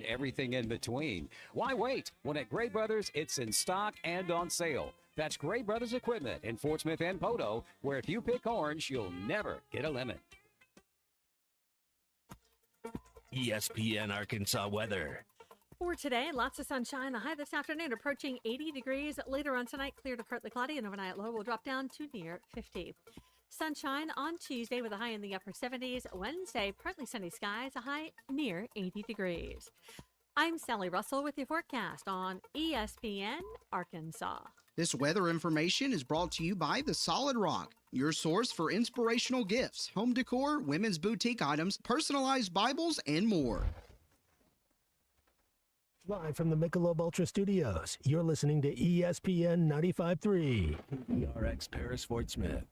everything in between. Why wait when at Gray Brothers it's in stock and on sale? That's Gray Brothers Equipment in Fort Smith and Poto, where if you pick orange, you'll never get a lemon. ESPN Arkansas weather. For today, lots of sunshine. The high this afternoon approaching 80 degrees. Later on tonight, clear to partly cloudy, and overnight low will drop down to near 50. Sunshine on Tuesday with a high in the upper 70s. Wednesday, partly sunny skies, a high near 80 degrees. I'm Sally Russell with your forecast on ESPN Arkansas. This weather information is brought to you by The Solid Rock, your source for inspirational gifts, home decor, women's boutique items, personalized Bibles, and more. Live from the Michelob Ultra Studios, you're listening to ESPN 95.3. ERX Paris Fort Smith.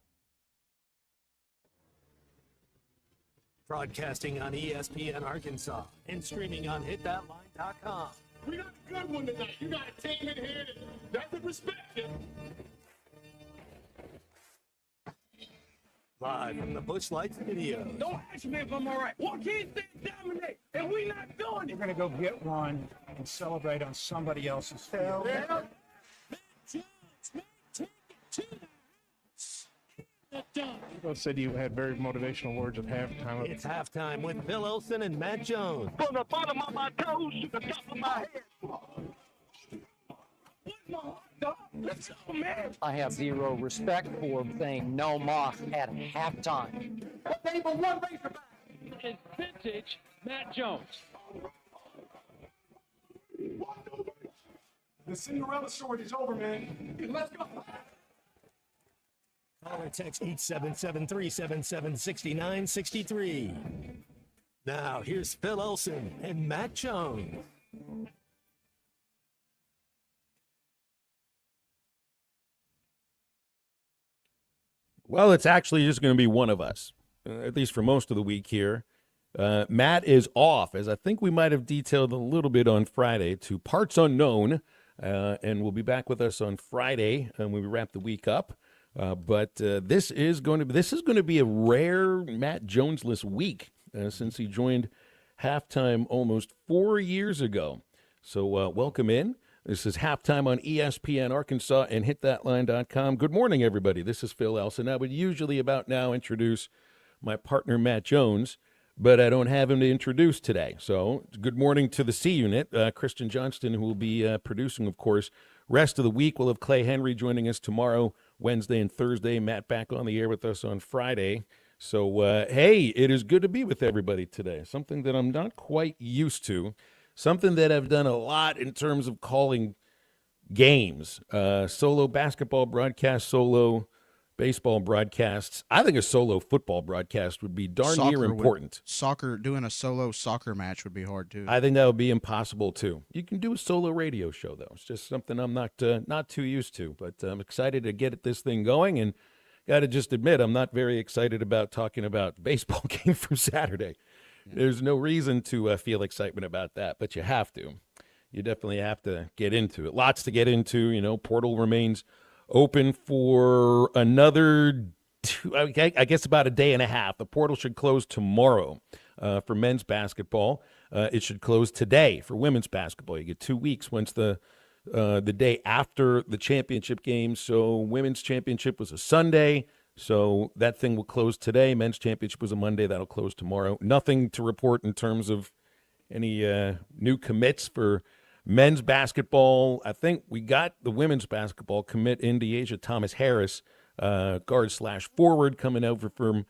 Broadcasting on ESPN Arkansas and streaming on hitthatline.com. We got a good one tonight. You got a team in here that doesn't respect you. Live from the Busch Light Studios. Don't ask me if I'm all right. What can't they dominate? And we not doing it. We're going to go get one and celebrate on somebody else's field. Yeah. People said you had very motivational words at halftime. It's halftime with Phil Olsen and Matt Jones. From the bottom of my toes to the top of my head. Let's go, man. I have zero respect for saying no moss at halftime. Name of one Razorback is vintage Matt Jones. The Cinderella story is over, man. Let's go. Call or text 877-377-6963. Now, here's Phil Olsen and Matt Jones. Well, it's actually just going to be one of us, at least for most of the week here. Matt is off, as I think we might have detailed a little bit on Friday, to parts unknown, and will be back with us on Friday when we wrap the week up. But this is going to be a rare Matt Jonesless week since he joined halftime almost 4 years ago. So welcome in. This is halftime on ESPN Arkansas and hitthatline.com. Good morning, everybody. This is Phil Elson. I would usually about now introduce my partner, Matt Jones, but I don't have him to introduce today. So good morning to the C Unit, Christian Johnston, who will be producing, of course. Rest of the week, we'll have Clay Henry joining us tomorrow, Wednesday and Thursday. Matt back on the air with us on Friday. So, hey, it is good to be with everybody today. Something that I'm not quite used to. Something that I've done a lot in terms of calling games. Solo basketball broadcast, solo baseball broadcasts. I think a solo football broadcast would be darn near important. Doing a solo soccer match would be hard, too. I think that would be impossible, too. You can do a solo radio show, though. It's just something I'm not too used to. But I'm excited to get this thing going. And got to just admit, I'm not very excited about talking about the baseball game from Saturday. There's no reason to feel excitement about that, but you have to. You definitely have to get into it. Lots to get into. You know, portal remains open for another I guess about a day and a half. The portal should close tomorrow for men's basketball. It should close today for women's basketball. You get 2 weeks once the day after the championship game. So women's championship was a Sunday. So that thing will close today. Men's championship was a Monday. That'll close tomorrow. Nothing to report in terms of any new commits for men's basketball. I think we got the women's basketball commit in Deasia Thomas-Harris, guard/forward, coming over from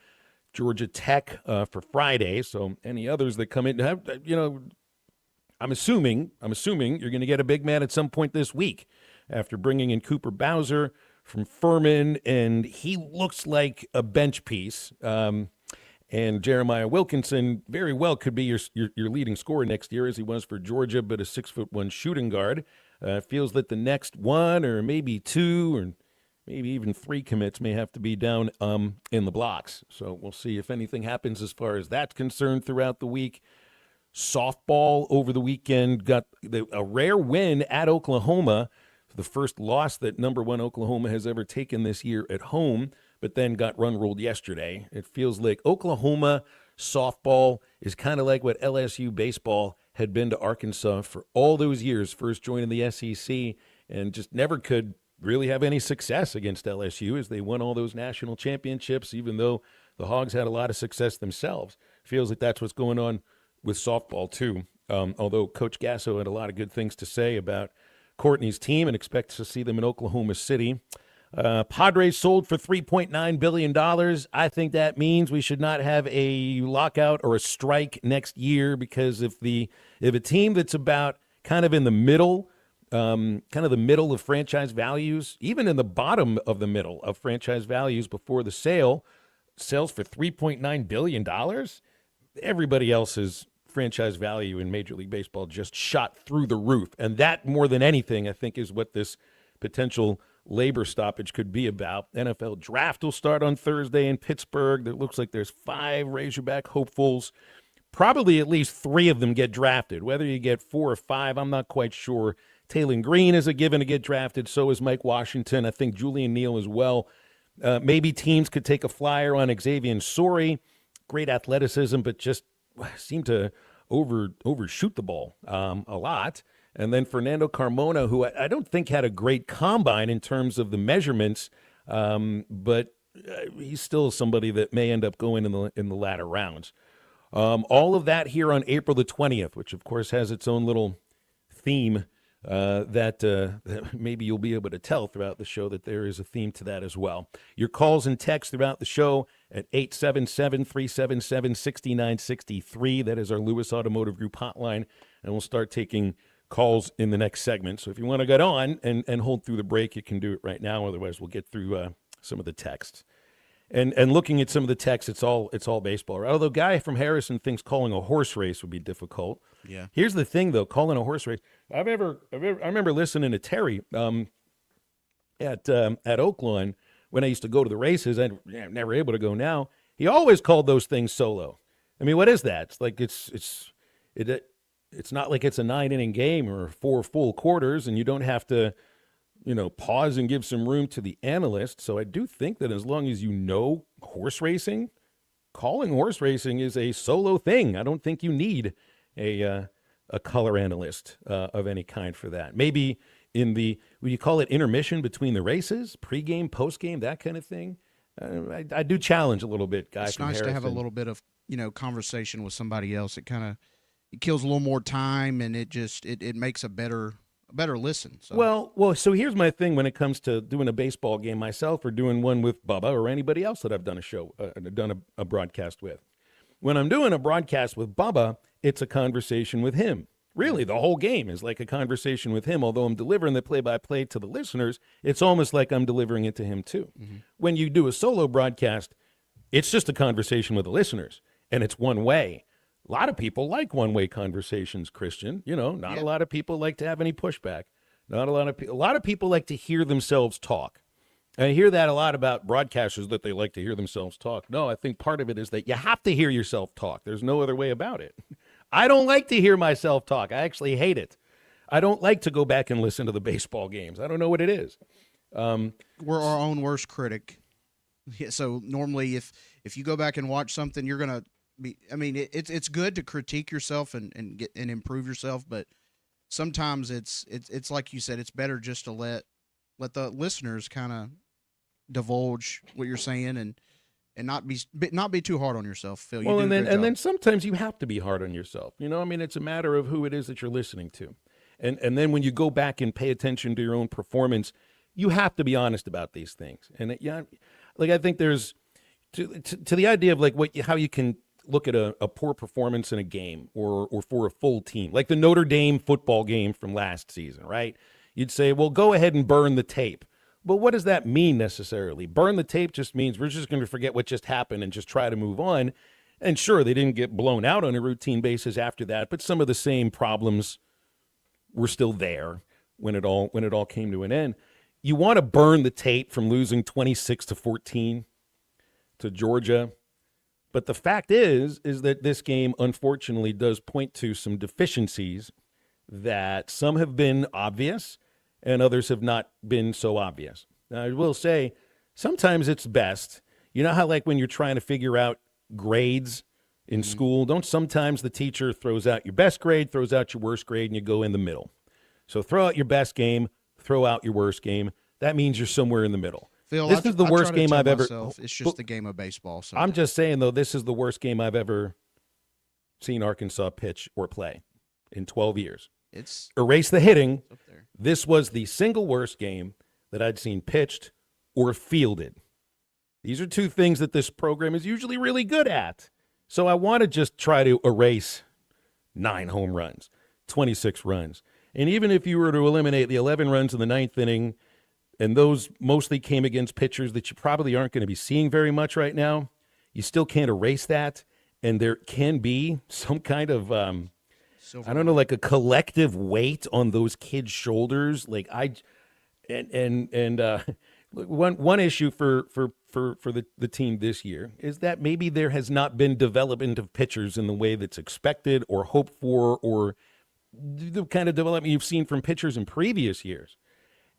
Georgia Tech for Friday. So any others that come in, I'm assuming you're going to get a big man at some point this week after bringing in Cooper Bowser from Furman, and he looks like a bench piece. And Jeremiah Wilkinson very well could be your leading scorer next year, as he was for Georgia, but a 6'1" shooting guard. Feels that the next one or maybe two or maybe even three commits may have to be down in the blocks. So we'll see if anything happens as far as that's concerned throughout the week. Softball over the weekend got a rare win at Oklahoma, the first loss that number one Oklahoma has ever taken this year at home, but then got run-ruled yesterday. It feels like Oklahoma softball is kind of like what LSU baseball had been to Arkansas for all those years, first joining the SEC, and just never could really have any success against LSU as they won all those national championships, even though the Hogs had a lot of success themselves. Feels like that's what's going on with softball, too. Although Coach Gasso had a lot of good things to say about Courtney's team and expects to see them in Oklahoma City. Padres sold for $3.9 billion. I think that means we should not have a lockout or a strike next year, because if a team that's about kind of in the middle, of franchise values, even in the bottom of the middle of franchise values before the sale, sells for $3.9 billion, everybody else's franchise value in Major League Baseball just shot through the roof. And that, more than anything, I think is what this potential labor stoppage could be about. NFL draft will start on Thursday in Pittsburgh. It looks like there's 5 Razorback hopefuls. Probably at least 3 of them get drafted. Whether you get 4 or 5, I'm not quite sure. Taylor Green is a given to get drafted. So is Mike Washington. I think Julian Neal as well. Maybe teams could take a flyer on Xavier Sori. Great athleticism, but just seemed to overshoot the ball a lot. And then Fernando Carmona, who I don't think had a great combine in terms of the measurements, but he's still somebody that may end up going in the latter rounds. All of that here on April the 20th, which of course has its own little theme that maybe you'll be able to tell throughout the show that there is a theme to that as well. Your calls and texts throughout the show at 877-377-6963. That is our Lewis Automotive Group hotline, and we'll start taking calls in the next segment. So if you want to get on and hold through the break, you can do it right now. Otherwise, we'll get through some of the texts. And looking at some of the texts, it's all baseball. Right? Although Guy from Harrison thinks calling a horse race would be difficult. Yeah. Here's the thing, though, calling a horse race. I remember listening to Terry at Oaklawn when I used to go to the races. I'm never able to go now. He always called those things solo. I mean, what is that? It's like it's not like it's a 9-inning game or 4 full quarters, and you don't have to, pause and give some room to the analyst. So I do think that as long as you know horse racing, calling horse racing is a solo thing. I don't think you need a color analyst of any kind for that. Maybe would you call it intermission between the races, pregame, postgame, that kind of thing? I do challenge a little bit, guys. It's nice to have a little bit of, conversation with somebody else. It kills a little more time, and it makes a better listen. So. Well, so here's my thing when it comes to doing a baseball game myself or doing one with Bubba or anybody else that I've done a broadcast with. When I'm doing a broadcast with Bubba, it's a conversation with him. Really, the whole game is like a conversation with him. Although I'm delivering the play-by-play to the listeners, it's almost like I'm delivering it to him too. Mm-hmm. When you do a solo broadcast, it's just a conversation with the listeners, and it's one way. A lot of people like one-way conversations, Christian. Not a lot of people like to have any pushback. A lot of people like to hear themselves talk. I hear that a lot about broadcasters, that they like to hear themselves talk. No, I think part of it is that you have to hear yourself talk. There's no other way about it. I don't like to hear myself talk. I actually hate it. I don't like to go back and listen to the baseball games. I don't know what it is. We're our own worst critic. So normally if you go back and watch something, you're going to it's good to critique yourself and improve yourself, but sometimes it's like you said, it's better just to let the listeners kind of divulge what you're saying and not be too hard on yourself, Phil. And then sometimes you have to be hard on yourself. It's a matter of who it is that you're listening to, and then when you go back and pay attention to your own performance, you have to be honest about these things. And I think there's to the idea of how you can look at a poor performance in a game or for a full team, like the Notre Dame football game from last season, right? You'd say, well, go ahead and burn the tape. But what does that mean necessarily? Burn the tape just means we're just going to forget what just happened and just try to move on. And sure, they didn't get blown out on a routine basis after that, but some of the same problems were still there when it all came to an end. You want to burn the tape from losing 26-14 to Georgia. But the fact is that this game, unfortunately, does point to some deficiencies that some have been obvious and others have not been so obvious. Now, I will say, sometimes it's best. You know how when you're trying to figure out grades in school? Don't sometimes the teacher throws out your best grade, throws out your worst grade, and you go in the middle? So throw out your best game, throw out your worst game. That means you're somewhere in the middle. Phil, This is the I worst try to game tell I've ever. myself, It's just the game of baseball. So I'm just saying, though, this is the worst game I've ever seen Arkansas pitch or play in 12 years. it's Erase the hitting. up there. This was the single worst game that I'd seen pitched or fielded. These are two things that this program is usually really good at. So I want to just try to erase 9 home runs, 26 runs. And even if you were to eliminate the 11 runs in the ninth inning, and those mostly came against pitchers that you probably aren't going to be seeing very much right now, you still can't erase that. And there can be some kind of, I don't know, like a collective weight on those kids' shoulders. Like one issue for the team this year is that maybe there has not been development of pitchers in the way that's expected or hoped for, or the kind of development you've seen from pitchers in previous years.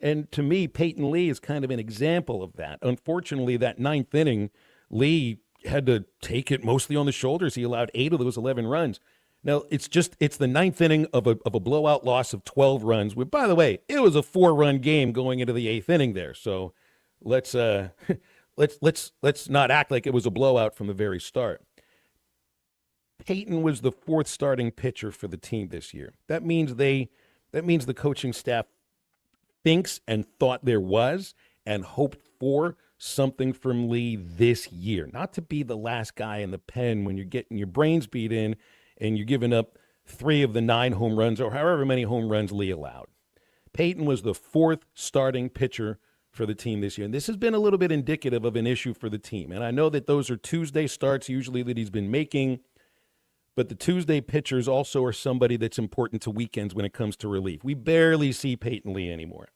And to me, Peyton Lee is kind of an example of that. Unfortunately, that ninth inning, Lee had to take it mostly on the shoulders. He allowed 8 of those 11 runs. Now, it's the ninth inning of a blowout loss of 12 runs. By the way, it was a 4-run game going into the 8th inning there. So let's not act like it was a blowout from the very start. Peyton was the 4th starting pitcher for the team this year. That means the coaching staff thinks and thought there was and hoped for something from Lee this year. Not to be the last guy in the pen when you're getting your brains beat in and you're giving up 3 of the 9 home runs or however many home runs Lee allowed. Peyton was the 4th starting pitcher for the team this year. And this has been a little bit indicative of an issue for the team. And I know that those are Tuesday starts usually that he's been making, but the Tuesday pitchers also are somebody that's important to weekends when it comes to relief. We barely see Peyton Lee anymore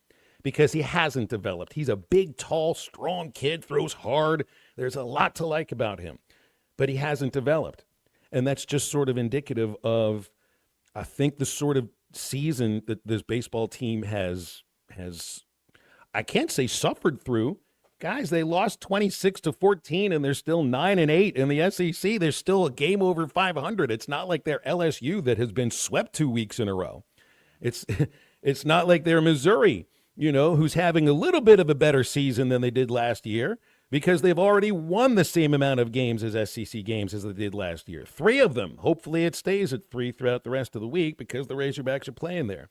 because he hasn't developed. He's a big, tall, strong kid, throws hard. There's a lot to like about him, but he hasn't developed. And that's just sort of indicative of, I think, the sort of season that this baseball team has I can't say suffered through. Guys, they lost 26-14, and they're still 9-8 in the SEC. They're still a game over 500. It's not like they're LSU that has been swept 2 weeks in a row. It's not like they're Missouri, who's having a little bit of a better season than they did last year because they've already won the same amount of games as SEC games as they did last year. 3 of them. Hopefully it stays at 3 throughout the rest of the week because the Razorbacks are playing there.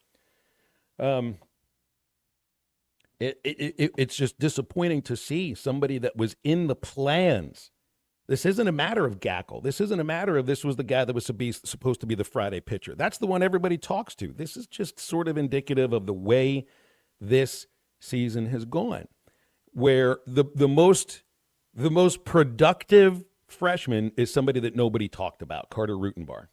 It's just disappointing to see somebody that was in the plans. This isn't a matter of Gackle. This isn't a matter of this was the guy that was supposed to be the Friday pitcher. That's the one everybody talks to. This is just sort of indicative of the way this season has gone, where the most productive freshman is somebody that nobody talked about, Carter Rutenbar.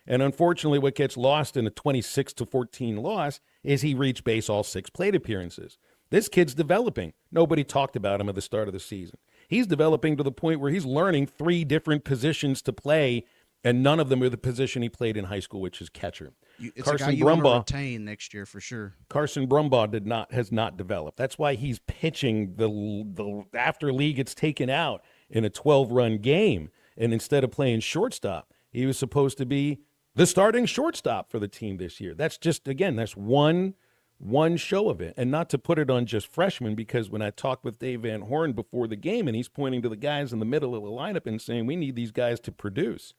And unfortunately, what gets lost in a 26-14 loss is he reached base all 6 plate appearances. This kid's developing. Nobody talked about him at the start of the season. He's developing to the point where he's learning 3 different positions to play, and none of them are the position he played in high school, which is catcher. It's Carson a guy you want to Brumbaugh retain next year for sure. Carson Brumbaugh has not developed. That's why he's pitching the after Lee gets taken out in a 12-run game, and instead of playing shortstop, he was supposed to be the starting shortstop for the team this year. That's just, again, that's one show of it. And not to put it on just freshmen, because when I talked with Dave Van Horn before the game, and he's pointing to the guys in the middle of the lineup and saying, we need these guys to produce.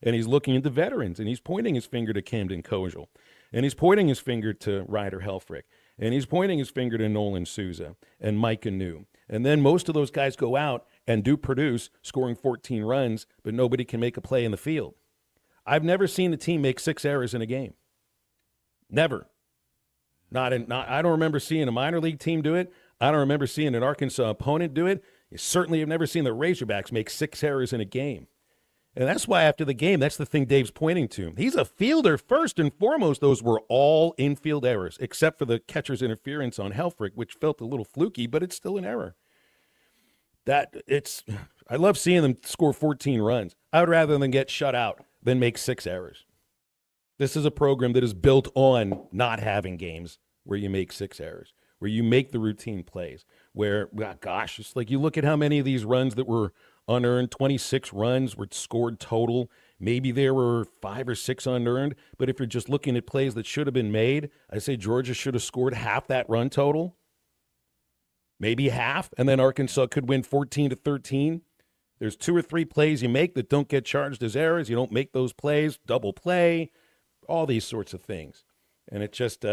And he's looking at the veterans, and he's pointing his finger to Camden Kojal, and he's pointing his finger to Ryder Helfrich, and he's pointing his finger to Nolan Souza and Mike Anu. And then most of those guys go out and do produce, scoring 14 runs, but nobody can make a play in the field. I've never seen the team make 6 errors in a game. Never. I don't remember seeing a minor league team do it. I don't remember seeing an Arkansas opponent do it. You certainly have never seen the Razorbacks make 6 errors in a game. And that's why after the game, that's the thing Dave's pointing to. He's a fielder first and foremost. Those were all infield errors, except for the catcher's interference on Helfrich, which felt a little fluky, but it's still an error. I love seeing them score 14 runs. I would rather than get shut out than make 6 errors. This is a program that is built on not having games where you make 6 errors, where you make the routine plays, where, gosh, it's like you look at how many of these runs that were unearned, 26 runs were scored total, Maybe there were 5 or 6 unearned, but if you're just looking at plays that should have been made, I say Georgia should have scored half that run total. Maybe half, and then Arkansas could win 14-13. There's 2 or 3 plays you make that don't get charged as errors. You don't make those plays, double play, all these sorts of things. And it just,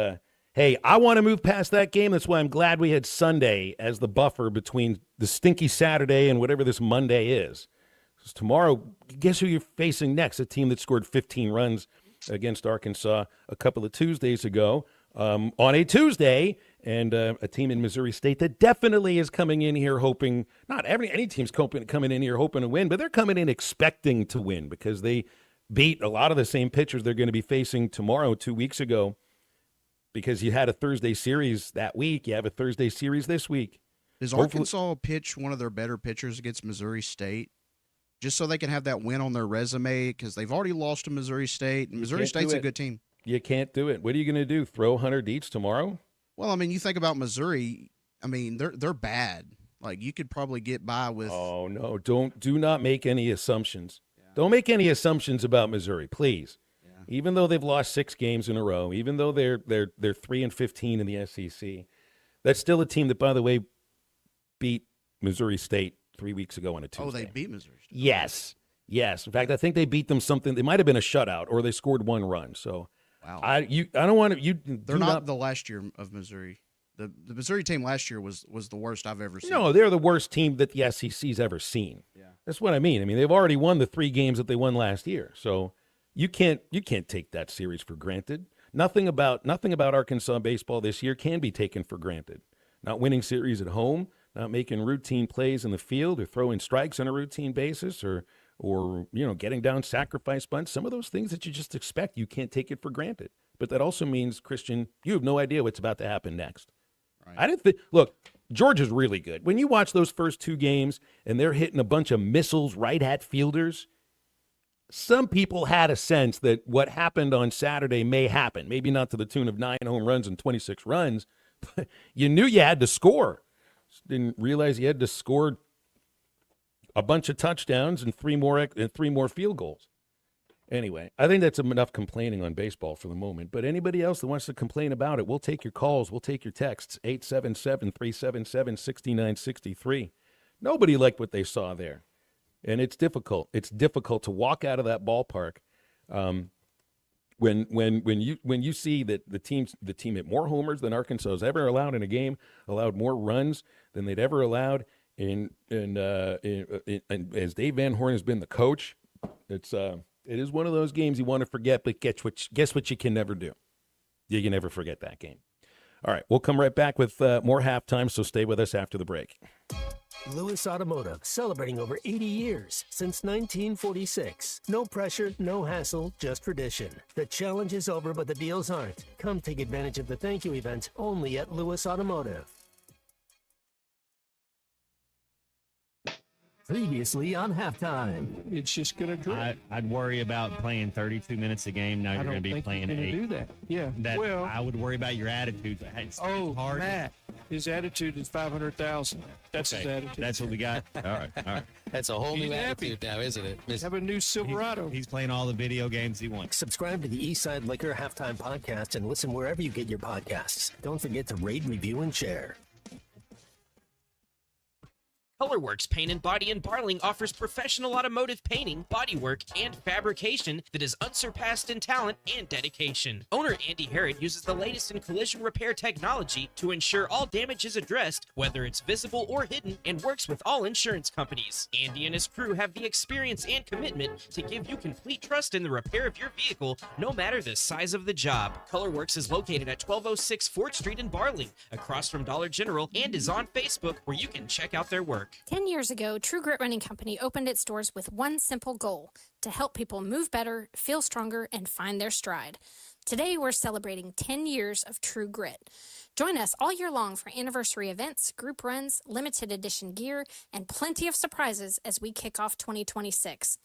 hey, I want to move past that game. That's why I'm glad we had Sunday as the buffer between the stinky Saturday and whatever this Monday is. Because tomorrow, guess who you're facing next? A team that scored 15 runs against Arkansas a couple of Tuesdays ago on a Tuesday, and a team in Missouri State that definitely is coming in here hoping, not any team's coming in here hoping to win, but they're coming in expecting to win because they beat a lot of the same pitchers they're going to be facing tomorrow 2 weeks ago. Because you had a Thursday series that week, you have a Thursday series this week. Does Arkansas pitch one of their better pitchers against Missouri State? Just so they can have that win on their resume, because they've already lost to Missouri State, and Missouri State's a good team. You can't do it. What are you going to do, throw 100 Dietz tomorrow? Well, I mean, you think about Missouri, I mean, they're bad. Like, you could probably get by with... Oh, no, do not make any assumptions. Yeah. Don't make any assumptions about Missouri, please. Even though they've lost 6 games in a row, even though they're 3-15 in the SEC, that's still a team that, by the way, beat Missouri State 3 weeks ago on a Tuesday. Oh, they beat Missouri State. Yes. In fact, I think they beat them something. It might have been a shutout, or they scored 1 run. So, wow. I don't want to. They're not the last year of Missouri. The Missouri team last year was the worst I've ever seen. No, they're the worst team that the SEC's ever seen. Yeah, that's what I mean. I mean, they've already won the 3 games that they won last year. So. You can't take that series for granted. Nothing about Arkansas baseball this year can be taken for granted. Not winning series at home, not making routine plays in the field, or throwing strikes on a routine basis, or getting down sacrifice bunts. Some of those things that you just expect, you can't take it for granted. But that also means, Christian, you have no idea what's about to happen next. Right. I didn't think. Look, Georgia's really good. When you watch those first 2 games and they're hitting a bunch of missiles right at fielders. Some people had a sense that what happened on Saturday may happen. Maybe not to the tune of 9 home runs and 26 runs, but you knew you had to score. Just didn't realize you had to score a bunch of touchdowns and 3 more field goals. Anyway, I think that's enough complaining on baseball for the moment. But anybody else that wants to complain about it, we'll take your calls. We'll take your texts, 877-377-6963. Nobody liked what they saw there. And it's difficult. It's difficult to walk out of that ballpark when you see that the team hit more homers than Arkansas has ever allowed in a game, allowed more runs than they'd ever allowed, and as Dave Van Horn has been the coach, it is one of those games you want to forget. But guess what you can never do? You can never forget that game. All right, we'll come right back with more halftime. So stay with us after the break. Lewis Automotive, celebrating over 80 years since 1946. No pressure, no hassle, just tradition. The challenge is over, but the deals aren't. Come take advantage of the thank you event only at Lewis Automotive. Previously on halftime. It's just going to drip. I'd worry about playing 32 minutes a game. Now you're going to be playing 8. Do that. Yeah. I would worry about your attitude. It's hard. Matt, his attitude is 500,000. That's his attitude. That's what we got. All right. That's a whole new attitude now, isn't it? Have a new Silverado. He's playing all the video games he wants. Subscribe to the Eastside Liquor Halftime Podcast and listen wherever you get your podcasts. Don't forget to rate, review, and share. Colorworks Paint and Body in Barling offers professional automotive painting, bodywork, and fabrication that is unsurpassed in talent and dedication. Owner Andy Harrod uses the latest in collision repair technology to ensure all damage is addressed, whether it's visible or hidden, and works with all insurance companies. Andy and his crew have the experience and commitment to give you complete trust in the repair of your vehicle, no matter the size of the job. Colorworks is located at 1206 4th Street in Barling, across from Dollar General, and is on Facebook, where you can check out their work. 10 years ago, True Grit Running Company opened its doors with one simple goal: to help people move better, feel stronger, and find their stride. Today, we're celebrating 10 years of True Grit. Join us all year long for anniversary events, group runs, limited edition gear, and plenty of surprises as we kick off 2026.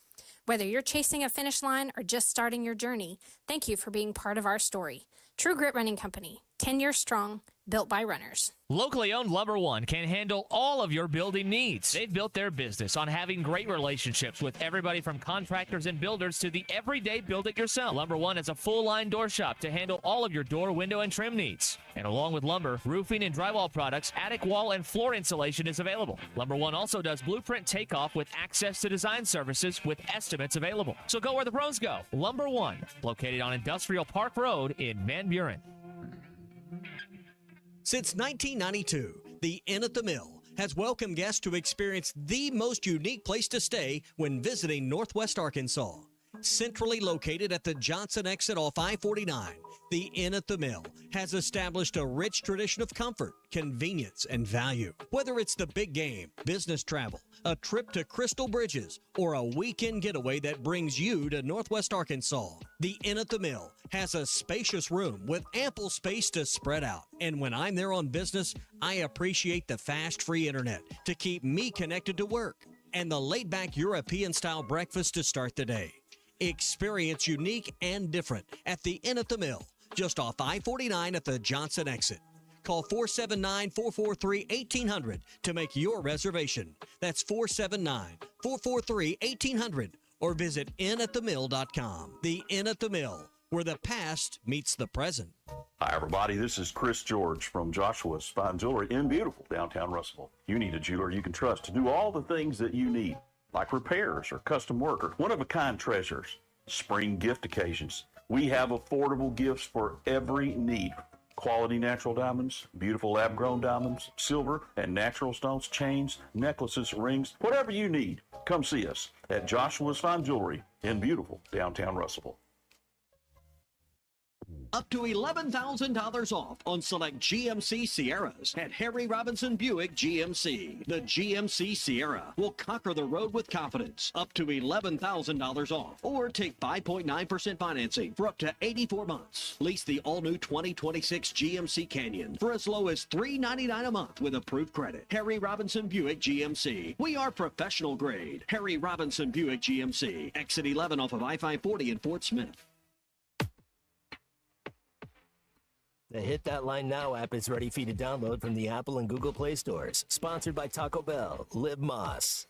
Whether you're chasing a finish line or just starting your journey, thank you for being part of our story. True Grit Running Company, 10 years strong, built by runners. Locally owned Lumber One can handle all of your building needs. They've built their business on having great relationships with everybody from contractors and builders to the everyday build-it-yourself. Lumber One is a full-line door shop to handle all of your door, window, and trim needs. And along with lumber, roofing and drywall products, attic wall and floor insulation is available. Lumber One also does blueprint takeoff with access to design services with estimates available. So go where the pros go. Lumber One, located on Industrial Park Road in Van Buren. Since 1992, the Inn at the Mill has welcomed guests to experience the most unique place to stay when visiting Northwest Arkansas. Centrally located at the Johnson exit off I-49, the Inn at the Mill has established a rich tradition of comfort, convenience, and value. Whether it's the big game, business travel, a trip to Crystal Bridges, or a weekend getaway that brings you to Northwest Arkansas, the Inn at the Mill has a spacious room with ample space to spread out. And when I'm there on business, I appreciate the fast, free internet to keep me connected to work and the laid-back European-style breakfast to start the day. Experience unique and different at the Inn at the Mill, just off I-49 at the Johnson exit. Call 479-443-1800 to make your reservation. That's 479-443-1800 or visit innatthemill.com. The Inn at the Mill, where the past meets the present. Hi, everybody. This is Chris George from Joshua's Fine Jewelry in beautiful downtown Russellville. You need a jeweler you can trust to do all the things that you need, like repairs or custom work or one-of-a-kind treasures, spring gift occasions. We have affordable gifts for every need. Quality natural diamonds, beautiful lab-grown diamonds, silver and natural stones, chains, necklaces, rings, whatever you need. Come see us at Joshua's Fine Jewelry in beautiful downtown Russellville. Up to $11,000 off on select GMC Sierras at Harry Robinson Buick GMC. The GMC Sierra will conquer the road with confidence. Up to $11,000 off. Or take 5.9% financing for up to 84 months. Lease the all-new 2026 GMC Canyon for as low as $399 a month with approved credit. Harry Robinson Buick GMC. We are professional grade. Harry Robinson Buick GMC. Exit 11 off of I-540 in Fort Smith. The Hit That Line Now app is ready for you to download from the Apple and Google Play stores. Sponsored by Taco Bell. Live Moss.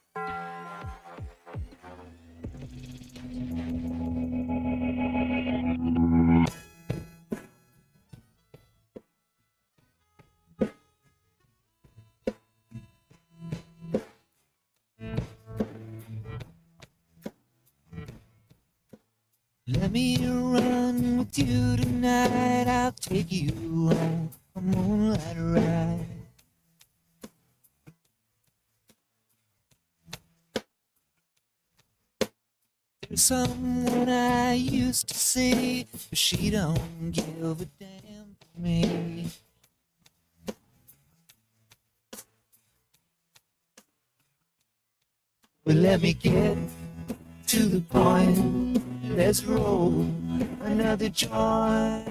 Let me run with you tonight. I'll take you on a moonlight ride. There's someone I used to see, but she don't give a damn for me. But let me get to the point. Let's roll another joint.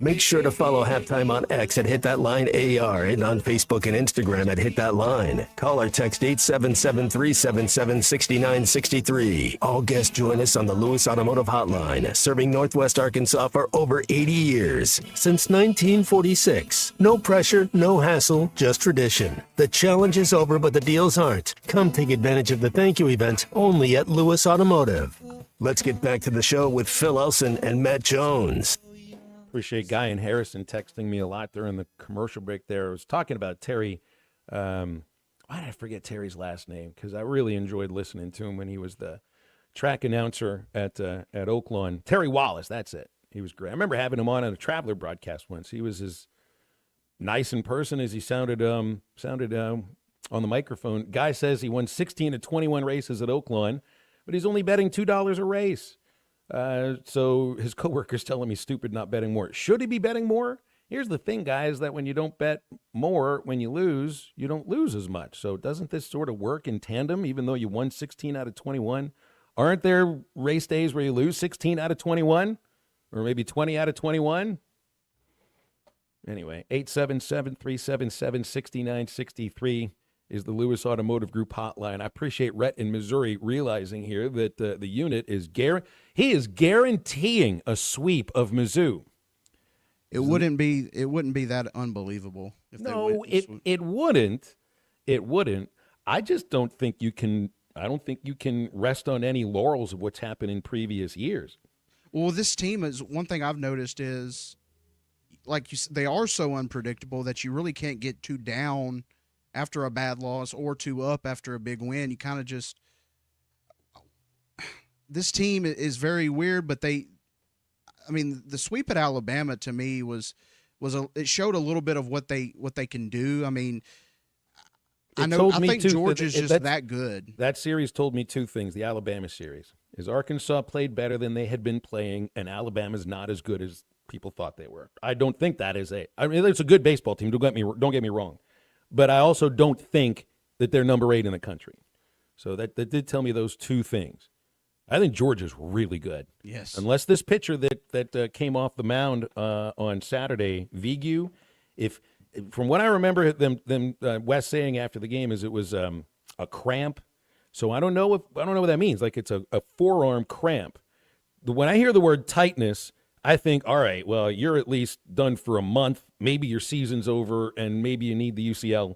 Make sure to follow Halftime on X at Hit That Line AR and on Facebook and Instagram at Hit That Line. Call or text 877-377-6963. All guests join us on the Lewis Automotive Hotline, serving Northwest Arkansas for over 80 years. Since 1946. No pressure, no hassle, just tradition. The challenge is over, but the deals aren't. Come take advantage of the thank you event only at Lewis Automotive. Let's get back to the show with Phil Elson and Matt Jones. Appreciate Guy and Harrison texting me a lot during the commercial break there. I was talking about Terry. Why did I forget Terry's last name? Because I really enjoyed listening to him when he was the track announcer at Oaklawn. Terry Wallace, that's it. He was great. I remember having him on a Traveler broadcast once. He was as nice in person as he sounded on the microphone. Guy says he won 16 of 21 races at Oaklawn, but he's only betting $2 a race. So his coworkers tell him he's stupid not betting more. Should he be betting more? Here's the thing, guys, that when you don't bet more, when you lose, you don't lose as much. So doesn't this sort of work in tandem, even though you won 16 out of 21? Aren't there race days where you lose 16 out of 21? Or maybe 20 out of 21? Anyway, 877-377-6963 is the Lewis Automotive Group hotline. I appreciate Rhett in Missouri realizing here that the unit is guaranteeing a sweep of Mizzou. It wouldn't be that unbelievable if they No, went. it wouldn't. It wouldn't. I just don't think you can. I don't think you can rest on any laurels of what's happened in previous years. Well, this team is one thing I've noticed is, like they are so unpredictable that you really can't get too down after a bad loss or too up after a big win. You kind of just. This team is very weird, but the sweep at Alabama to me it showed a little bit of what they can do. I mean, I think Georgia's just that good. That series told me two things. The Alabama series is Arkansas played better than they had been playing, and Alabama's not as good as people thought they were. I don't think that is I mean, it's a good baseball team. Don't get me wrong, but I also don't think that they're number 8 in the country. So that did tell me those two things. I think Georgia's really good. Yes. Unless this pitcher that came off the mound on Saturday, Vigu, from what I remember them Wes saying after the game is it was a cramp. So I don't know what that means. Like it's a forearm cramp. When I hear the word tightness, I think, all right, well, you're at least done for a month. Maybe your season's over, and maybe you need the UCL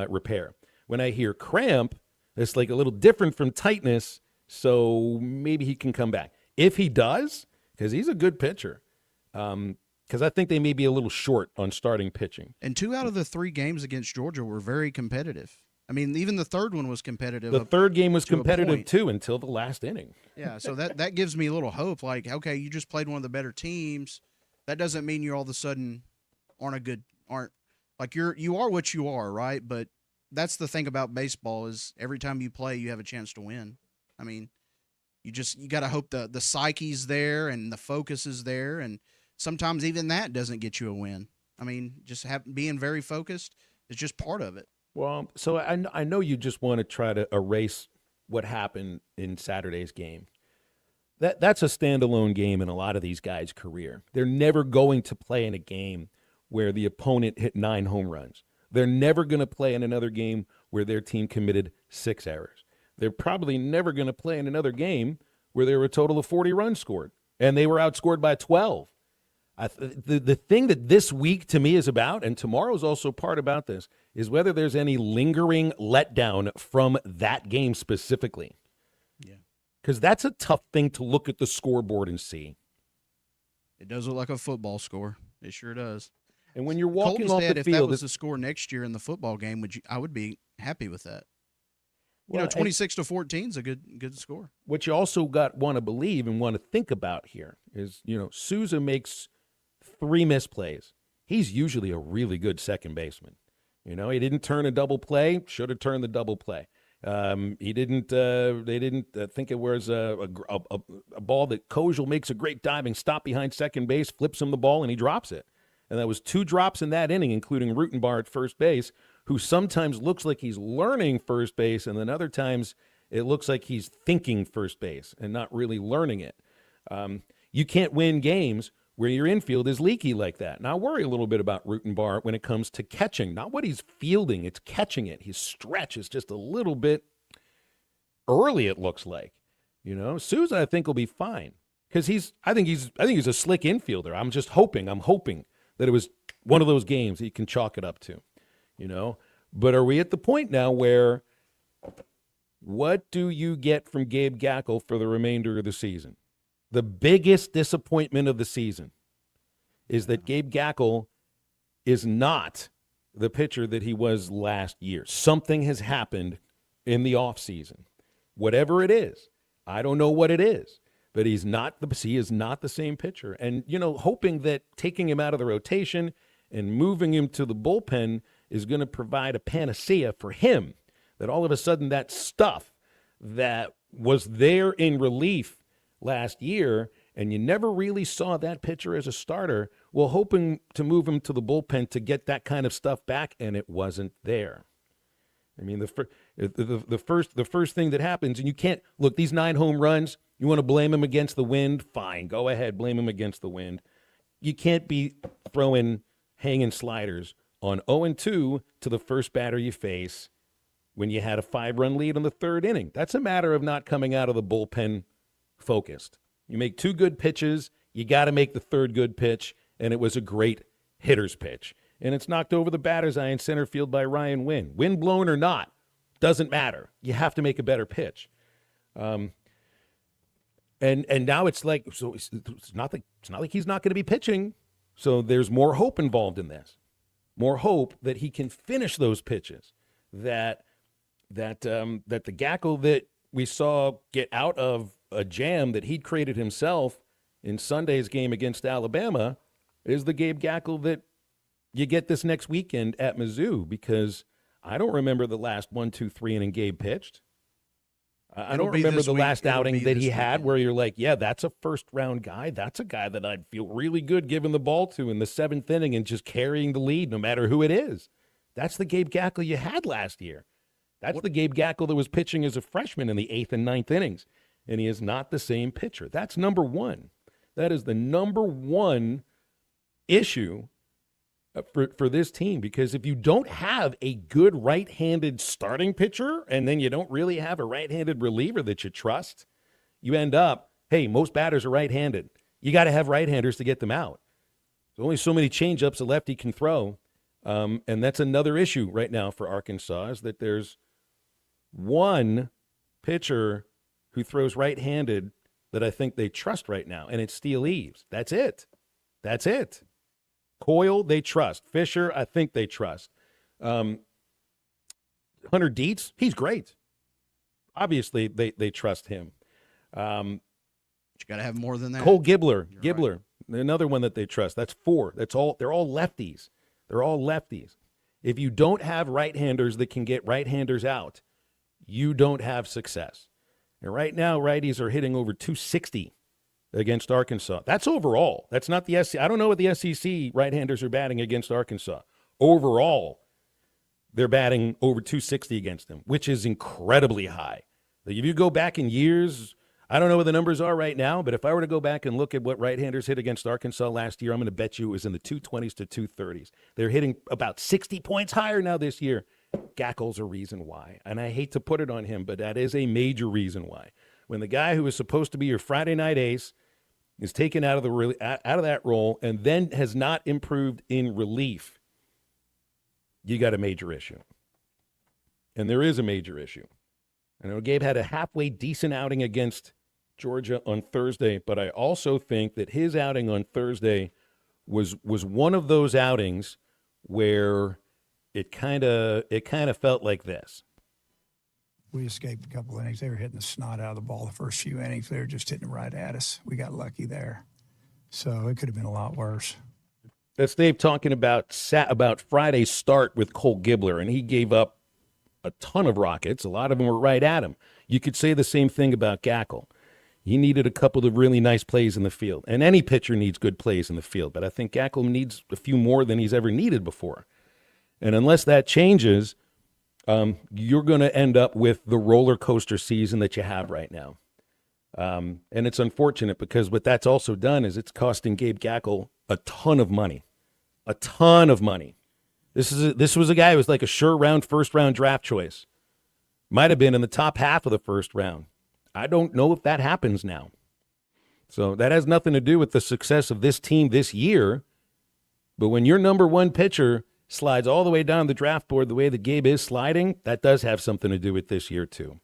repair. When I hear cramp, it's like a little different from tightness. So maybe he can come back. If he does, because he's a good pitcher, because I think they may be a little short on starting pitching. And 2 out of the 3 games against Georgia were very competitive. I mean, even the third one was competitive. The third game was competitive, too, until the last inning. Yeah, so that gives me a little hope. Like, okay, you just played one of the better teams. That doesn't mean you all of a sudden you are what you are, right? But that's the thing about baseball is every time you play, you have a chance to win. I mean, you got to hope the psyche's there and the focus is there, and sometimes even that doesn't get you a win. I mean, just being very focused is just part of it. Well, so I know you just want to try to erase what happened in Saturday's game. That's a standalone game in a lot of these guys' career. They're never going to play in a game where the opponent hit 9 home runs. They're never going to play in another game where their team committed 6 errors. They're probably never going to play in another game where there were a total of 40 runs scored, and they were outscored by 12. The thing that this week to me is about, and tomorrow's also part about this, is whether there's any lingering letdown from that game specifically. Yeah. Because that's a tough thing to look at the scoreboard and see. It does look like a football score. It sure does. And when you're walking off the if field, that was the score next year in the football game, I would be happy with that. Well, 26-14 is a good score. What you also want to believe and want to think about here is, Souza makes 3 misplays. He's usually a really good second baseman. He didn't turn a double play, should have turned the double play. He didn't. They didn't think it was a ball that Kojal makes a great diving stop behind second base, flips him the ball, and he drops it. And that was 2 drops in that inning, including Rutenbar at first base, who sometimes looks like he's learning first base, and then other times it looks like he's thinking first base and not really learning it. You can't win games where your infield is leaky like that. Now, I worry a little bit about Rutenbar when it comes to catching. Not what he's fielding, it's catching it. His stretch is just a little bit early, it looks like. Souza, I think, will be fine because I think he's a slick infielder. I'm hoping that it was one of those games that you can chalk it up to. But are we at the point now where what do you get from Gabe Gackle for the remainder of the season? The biggest disappointment of the season is that Gabe Gackle is not the pitcher that he was last year. Something has happened in the offseason. Whatever it is, I don't know what it is, but he is not the same pitcher. And, hoping that taking him out of the rotation and moving him to the bullpen is going to provide a panacea for him, that all of a sudden that stuff that was there in relief last year, and you never really saw that pitcher as a starter, well, hoping to move him to the bullpen to get that kind of stuff back, and it wasn't there. I mean, the first thing that happens, and you can't look, these 9 home runs, you want to blame him against the wind? Fine, go ahead, blame him against the wind. You can't be throwing hanging sliders on 0-2 to the first batter you face when you had a 5-run lead in the 3rd inning. That's a matter of not coming out of the bullpen focused. You make 2 good pitches, you got to make the 3rd good pitch, and it was a great hitter's pitch. And it's knocked over the batter's eye in center field by Ryan Wynn. Wind blown or not, doesn't matter. You have to make a better pitch. And now it's like, so it's not like he's not going to be pitching. So there's more hope involved in this. More hope that he can finish those pitches. That the Gackle that we saw get out of a jam that he'd created himself in Sunday's game against Alabama is the Gabe Gackle that you get this next weekend at Mizzou, because I don't remember the last 1, 2, 3 inning Gabe pitched. I don't remember the last outing that he had where you're like, yeah, that's a first-round guy. That's a guy that I'd feel really good giving the ball to in the 7th inning and just carrying the lead no matter who it is. That's the Gabe Gackle you had last year. That's the Gabe Gackle that was pitching as a freshman in the 8th and 9th innings, and he is not the same pitcher. That's number one. That is the number one issue for this team, because if you don't have a good right-handed starting pitcher and then you don't really have a right-handed reliever that you trust, you end up, hey, most batters are right-handed. You got to have right-handers to get them out. There's only so many change-ups a lefty can throw, and that's another issue right now for Arkansas, is that there's one pitcher who throws right-handed that I think they trust right now, and it's Steele Eaves. That's it. That's it. Coyle, they trust. Fisher, I think they trust. Hunter Dietz, he's great. Obviously, they trust him. But you got to have more than that. Cole Gibbler, another one that they trust. That's 4. That's all. They're all lefties. They're all lefties. If you don't have right-handers that can get right-handers out, you don't have success. And right now, righties are hitting over 260 against Arkansas. That's overall. That's not the SEC. I don't know what the SEC right-handers are batting against Arkansas. Overall, they're batting over 260 against them, which is incredibly high. Like if you go back in years, I don't know what the numbers are right now, but if I were to go back and look at what right-handers hit against Arkansas last year, I'm going to bet you it was in the 220s to 230s. They're hitting about 60 points higher now this year. Gackle's a reason why. And I hate to put it on him, but that is a major reason why. When the guy who was supposed to be your Friday night ace is taken out of that role and then has not improved in relief, you got a major issue. And there is a major issue. I know Gabe had a halfway decent outing against Georgia on Thursday, but I also think that his outing on Thursday was one of those outings where it kind of felt like this. We escaped a couple innings. They were hitting the snot out of the ball the first few innings. They were just hitting it right at us. We got lucky there. So it could have been a lot worse. That's Dave talking about Friday's start with Cole Gibbler, and he gave up a ton of rockets. A lot of them were right at him. You could say the same thing about Gackle. He needed a couple of really nice plays in the field, and any pitcher needs good plays in the field, but I think Gackle needs a few more than he's ever needed before. And unless that changes, you're going to end up with the roller coaster season that you have right now. And it's unfortunate because what that's also done is it's costing Gabe Gackle a ton of money. A ton of money. This was a guy who was like a sure first round draft choice. Might have been in the top half of the first round. I don't know if that happens now. So that has nothing to do with the success of this team this year. But when your number one pitcher slides all the way down the draft board the way that Gabe is sliding, that does have something to do with this year too.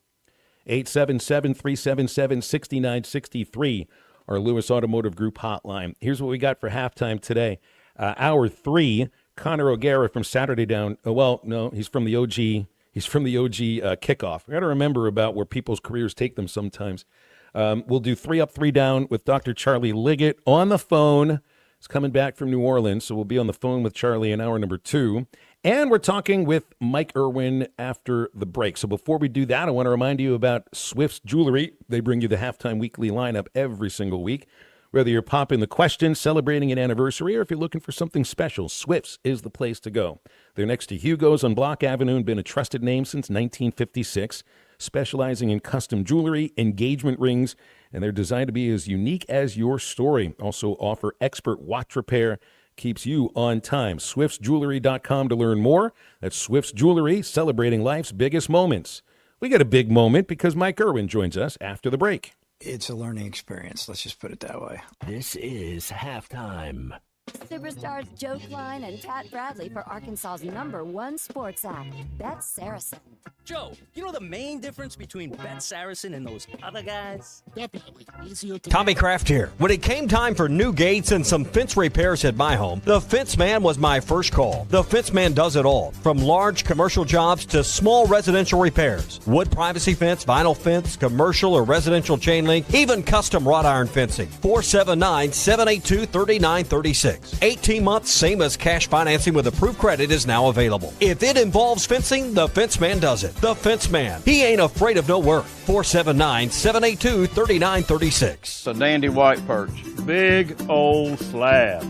877-377-6963, our Lewis Automotive Group hotline. Here's what we got for halftime today. Hour 3, Connor O'Gara from Saturday Down. Well, no, he's from the OG. He's from the OG kickoff. We got to remember about where people's careers take them sometimes. We'll do 3 Up, 3 Down with Dr. Charlie Liggett on the phone. He's coming back from New Orleans, so we'll be on the phone with Charlie in hour number 2. And we're talking with Mike Irwin after the break. So before we do that, I want to remind you about Swift's Jewelry. They bring you the halftime weekly lineup every single week. Whether you're popping the question, celebrating an anniversary, or if you're looking for something special, Swift's is the place to go. They're next to Hugo's on Block Avenue and been a trusted name since 1956, specializing in custom jewelry, engagement rings, and they're designed to be as unique as your story. Also offer expert watch repair, keeps you on time. SwiftsJewelry.com to learn more. That's Swift's Jewelry, celebrating life's biggest moments. We got a big moment because Mike Irwin joins us after the break. It's a learning experience. Let's just put it that way. This is halftime Superstars Joe Klein and Pat Bradley for Arkansas's #1 sports app, Bet Saracen. Joe, you know the main difference between Bet Saracen and those other guys? Definitely easier to... Tommy Kraft here. When it came time for new gates and some fence repairs at my home, the Fence Man was my first call. The Fence Man does it all, from large commercial jobs to small residential repairs. Wood privacy fence, vinyl fence, commercial or residential chain link, even custom wrought iron fencing. 479-782-3936. 18 months, same as cash financing with approved credit is now available. If it involves fencing, the Fence Man does it. The Fence Man. He ain't afraid of no work. 479-782-3936. It's a dandy white perch. Big old slab.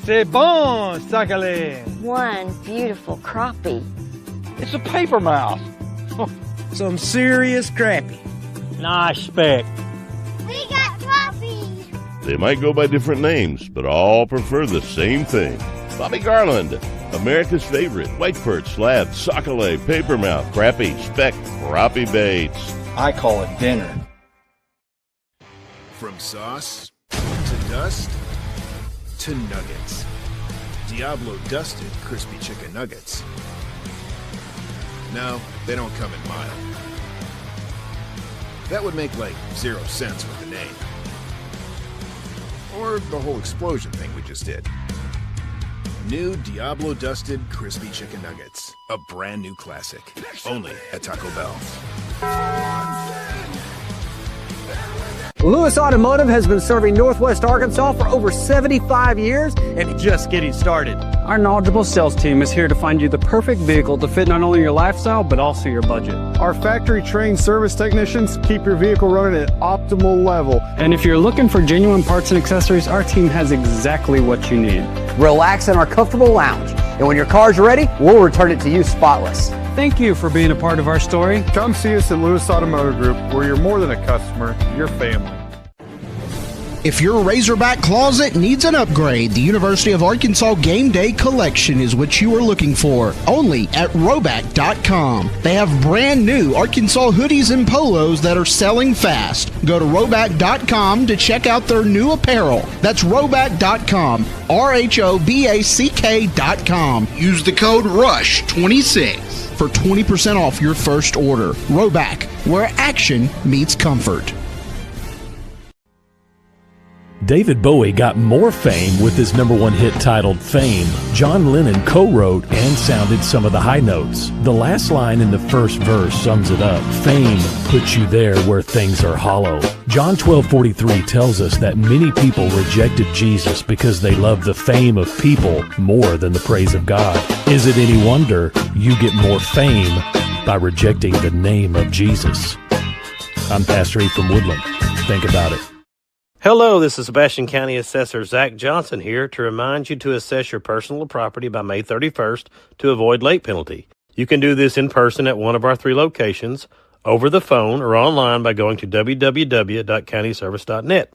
C'est bon, sacale. One beautiful crappie. It's a paper mouse. Some serious crappie. Nice speck. We got crappie. They might go by different names, but all prefer the same thing. Bobby Garland, America's favorite white perch, slab, sockeye, papermouth, crappie, speck, crappie baits. I call it dinner. From sauce to dust to nuggets. Diablo dusted crispy chicken nuggets. No, they don't come in mild. That would make like 0 sense with the name. Or the whole explosion thing we just did. New Diablo Dusted Crispy Chicken Nuggets. A brand new classic. Only at Taco Bell. Lewis Automotive has been serving Northwest Arkansas for over 75 years and just getting started. Our knowledgeable sales team is here to find you the perfect vehicle to fit not only your lifestyle, but also your budget. Our factory-trained service technicians keep your vehicle running at optimal level. And if you're looking for genuine parts and accessories, our team has exactly what you need. Relax in our comfortable lounge, and when your car's ready, we'll return it to you spotless. Thank you for being a part of our story. Come see us at Lewis Automotive Group, where you're more than a customer, you're family. If your Razorback closet needs an upgrade, the University of Arkansas Game Day Collection is what you are looking for. Only at Roback.com. They have brand new Arkansas hoodies and polos that are selling fast. Go to Roback.com to check out their new apparel. That's Roback.com. RHOBACK.com. Use the code RUSH26 for 20% off your first order. Roback, where action meets comfort. David Bowie got more fame with his #1 hit titled Fame. John Lennon co-wrote and sounded some of the high notes. The last line in the first verse sums it up. Fame puts you there where things are hollow. John 12:43 tells us that many people rejected Jesus because they loved the fame of people more than the praise of God. Is it any wonder you get more fame by rejecting the name of Jesus? I'm Pastor E from Woodland. Think about it. Hello, this is Sebastian County Assessor Zach Johnson here to remind you to assess your personal property by May 31st to avoid late penalty. You can do this in person at one of our 3 locations, over the phone, or online by going to www.countyservice.net.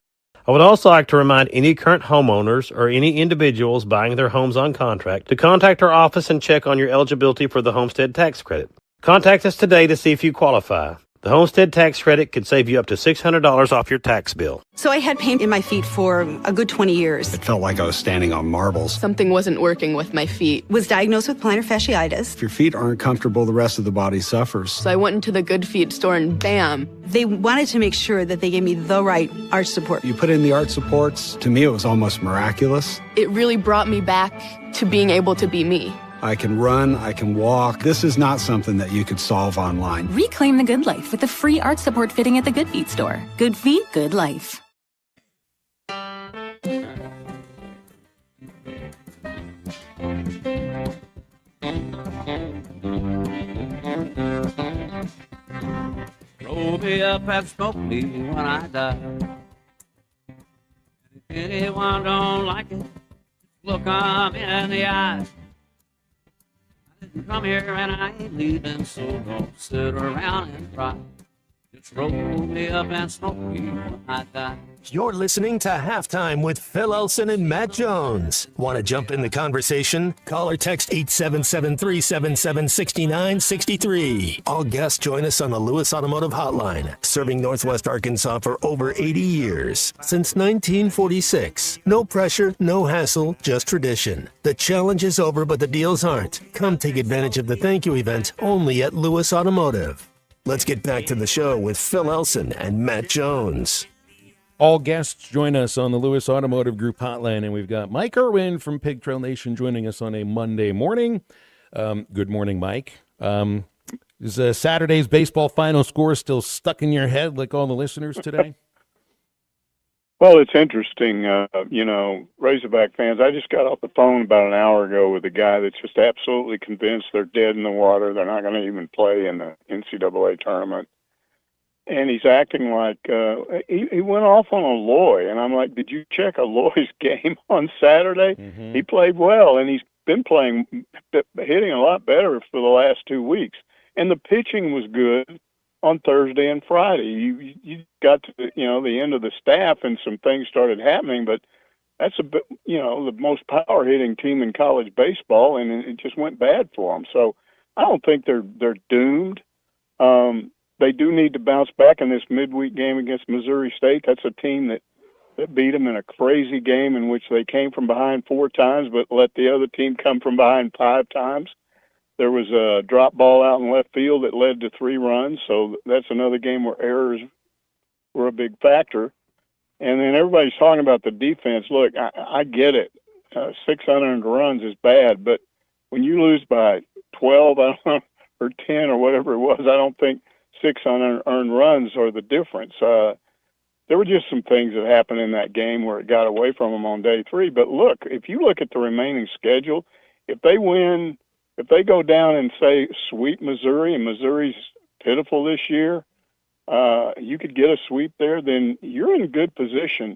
I would also like to remind any current homeowners or any individuals buying their homes on contract to contact our office and check on your eligibility for the homestead tax credit. Contact us today to see if you qualify. The homestead tax credit could save you up to $600 off your tax bill. So I had pain in my feet for a good 20 years. It felt like I was standing on marbles. Something wasn't working with my feet. Was diagnosed with plantar fasciitis. If your feet aren't comfortable, the rest of the body suffers. So I went into the Good Feet store and bam. They wanted to make sure that they gave me the right arch support. You put in the arch supports. To me, it was almost miraculous. It really brought me back to being able to be me. I can run, I can walk. This is not something that you could solve online. Reclaim the good life with a free arch support fitting at the Good Feet store. Good feet, good life. Roll me up and smoke me when I die. If anyone don't like it, look 'em in the eye. Come here and I ain't leaving, so don't sit around and cry. Just roll me up and smoke me when I die. You're listening to Halftime with Phil Elson and Matt Jones. Want to jump in the conversation? Call or text 877-377-6963. All guests join us on the Lewis Automotive Hotline, serving Northwest Arkansas for over 80 years. Since 1946. No pressure, no hassle, just tradition. The challenge is over, but the deals aren't. Come take advantage of the thank you event only at Lewis Automotive. Let's get back to the show with Phil Elson and Matt Jones. All guests join us on the Lewis Automotive Group hotline, and we've got Mike Irwin from Pig Trail Nation joining us on a Monday morning. Good morning, Mike. Is Saturday's baseball final score still stuck in your head like all the listeners today? Well, it's interesting, Razorback fans. I just got off the phone about an hour ago with a guy that's just absolutely convinced they're dead in the water. They're not going to even play in the NCAA tournament. And he's acting like he went off on Aloy, and I'm like, did you check Aloy's game on Saturday? Mm-hmm. He played well, and he's been hitting a lot better for the last 2 weeks. And the pitching was good on Thursday and Friday. You got to the end of the staff, and some things started happening, but that's the most power hitting team in college baseball, and it just went bad for them. So I don't think they're doomed. They do need to bounce back in this midweek game against Missouri State. That's a team that beat them in a crazy game in which they came from behind 4 times but let the other team come from behind 5 times. There was a drop ball out in left field that led to 3 runs, so that's another game where errors were a big factor. And then everybody's talking about the defense. Look, I get it. 600 runs is bad, but when you lose by 12 or 10 or whatever it was, I don't think 6 unearned runs are the difference. There were just some things that happened in that game where it got away from them on day 3. But look, if you look at the remaining schedule, if they go down and say sweep Missouri, and Missouri's pitiful this year, you could get a sweep there, then you're in good position.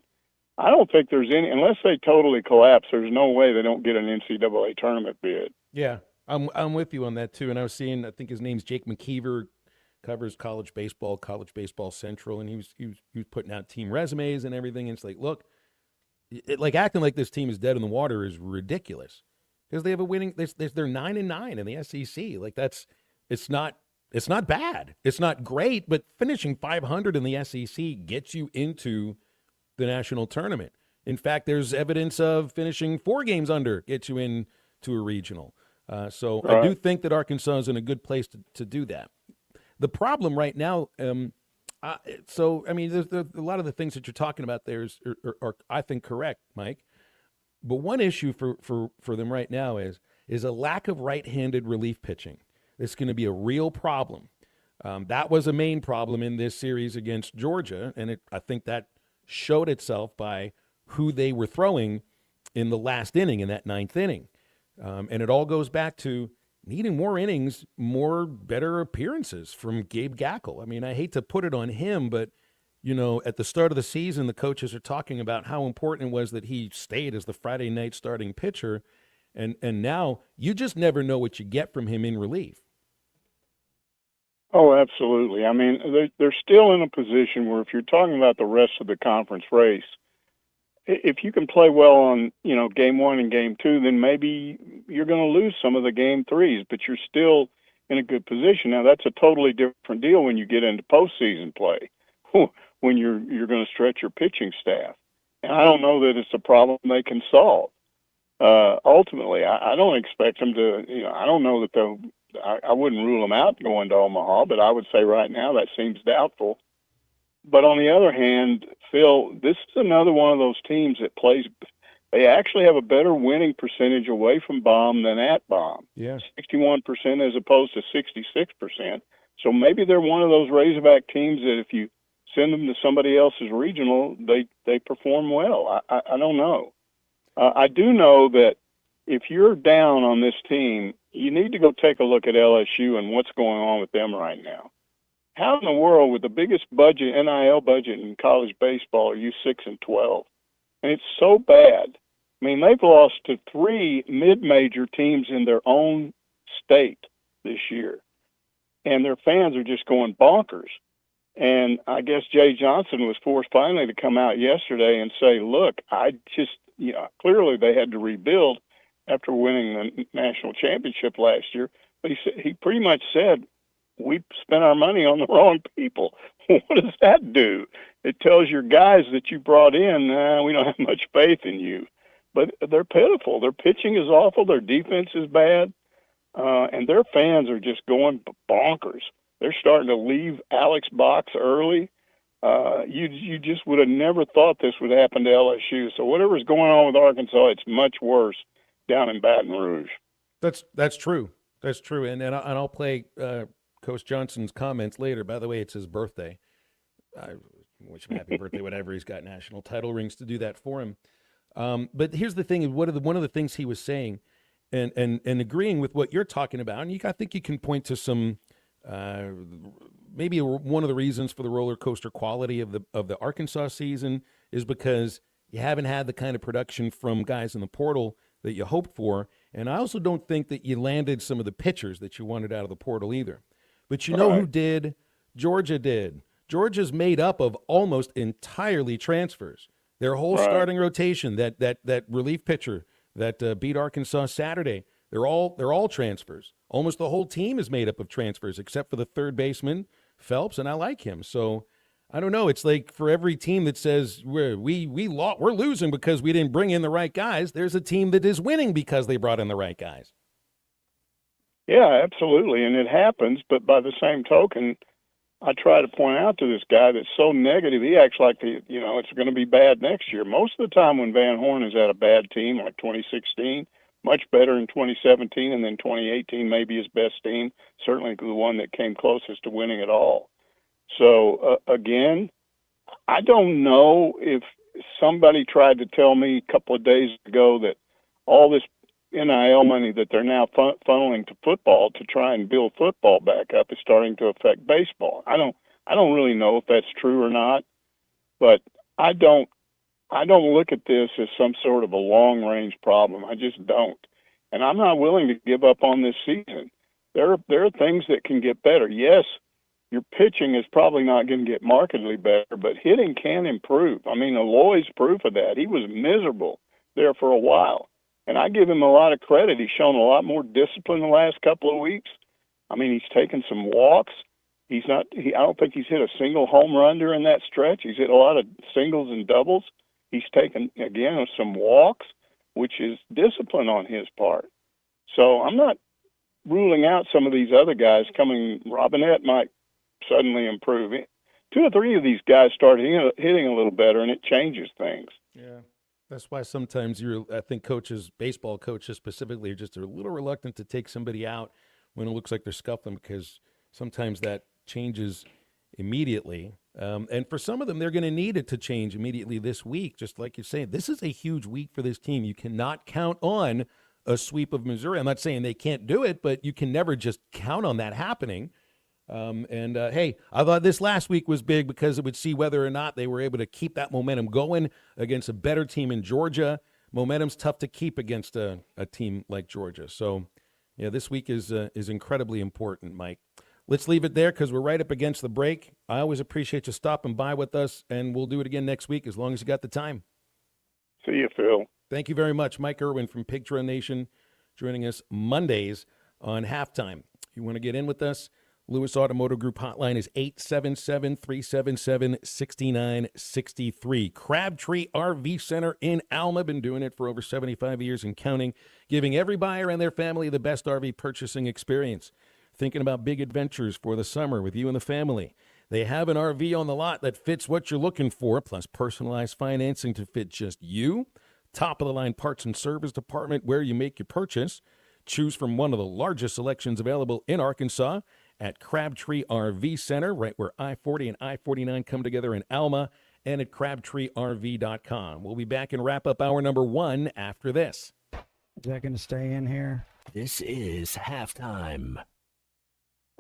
I don't think there's any, unless they totally collapse, there's no way they don't get an NCAA tournament bid. Yeah, I'm with you on that too. And I was seeing, I think his name's Jake McKeever, covers College Baseball Central, and he was putting out team resumes and everything. And it's like, look, acting like this team is dead in the water is ridiculous because they have a winning. They're 9-9 in the SEC. Like it's not bad. It's not great, but finishing 500 in the SEC gets you into the national tournament. In fact, there's evidence of finishing 4 games under gets you into a regional. So right. I do think that Arkansas is in a good place to do that. The problem right now, there's a lot of the things that you're talking about there are I think correct, Mike. But one issue for them right now is a lack of right-handed relief pitching. It's going to be a real problem. That was a main problem in this series against Georgia, and I think that showed itself by who they were throwing in the last inning, in that 9th inning. And it all goes back to needing more innings, better appearances from Gabe Gackle. I mean, I hate to put it on him, but, at the start of the season, the coaches are talking about how important it was that he stayed as the Friday night starting pitcher. And now you just never know what you get from him in relief. Oh, absolutely. I mean, they're still in a position where if you're talking about the rest of the conference race, if you can play well on, game 1 and game 2, then maybe you're going to lose some of the game 3s, but you're still in a good position. Now, that's a totally different deal when you get into postseason play, when you're going to stretch your pitching staff. And I don't know that it's a problem they can solve. Ultimately, I don't expect them to, I don't know that I wouldn't rule them out going to Omaha, but I would say right now that seems doubtful. But on the other hand, Phil, this is another one of those teams that plays. They actually have a better winning percentage away from Baum than at Baum. Yeah, 61% as opposed to 66%. So maybe they're one of those Razorback teams that if you send them to somebody else's regional, they perform well. I don't know. I do know that if you're down on this team, you need to go take a look at LSU and what's going on with them right now. How in the world, with the biggest budget, NIL budget in college baseball, are you 6-12? And it's so bad. I mean, they've lost to 3 mid-major teams in their own state this year. And their fans are just going bonkers. And I guess Jay Johnson was forced finally to come out yesterday and say, look, clearly they had to rebuild after winning the national championship last year. But he pretty much said, we spent our money on the wrong people. What does that do? It tells your guys that you brought in, we don't have much faith in you. But they're pitiful. Their pitching is awful. Their defense is bad. And their fans are just going bonkers. They're starting to leave Alex Box early. You just would have never thought this would happen to LSU. So whatever's going on with Arkansas, it's much worse down in Baton Rouge. That's true. That's true. And I'll play Coach Johnson's comments later. By the way, it's his birthday. I wish him happy birthday, whatever. He's got national title rings to do that for him. But here's the thing: one of the things he was saying, and agreeing with what you're talking about, and I think you can point to some. Maybe one of the reasons for the roller coaster quality of the Arkansas season is because you haven't had the kind of production from guys in the portal that you hoped for. And I also don't think that you landed some of the pitchers that you wanted out of the portal either. But you know who did? Georgia did. Georgia's made up of almost entirely transfers. Their whole starting rotation, that relief pitcher that beat Arkansas Saturday, they're all transfers. Almost the whole team is made up of transfers, except for the third baseman, Phelps, and I like him. So I don't know. It's like for every team that says we're losing because we didn't bring in the right guys, there's a team that is winning because they brought in the right guys. Yeah, absolutely, and it happens. But by the same token, I try to point out to this guy that's so negative, he acts like it's going to be bad next year. Most of the time when Van Horn is at a bad team, like 2016, much better in 2017, and then 2018 maybe his best team, certainly the one that came closest to winning it all. So, again, I don't know if somebody tried to tell me a couple of days ago that all this NIL money that they're now funneling to football to try and build football back up is starting to affect baseball. I don't really know if that's true or not, but I don't look at this as some sort of a long-range problem. I just don't. And I'm not willing to give up on this season. There are things that can get better. Yes, your pitching is probably not going to get markedly better, but hitting can improve. I mean, Aloy's proof of that. He was miserable there for a while. And I give him a lot of credit. He's shown a lot more discipline the last couple of weeks. I mean, he's taken some walks. I don't think he's hit a single home run during that stretch. He's hit a lot of singles and doubles. He's taken, again, some walks, which is discipline on his part. So I'm not ruling out some of these other guys coming. Robinette might suddenly improve. 2 or 3 of these guys start hitting a little better, and it changes things. Yeah. That's why sometimes I think coaches, baseball coaches specifically, are just a little reluctant to take somebody out when it looks like they're scuffling, because sometimes that changes immediately. And for some of them, they're going to need it to change immediately this week. Just like you're saying, this is a huge week for this team. You cannot count on a sweep of Missouri. I'm not saying they can't do it, but you can never just count on that happening. Hey, I thought this last week was big because it would see whether or not they were able to keep that momentum going against a better team in Georgia. Momentum's tough to keep against a team like Georgia. So, yeah, this week is incredibly important, Mike. Let's leave it there because we're right up against the break. I always appreciate you stopping by with us, and we'll do it again next week as long as you got the time. See you, Phil. Thank you very much. Mike Irwin from Pig Trail Nation joining us Mondays on Halftime. You want to get in with us? Lewis Automotive Group hotline is 877-377-6963. Crabtree RV Center in Alma. Been doing it for over 75 years and counting, giving every buyer and their family the best RV purchasing experience. Thinking about big adventures for the summer with you and the family. They have an RV on the lot that fits what you're looking for, plus personalized financing to fit just you. Top-of-the-line parts and service department where you make your purchase. Choose from one of the largest selections available in Arkansas at Crabtree RV Center, right where I-40 and I-49 come together in Alma, and at CrabtreeRV.com. We'll be back and wrap up hour number 1 after this. Is that going to stay in here? This is Halftime.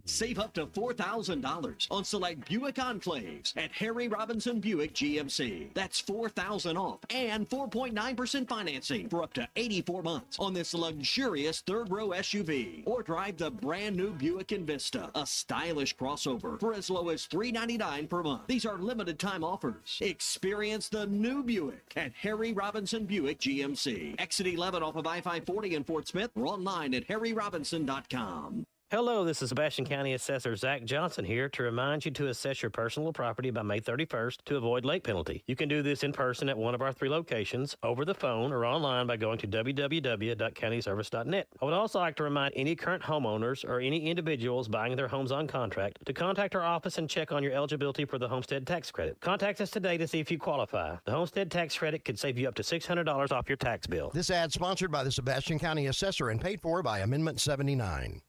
Save up to $4,000 on select Buick Enclaves at Harry Robinson Buick GMC. That's $4,000 off and 4.9% financing for up to 84 months on this luxurious third-row SUV. Or drive the brand-new Buick Envista, a stylish crossover, for as low as $399 per month. These are limited-time offers. Experience the new Buick at Harry Robinson Buick GMC. Exit 11 off of I-540 in Fort Smith, or online at harryrobinson.com. Hello, this is Sebastian County Assessor Zach Johnson here to remind you to assess your personal property by May 31st to avoid late penalty. You can do this in person at one of our 3 locations, over the phone, or online by going to www.countyservice.net. I would also like to remind any current homeowners or any individuals buying their homes on contract to contact our office and check on your eligibility for the homestead tax credit. Contact us today to see if you qualify. The homestead tax credit could save you up to $600 off your tax bill. This ad sponsored by the Sebastian County Assessor and paid for by Amendment 79.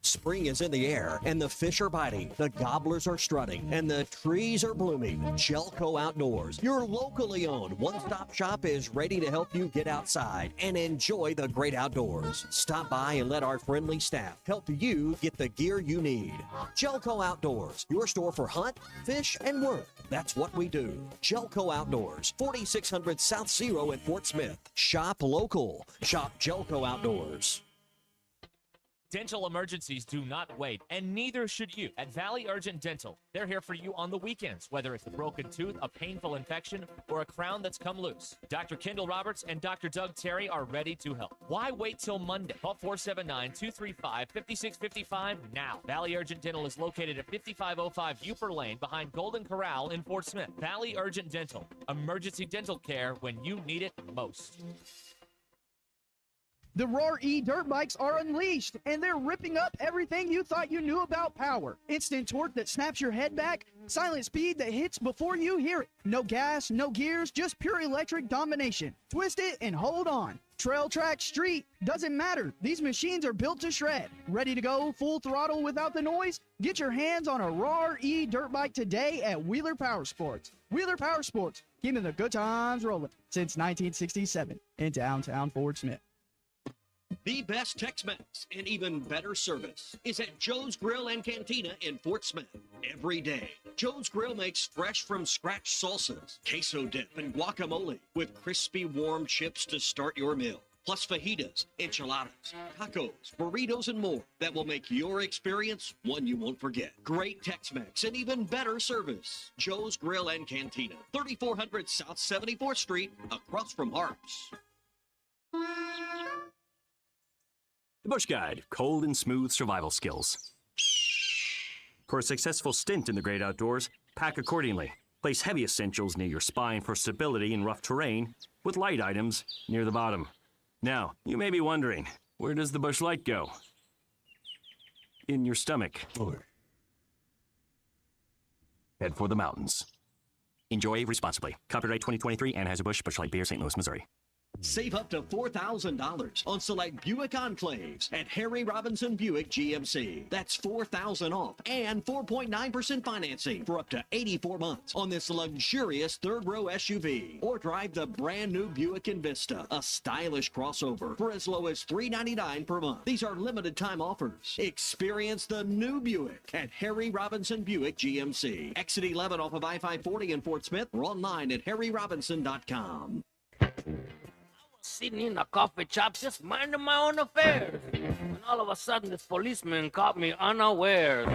Spring is in the air, and the fish are biting, the gobblers are strutting, and the trees are blooming. Jelco Outdoors, your locally owned one-stop shop, is ready to help you get outside and enjoy the great outdoors. Stop by and let our friendly staff help you get the gear you need. Jelco Outdoors, your store for hunt, fish, and work. That's what we do. Jelco Outdoors, 4600 South Zero in Fort Smith. Shop local. Shop Jelco Outdoors. Dental emergencies do not wait, and neither should you. At Valley Urgent Dental, they're here for you on the weekends, whether it's a broken tooth, a painful infection, or a crown that's come loose. Dr. Kendall Roberts and Dr. Doug Terry are ready to help. Why wait till Monday? Call 479-235-5655 now. Valley Urgent Dental is located at 5505 Uper Lane behind Golden Corral in Fort Smith. Valley Urgent Dental, emergency dental care when you need it most. The Roar E dirt bikes are unleashed, and they're ripping up everything you thought you knew about power. Instant torque that snaps your head back, silent speed that hits before you hear it. No gas, no gears, just pure electric domination. Twist it and hold on. Trail, track, street, doesn't matter. These machines are built to shred. Ready to go full throttle without the noise? Get your hands on a Roar E dirt bike today at Wheeler Power Sports. Wheeler Power Sports, keeping the good times rolling since 1967 in downtown Fort Smith. The best Tex-Mex and even better service is at Joe's Grill and Cantina in Fort Smith. Every day, Joe's Grill makes fresh from scratch salsas, queso dip, and guacamole with crispy warm chips to start your meal. Plus fajitas, enchiladas, tacos, burritos, and more that will make your experience one you won't forget. Great Tex-Mex and even better service. Joe's Grill and Cantina, 3400 South 74th Street, across from Harps. The Bush Guide, cold and smooth survival skills. For a successful stint in the great outdoors, pack accordingly. Place heavy essentials near your spine for stability in rough terrain, with light items near the bottom. Now, you may be wondering, where does the Bush Light go? In your stomach. Head for the mountains. Enjoy responsibly. Copyright 2023, Anheuser-Busch, Bush Light Beer, St. Louis, Missouri. Save up to $4,000 on select Buick Enclaves at Harry Robinson Buick GMC. That's $4,000 off and 4.9% financing for up to 84 months on this luxurious third-row SUV. Or drive the brand-new Buick Envista, a stylish crossover, for as low as $399 per month. These are limited-time offers. Experience the new Buick at Harry Robinson Buick GMC. Exit 11 off of I-540 in Fort Smith, or online at harryrobinson.com. Sitting in a coffee shop, just minding my own affairs. When all of a sudden, this policeman caught me unawares.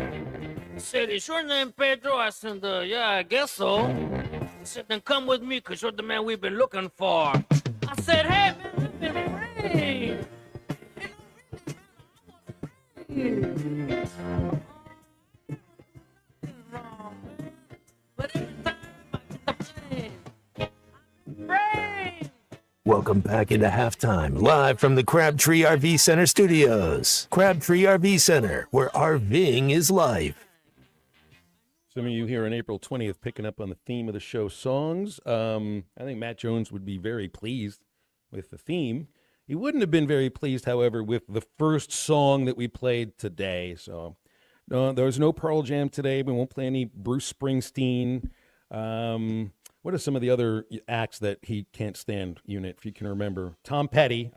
He said, "Is your name Pedro?" I said, "Yeah, I guess so." He said, "Then come with me, because you're the man we've been looking for." I said, "Hey, man, I've been free." But every time I get the plane, I'm free. Welcome back into halftime, live from the Crabtree RV Center studios. Crabtree RV Center, where RVing is life. Some of you here on April 20th picking up on the theme of the show, songs. I think Matt Jones would be very pleased with the theme. He wouldn't have been very pleased, however, with the first song that we played today. So no, there was no Pearl Jam today. We won't play any Bruce Springsteen. What are some of the other acts that he can't stand, Unit, if you can remember? Tom Petty.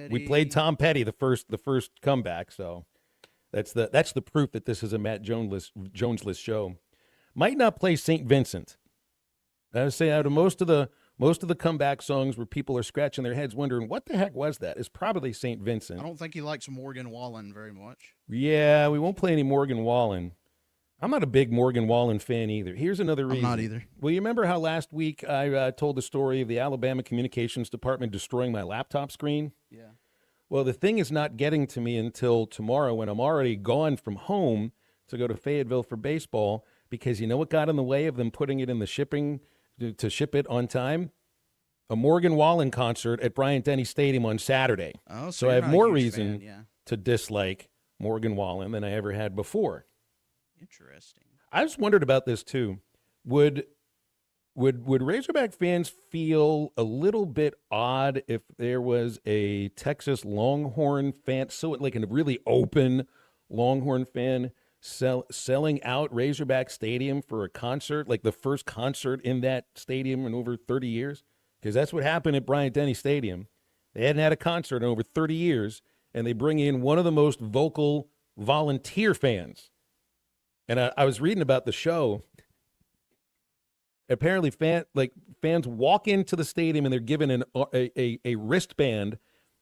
We played Tom Petty the first comeback. So That's the proof that this is a Matt Jonesless show. Might not play St. Vincent. I would say out of most of the comeback songs where people are scratching their heads wondering what the heck was that, is probably St. Vincent. I don't think he likes Morgan Wallen very much. Yeah, we won't play any Morgan Wallen. I'm not a big Morgan Wallen fan either. Here's another reason. I'm not either. Well, you remember how last week I told the story of the Alabama Communications Department destroying my laptop screen? Yeah. Well, the thing is not getting to me until tomorrow when I'm already gone from home to go to Fayetteville for baseball, because you know what got in the way of them putting it in the shipping to ship it on time? A Morgan Wallen concert at Bryant-Denny Stadium on Saturday. Oh, so I have more reason to dislike Morgan Wallen than I ever had before. Interesting. I just wondered about this too. Would Razorback fans feel a little bit odd if there was a Texas Longhorn fan, so like a really open Longhorn fan selling out Razorback Stadium for a concert, like the first concert in that stadium in over 30 years? Because that's what happened at Bryant-Denny Stadium. They hadn't had a concert in over 30 years, and they bring in one of the most vocal volunteer fans. And I was reading about the show. Apparently, fans walk into the stadium and they're given a wristband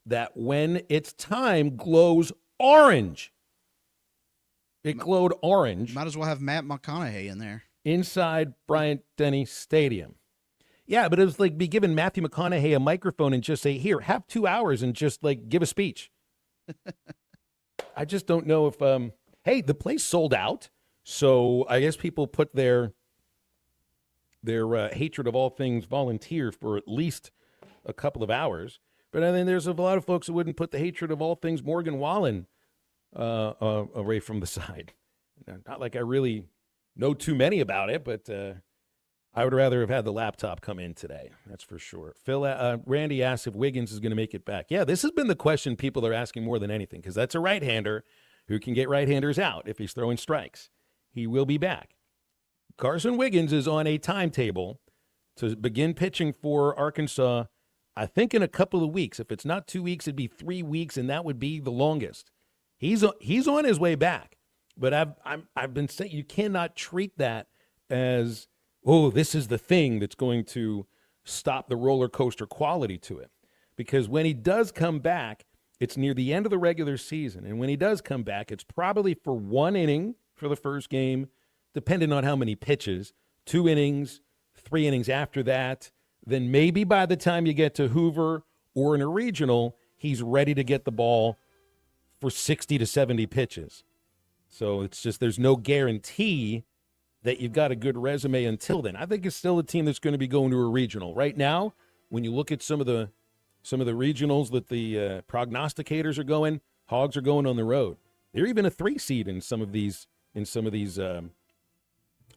that, when it's time, glows orange. It glowed orange. Might as well have Matt McConaughey in there. Inside Bryant-Denny Stadium. Yeah, but it was like be giving Matthew McConaughey a microphone and just say, here, have 2 hours and just give a speech. I just don't know if, hey, the place sold out. So I guess people put their hatred of all things volunteer for at least a couple of hours. But I think there's a lot of folks who wouldn't put the hatred of all things Morgan Wallen away from the side. Not like I really know too many about it, but I would rather have had the laptop come in today. That's for sure. Randy asks if Wiggins is going to make it back. Yeah, this has been the question people are asking more than anything, because that's a right-hander who can get right-handers out if he's throwing strikes. He will be back. Carson Wiggins is on a timetable to begin pitching for Arkansas, I think, in a couple of weeks. If it's not 2 weeks, it'd be 3 weeks, and that would be the longest. He's on his way back. But I've been saying you cannot treat that as, oh, this is the thing that's going to stop the roller coaster quality to it. Because when he does come back, it's near the end of the regular season. And when he does come back, it's probably for 1 inning for the first game, depending on how many pitches, 2 innings, 3 innings after that. Then maybe by the time you get to Hoover or in a regional, he's ready to get the ball for 60 to 70 pitches. So it's just there's no guarantee that you've got a good resume until then. I think it's still a team that's going to be going to a regional. Right now, when you look at some of the regionals that the prognosticators are going, Hogs are going on the road. They're even a 3 seed in some of these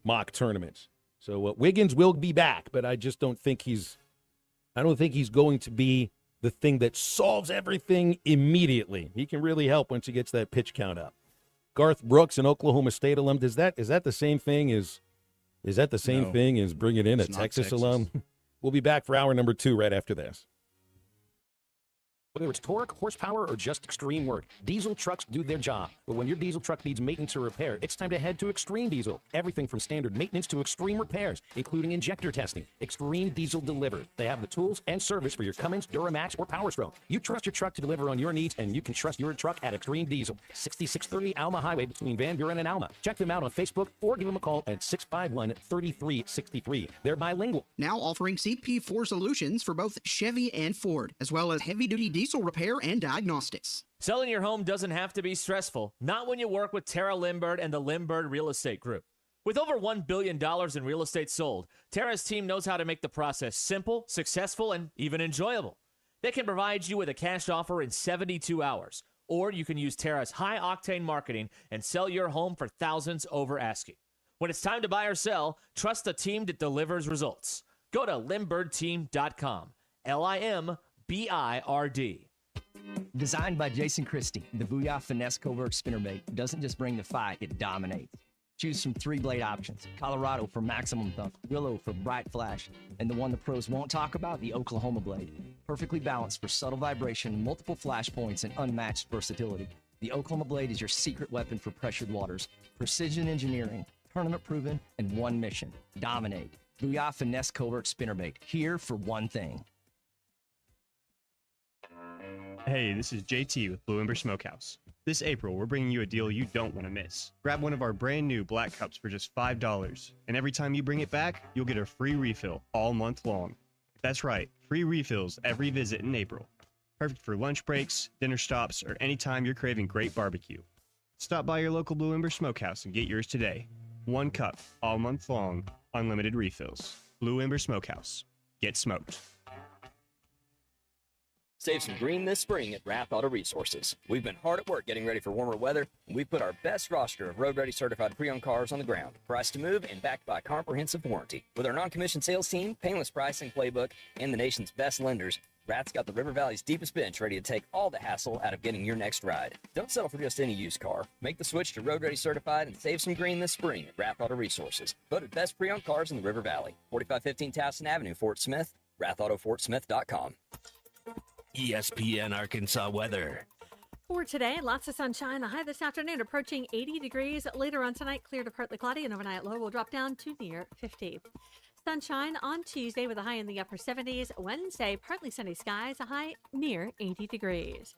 mock tournaments. So Wiggins will be back, but I just don't think he's going to be the thing that solves everything immediately. He can really help once he gets that pitch count up. Garth Brooks, an Oklahoma State alum, is that the same thing as thing as bringing in a Texas alum? We'll be back for hour number 2 right after this. Whether it's torque, horsepower, or just extreme work, diesel trucks do their job. But when your diesel truck needs maintenance or repair, it's time to head to Extreme Diesel. Everything from standard maintenance to extreme repairs, including injector testing. Extreme Diesel delivers. They have the tools and service for your Cummins, Duramax, or Power Stroke. You trust your truck to deliver on your needs, and you can trust your truck at Extreme Diesel. 6630 Alma Highway between Van Buren and Alma. Check them out on Facebook or give them a call at 651-3363. They're bilingual. Now offering CP4 solutions for both Chevy and Ford, as well as heavy-duty diesel repair and diagnostics. Selling your home doesn't have to be stressful, not when you work with Tara Lindbergh and the Lindbergh Real Estate Group. With over $1 billion in real estate sold, Tara's team knows how to make the process simple, successful, and even enjoyable. They can provide you with a cash offer in 72 hours, or you can use Tara's high-octane marketing and sell your home for thousands over asking. When it's time to buy or sell, trust the team that delivers results. Go to LindberghTeam.com. LIMBIRD. Designed by Jason Christie, the Booyah Finesse Covert Spinnerbait doesn't just bring the fight, it dominates. Choose from 3 blade options: Colorado for maximum thump, Willow for bright flash, and the one the pros won't talk about, the Oklahoma blade. Perfectly balanced for subtle vibration, multiple flash points, and unmatched versatility. The Oklahoma Blade is your secret weapon for pressured waters. Precision engineering, tournament proven, and one mission: dominate. Booyah Finesse Covert Spinnerbait, here for one thing. Hey, this is JT with Blue Ember Smokehouse. This April, we're bringing you a deal you don't want to miss. Grab one of our brand new black cups for just $5, and every time you bring it back, you'll get a free refill all month long. That's right, free refills every visit in April. Perfect for lunch breaks, dinner stops, or anytime you're craving great barbecue. Stop by your local Blue Ember Smokehouse and get yours today. One cup, all month long, unlimited refills. Blue Ember Smokehouse. Get smoked. Save some green this spring at Rath Auto Resources. We've been hard at work getting ready for warmer weather, and we've put our best roster of road-ready certified pre-owned cars on the ground, priced to move and backed by a comprehensive warranty. With our non-commissioned sales team, painless pricing playbook, and the nation's best lenders, Rath's got the River Valley's deepest bench ready to take all the hassle out of getting your next ride. Don't settle for just any used car. Make the switch to road-ready certified and save some green this spring at Rath Auto Resources. Voted best pre-owned cars in the River Valley. 4515 Towson Avenue, Fort Smith. RathAutoFortSmith.com. ESPN Arkansas weather. For today, lots of sunshine. The high this afternoon approaching 80 degrees. Later on tonight, clear to partly cloudy, and overnight low will drop down to near 50. Sunshine on Tuesday with a high in the upper 70s. Wednesday, partly sunny skies, a high near 80 degrees.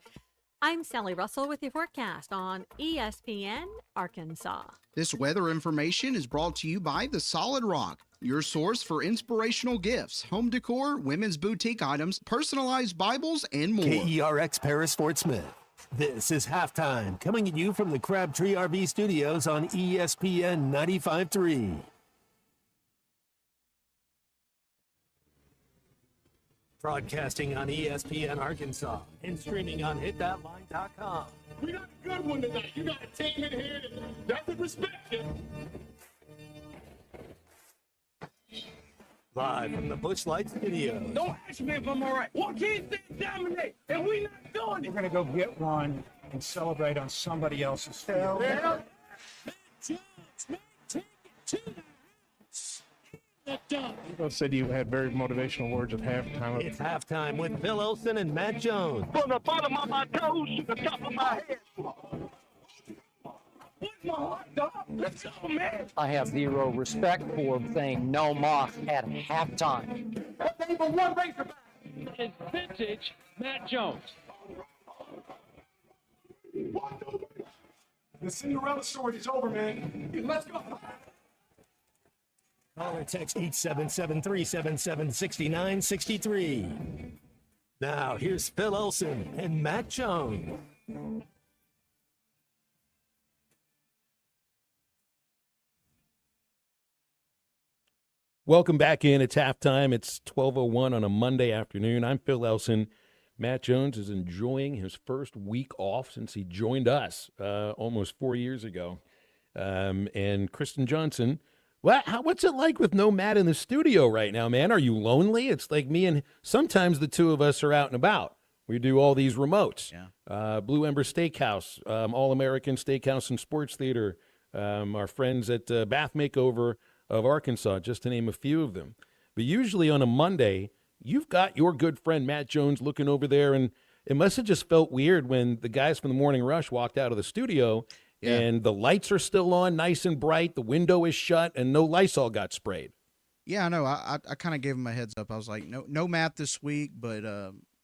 I'm Sally Russell with your forecast on ESPN Arkansas. This weather information is brought to you by The Solid Rock, your source for inspirational gifts, home decor, women's boutique items, personalized Bibles, and more. KERX Paris Fort Smith. This is Halftime, coming at you from the Crabtree RV Studios on ESPN 95.3. Broadcasting on ESPN Arkansas and streaming on hitthatline.com. We got a good one tonight. You got a team in here that doesn't respect you. Live from the Busch Light Studio. Don't ask me if I'm all right. What can't they dominate? And we not doing it. We're going to go get one and celebrate on somebody else's field. Yeah. Take it to Phil said you had very motivational words at halftime. It's halftime with Phil Olsen and Matt Jones. From the bottom of my toes to the top of my head. What's my heart, dog? Let's go, man. I have zero respect for saying no moss at halftime. That ain't but one Razorback. It's vintage Matt Jones. The Cinderella story is over, man. Let's go. Call or text 877-377-6963. Now, here's Phil Olsen and Matt Jones. Welcome back in. It's halftime. It's 12:01 on a Monday afternoon. I'm Phil Elson. Matt Jones is enjoying his first week off since he joined us almost 4 years ago. And Kristen Johnson, what's it like with no Matt in the studio right now, man? Are you lonely? It's like me and sometimes the two of us are out and about. We do all these remotes. Yeah. Blue Ember Steakhouse, All-American Steakhouse and Sports Theater, our friends at Bath Makeover of Arkansas, just to name a few of them. But usually on a Monday, you've got your good friend Matt Jones looking over there, and it must have just felt weird when the guys from the Morning Rush walked out of the studio and the lights are still on, nice and bright, the window is shut, and no Lysol got sprayed. Yeah, I know. I kind of gave him a heads up. I was like, no Matt this week, but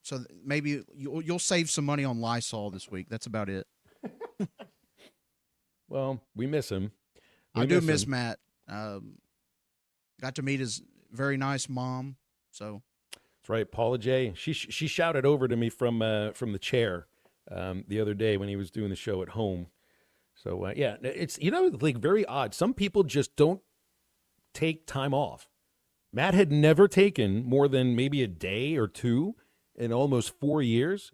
so maybe you'll save some money on Lysol this week. That's about it. Well, we miss him. I do miss Matt. Got to meet his very nice mom. So that's right, Paula J. She shouted over to me from the chair the other day when he was doing the show at home. So yeah, it's like very odd. Some people just don't take time off. Matt had never taken more than maybe a day or two in almost 4 years.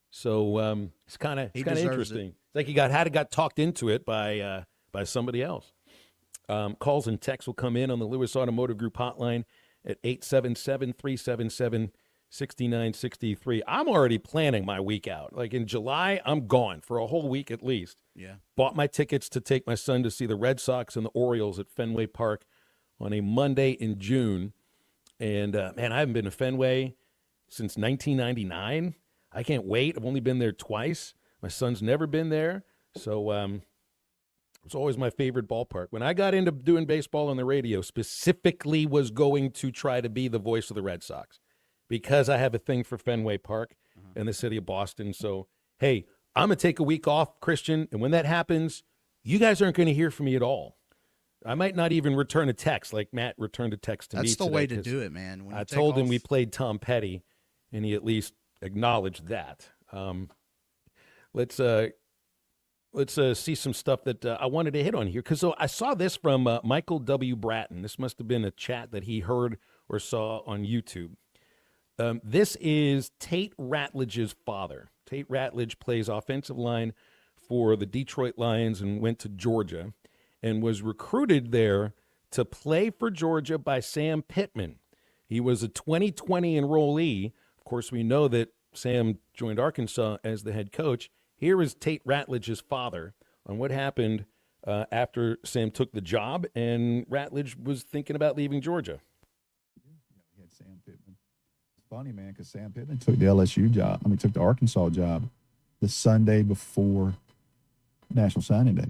So it's kind of interesting. It's like he got talked into it by somebody else. Calls and texts will come in on the Lewis Automotive Group hotline at 877-377-6963. I'm already planning my week out. Like in July, I'm gone for a whole week at least. Yeah. Bought my tickets to take my son to see the Red Sox and the Orioles at Fenway Park on a Monday in June. And, man, I haven't been to Fenway since 1999. I can't wait. I've only been there twice. My son's never been there, so it's always my favorite ballpark. When I got into doing baseball on the radio, specifically was going to try to be the voice of the Red Sox because I have a thing for Fenway Park and the city of Boston. So, hey, I'm going to take a week off, Christian, and when that happens, you guys aren't going to hear from me at all. I might not even return a text like Matt returned a text to me. That's the today, way to do it, man. When I you take told him off- we played Tom Petty, and he at least acknowledged that. Let's see some stuff that I wanted to hit on here because I saw this from Michael W. Bratton. This must have been a chat that he heard or saw on YouTube. This is Tate Ratledge's father. Tate Ratledge plays offensive line for the Detroit Lions and went to Georgia and was recruited there to play for Georgia by Sam Pittman. He was a 2020 enrollee. Of course, we know that Sam joined Arkansas as the head coach. Here is Tate Ratledge's father on what happened after Sam took the job and Ratledge was thinking about leaving Georgia. He had Sam Pittman. It's funny, man, because Sam Pittman took the LSU job. Took the Arkansas job the Sunday before National Signing Day.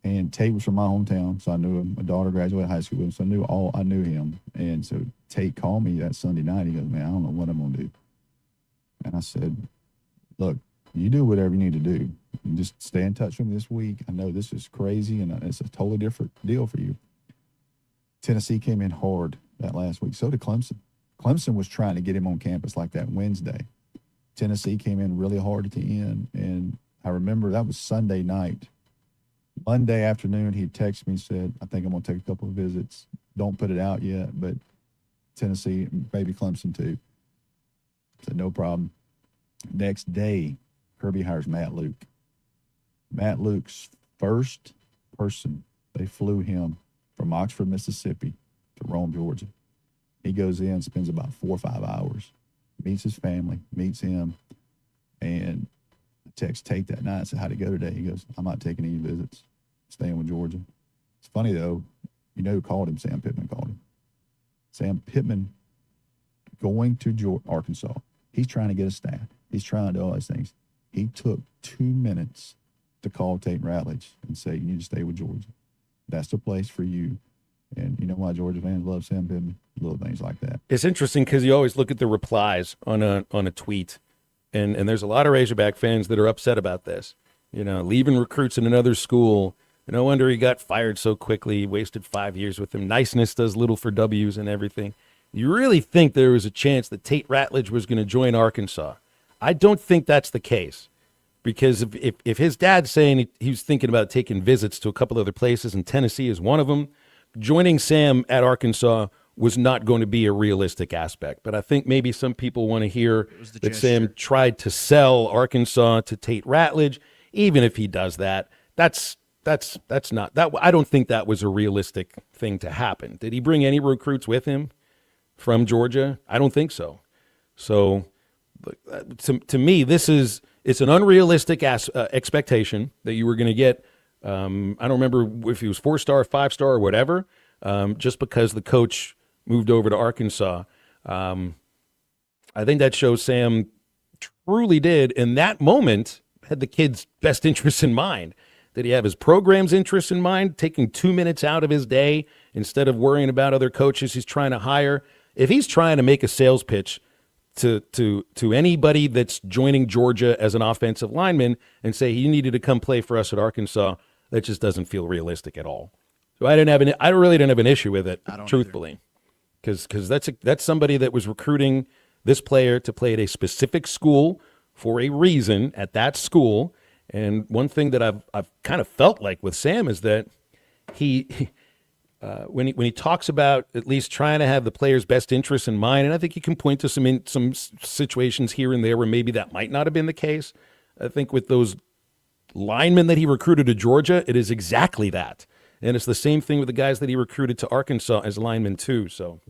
And Tate was from my hometown, so I knew him. My daughter graduated high school with him, so I knew him. And so Tate called me that Sunday night. He goes, "Man, I don't know what I'm gonna do." And I said, "Look, you do whatever you need to do. You just stay in touch with me this week. I know this is crazy, and it's a totally different deal for you." Tennessee came in hard that last week. So did Clemson. Clemson was trying to get him on campus like that Wednesday. Tennessee came in really hard at the end, and I remember that was Sunday night. Monday afternoon, he texted me and said, "I think I'm going to take a couple of visits. Don't put it out yet, but Tennessee, maybe Clemson too." I said, "No problem." Next day, Kirby hires Matt Luke. Matt Luke's first person, they flew him from Oxford, Mississippi to Rome, Georgia. He goes in, spends about 4 or 5 hours, meets his family, meets him, and I text Tate that night. I said, "How'd it go today?" He goes, "I'm not taking any visits, staying with Georgia." It's funny, though. You know who called him? Sam Pittman called him. Sam Pittman going to Arkansas. He's trying to get a staff. He's trying to do all these things. He took 2 minutes to call Tate Ratledge and say, "You need to stay with Georgia. That's the place for you." And you know why Georgia fans love Sam Pittman? Little things like that. It's interesting because you always look at the replies on a tweet, and there's a lot of Razorback fans that are upset about this. You know, leaving recruits in another school. No wonder he got fired so quickly. He wasted 5 years with him. Niceness does little for W's and everything. You really think there was a chance that Tate Ratledge was going to join Arkansas? I don't think that's the case. Because if his dad's saying he was thinking about taking visits to a couple other places, and Tennessee is one of them, joining Sam at Arkansas was not going to be a realistic aspect. But I think maybe some people want to hear that Sam tried to sell Arkansas to Tate Ratledge. Even if he does that, that's not that. I don't think that was a realistic thing to happen. Did he bring any recruits with him from Georgia? I don't think so. So to me, it's an unrealistic expectation that you were going to get. I don't remember if he was 4-star, 5-star, or whatever, just because the coach moved over to Arkansas. I think that shows Sam truly did, in that moment, had the kid's best interests in mind. Did he have his program's interests in mind, taking 2 minutes out of his day instead of worrying about other coaches he's trying to hire? If he's trying to make a sales pitch to anybody that's joining Georgia as an offensive lineman and say he needed to come play for us at Arkansas, that just doesn't feel realistic at all. So I really didn't have an issue with it, truthfully, because that's somebody that was recruiting this player to play at a specific school for a reason at that school. And one thing that I've kind of felt like with Sam is that when he talks about at least trying to have the player's best interests in mind, and I think you can point to some situations here and there where maybe that might not have been the case. I think with those linemen that he recruited to Georgia, it is exactly that. And it's the same thing with the guys that he recruited to Arkansas as linemen too. So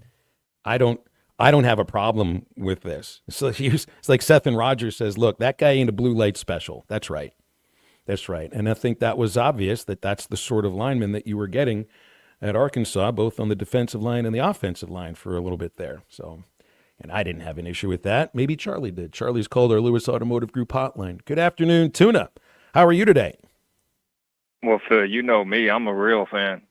I don't have a problem with this. It's like Seth and Rogers says, look, that guy ain't a blue light special. That's right. That's right. And I think that was obvious that that's the sort of lineman that you were getting at Arkansas, both on the defensive line and the offensive line for a little bit there. So And I didn't have an issue with that. Maybe Charlie did. Charlie's called our Lewis Automotive Group hotline. Good afternoon, Tuna. How are you today? Well, Phil, you know me. I'm a real fan.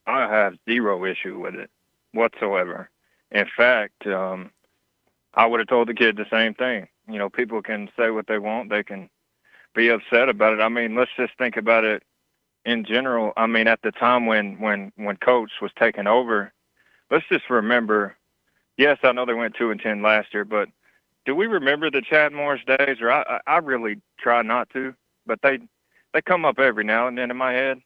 I have zero issue with it whatsoever. In fact, I would have told the kid the same thing. You know, people can say what they want. They can be upset about it. I mean, let's just think about it in general. I mean, at the time when Coach was taking over, let's just remember, yes, I know they went 2-10 last year, but do we remember the Chad Morris days? Or I really try not to, but they come up every now and then in my head.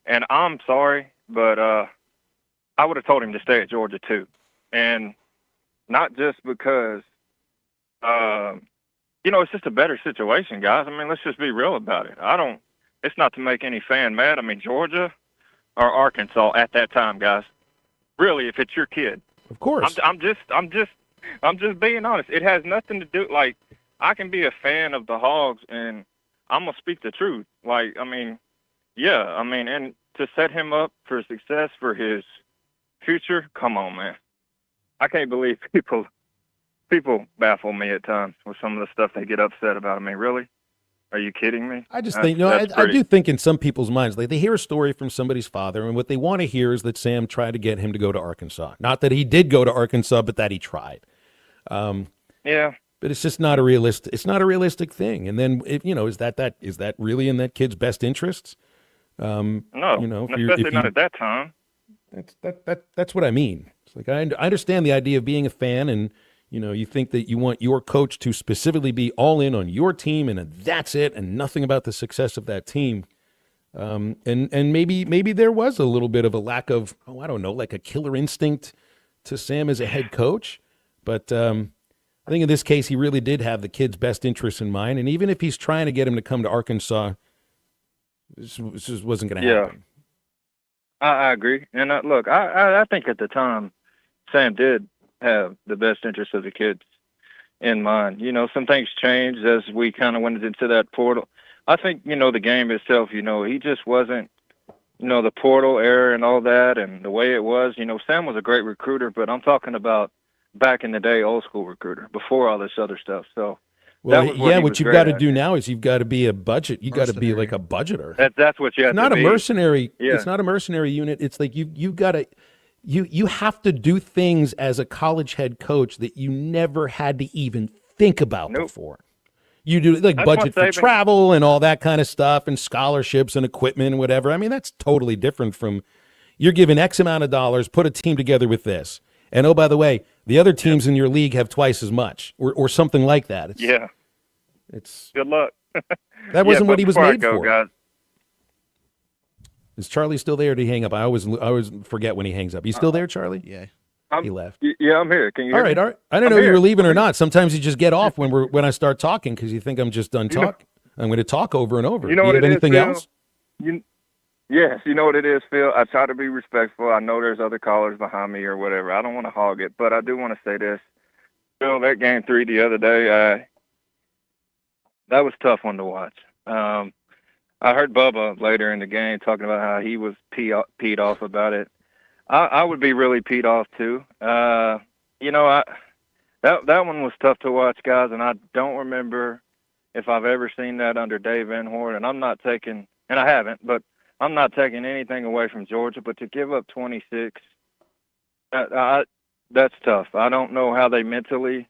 And I'm sorry, but I would have told him to stay at Georgia too. And not just because, you know, it's just a better situation, guys. I mean, let's just be real about it. It's not to make any fan mad. I mean, Georgia or Arkansas at that time, guys. Really, if it's your kid. Of course. I'm just being honest. It has nothing to do, like, I can be a fan of the Hogs and I'm going to speak the truth. Like, I mean, yeah, I mean, and to set him up for success for his future, come on, man. I can't believe people baffle me at times with some of the stuff they get upset about. I mean, really? Are you kidding me? I just think, I do think in some people's minds, like they hear a story from somebody's father, and what they want to hear is that Sam tried to get him to go to Arkansas. Not that he did go to Arkansas, but that he tried. Yeah. But it's just not a realistic. It's not a realistic thing. And then, is that really in that kid's best interests? No, if especially not at that time. That's what I mean. It's like I understand the idea of being a fan, and you think that you want your coach to specifically be all in on your team, and that's it, and nothing about the success of that team. And maybe there was a little bit of a lack of, I don't know, like a killer instinct to Sam as a head coach. But I think in this case, he really did have the kid's best interests in mind. And even if he's trying to get him to come to Arkansas, this just wasn't going to happen. I agree. And look, I think at the time, Sam did have the best interest of the kids in mind. Some things changed as we kind of went into that portal. I think, the game itself, he just wasn't, the portal era and all that and the way it was. Sam was a great recruiter, but I'm talking about back in the day, old school recruiter, before all this other stuff. So, what you've got to do now is you've got to be a budget. You got to be like a budgeter. That's what you have to be. It's not a mercenary. Yeah. It's not a mercenary unit. It's like you got to. You have to do things as a college head coach that you never had to even think about before. You do like budget for travel and all that kind of stuff and scholarships and equipment and whatever. I mean, that's totally different from you're given X amount of dollars, put a team together with this. And oh, by the way, the other teams in your league have twice as much or something like that. It's good luck. That wasn't what he was made for. Guys. Is Charlie still there or did he hang up? I always forget when he hangs up. You still there, Charlie? Yeah. He left. Yeah, I'm here. Can you hear me? All right. I don't know if you were leaving or not. Sometimes you just get off when I start talking because you think I'm just done talking. I'm going to talk over and over. You know what it is, anything Phil? else? Yes, you know what it is, Phil? I try to be respectful. I know there's other callers behind me or whatever. I don't want to hog it, but I do want to say this. Phil, that game 3 the other day, that was a tough one to watch. I heard Bubba later in the game talking about how he was peed off about it. I would be really peed off too. That one was tough to watch, guys, and I don't remember if I've ever seen that under Dave Van Horn, and I'm not taking, and I haven't, but I'm not taking anything away from Georgia, but to give up 26, that's tough. I don't know how they mentally,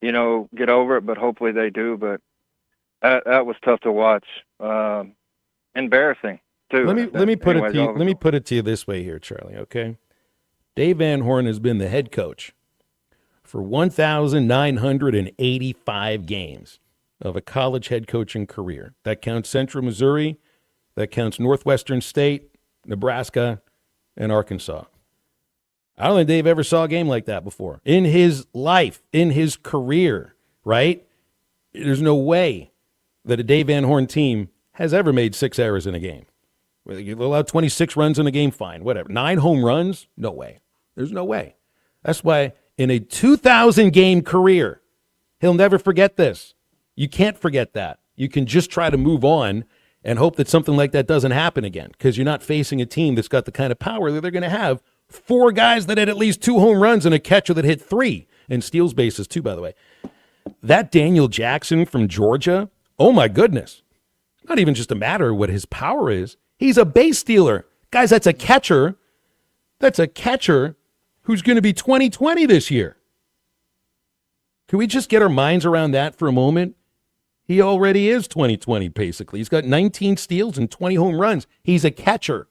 get over it, but hopefully they do, but that was tough to watch. Embarrassing too. Let me put it to you this way here, Charlie. Okay, Dave Van Horn has been the head coach for 1,985 games of a college head coaching career. That counts Central Missouri, that counts Northwestern State, Nebraska, and Arkansas. I don't think Dave ever saw a game like that before in his life, in his career. Right? There's no way that a Dave Van Horn team has ever made 6 errors in a game. You allow 26 runs in a game, fine, whatever. 9 home runs? No way. There's no way. That's why in a 2,000-game career, he'll never forget this. You can't forget that. You can just try to move on and hope that something like that doesn't happen again because you're not facing a team that's got the kind of power that they're going to have 4 guys that had at least 2 home runs and a catcher that hit 3. and steals bases too, by the way. That Daniel Jackson from Georgia, oh my goodness. Not even just a matter of what his power is. He's a base stealer. Guys, that's a catcher. That's a catcher who's going to be 2020 this year. Can we just get our minds around that for a moment? He already is 2020, basically. He's got 19 steals and 20 home runs. He's a catcher.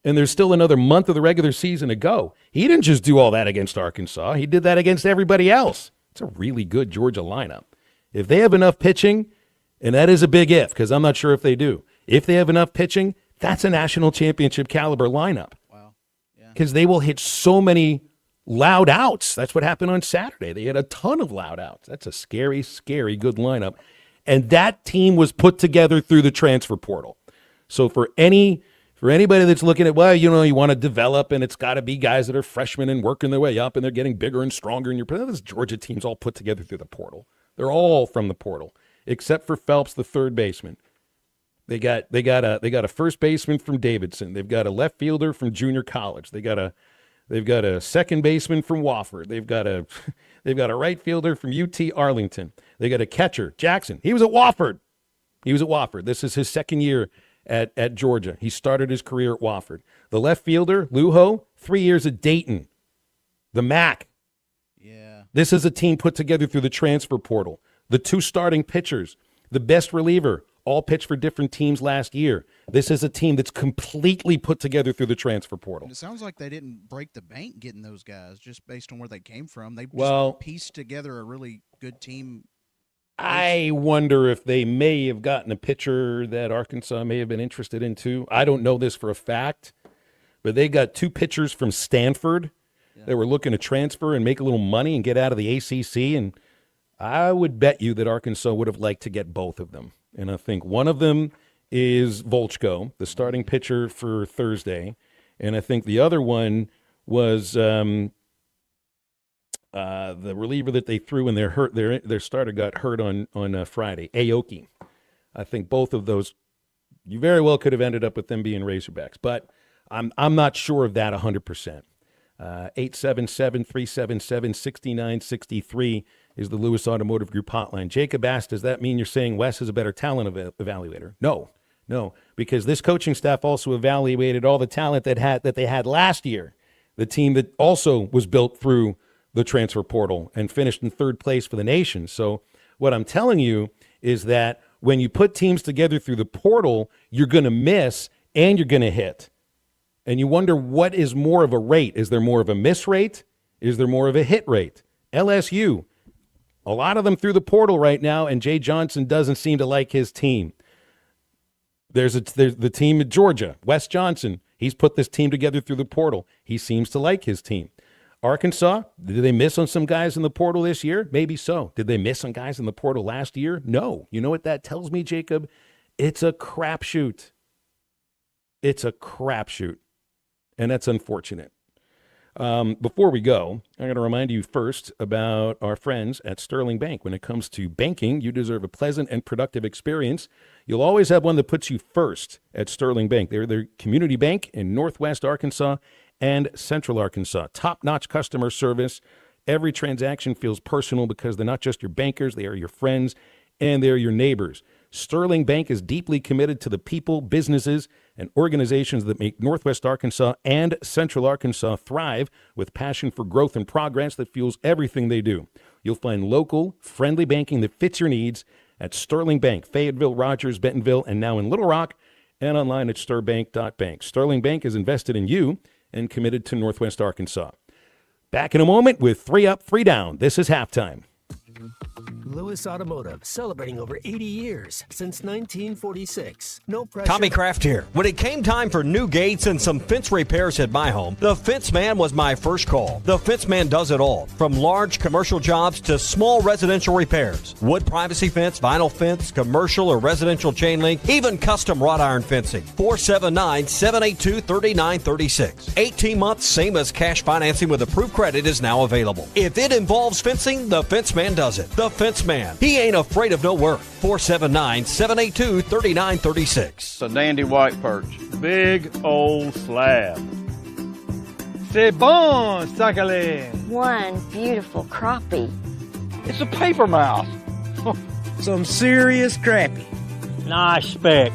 And there's still another month of the regular season to go. He didn't just do all that against Arkansas. He did that against everybody else. It's a really good Georgia lineup. If they have enough pitching, and that is a big if, because I'm not sure if they do. If they have enough pitching, that's a national championship caliber lineup. Wow. Yeah. Because they will hit so many loud outs. That's what happened on Saturday. They had a ton of loud outs. That's a scary, scary good lineup. And that team was put together through the transfer portal. So for anybody that's looking at, well, you want to develop and it's got to be guys that are freshmen and working their way up and they're getting bigger and stronger. And this Georgia team's all put together through the portal. They're all from the portal, except for Phelps, the third baseman. They got a first baseman from Davidson. They've got a left fielder from junior college. They've got a second baseman from Wofford. They've got a right fielder from UT Arlington. They got a catcher, Jackson. He was at Wofford. This is his second year at Georgia. He started his career at Wofford. The left fielder, Lujo, 3 years at Dayton. The MAC. Yeah. This is a team put together through the transfer portal. The two starting pitchers, the best reliever, all pitched for different teams last year. This is a team that's completely put together through the transfer portal. And it sounds like they didn't break the bank getting those guys just based on where they came from. They just pieced together a really good team. I wonder if they may have gotten a pitcher that Arkansas may have been interested in too. I don't know this for a fact, but they got two pitchers from Stanford that were looking to transfer and make a little money and get out of the ACC, and I would bet you that Arkansas would have liked to get both of them. And I think one of them is Volchko, the starting pitcher for Thursday, and I think the other one was the reliever that they threw when their starter got hurt on Friday, Aoki. I think both of those, you very well could have ended up with them being Razorbacks, but I'm not sure of that 100%. 877-377-6963 is the Lewis Automotive Group hotline. Jacob asked, does that mean you're saying Wes is a better talent evaluator? No, because this coaching staff also evaluated all the talent that they had last year, the team that also was built through the transfer portal and finished in third place for the nation. So what I'm telling you is that when you put teams together through the portal, you're going to miss and you're going to hit. And you wonder, what is more of a rate? Is there more of a miss rate? Is there more of a hit rate? LSU, a lot of them through the portal right now, and Jay Johnson doesn't seem to like his team. There's the team at Georgia, Wes Johnson. He's put this team together through the portal. He seems to like his team. Arkansas, did they miss on some guys in the portal this year? Maybe so. Did they miss on guys in the portal last year? No. You know what that tells me, Jacob? It's a crapshoot. It's a crapshoot. And that's unfortunate. Before we go, I'm going to remind you first about our friends at Sterling Bank. When it comes to banking, you deserve a pleasant and productive experience. You'll always have one that puts you first at Sterling Bank. They're their community bank in Northwest Arkansas and Central Arkansas. Top-notch customer service. Every transaction feels personal because they're not just your bankers, they are your friends, and they're your neighbors. Sterling Bank is deeply committed to the people, businesses, and organizations that make Northwest Arkansas and Central Arkansas thrive with passion for growth and progress that fuels everything they do. You'll find local, friendly banking that fits your needs at Sterling Bank, Fayetteville, Rogers, Bentonville, and now in Little Rock, and online at stirbank.bank. Sterling Bank is invested in you and committed to Northwest Arkansas. Back in a moment with 3 Up, 3 Down. This is Halftime. Lewis Automotive, celebrating over 80 years since 1946. No pressure. Tommy Kraft here. When it came time for new gates and some fence repairs at my home, the Fence Man was my first call. The Fence Man does it all, from large commercial jobs to small residential repairs. Wood privacy fence, vinyl fence, commercial or residential chain link, even custom wrought iron fencing. 479-782-3936. 18 months, same as cash financing with approved credit is now available. If it involves fencing, the Fence Man does it. The Fence Man. He ain't afraid of no work. 479-782-3936. It's a dandy white perch. Big old slab. C'est bon, sácale. One beautiful crappie. It's a paper mouth. Some serious crappie. Nice speck.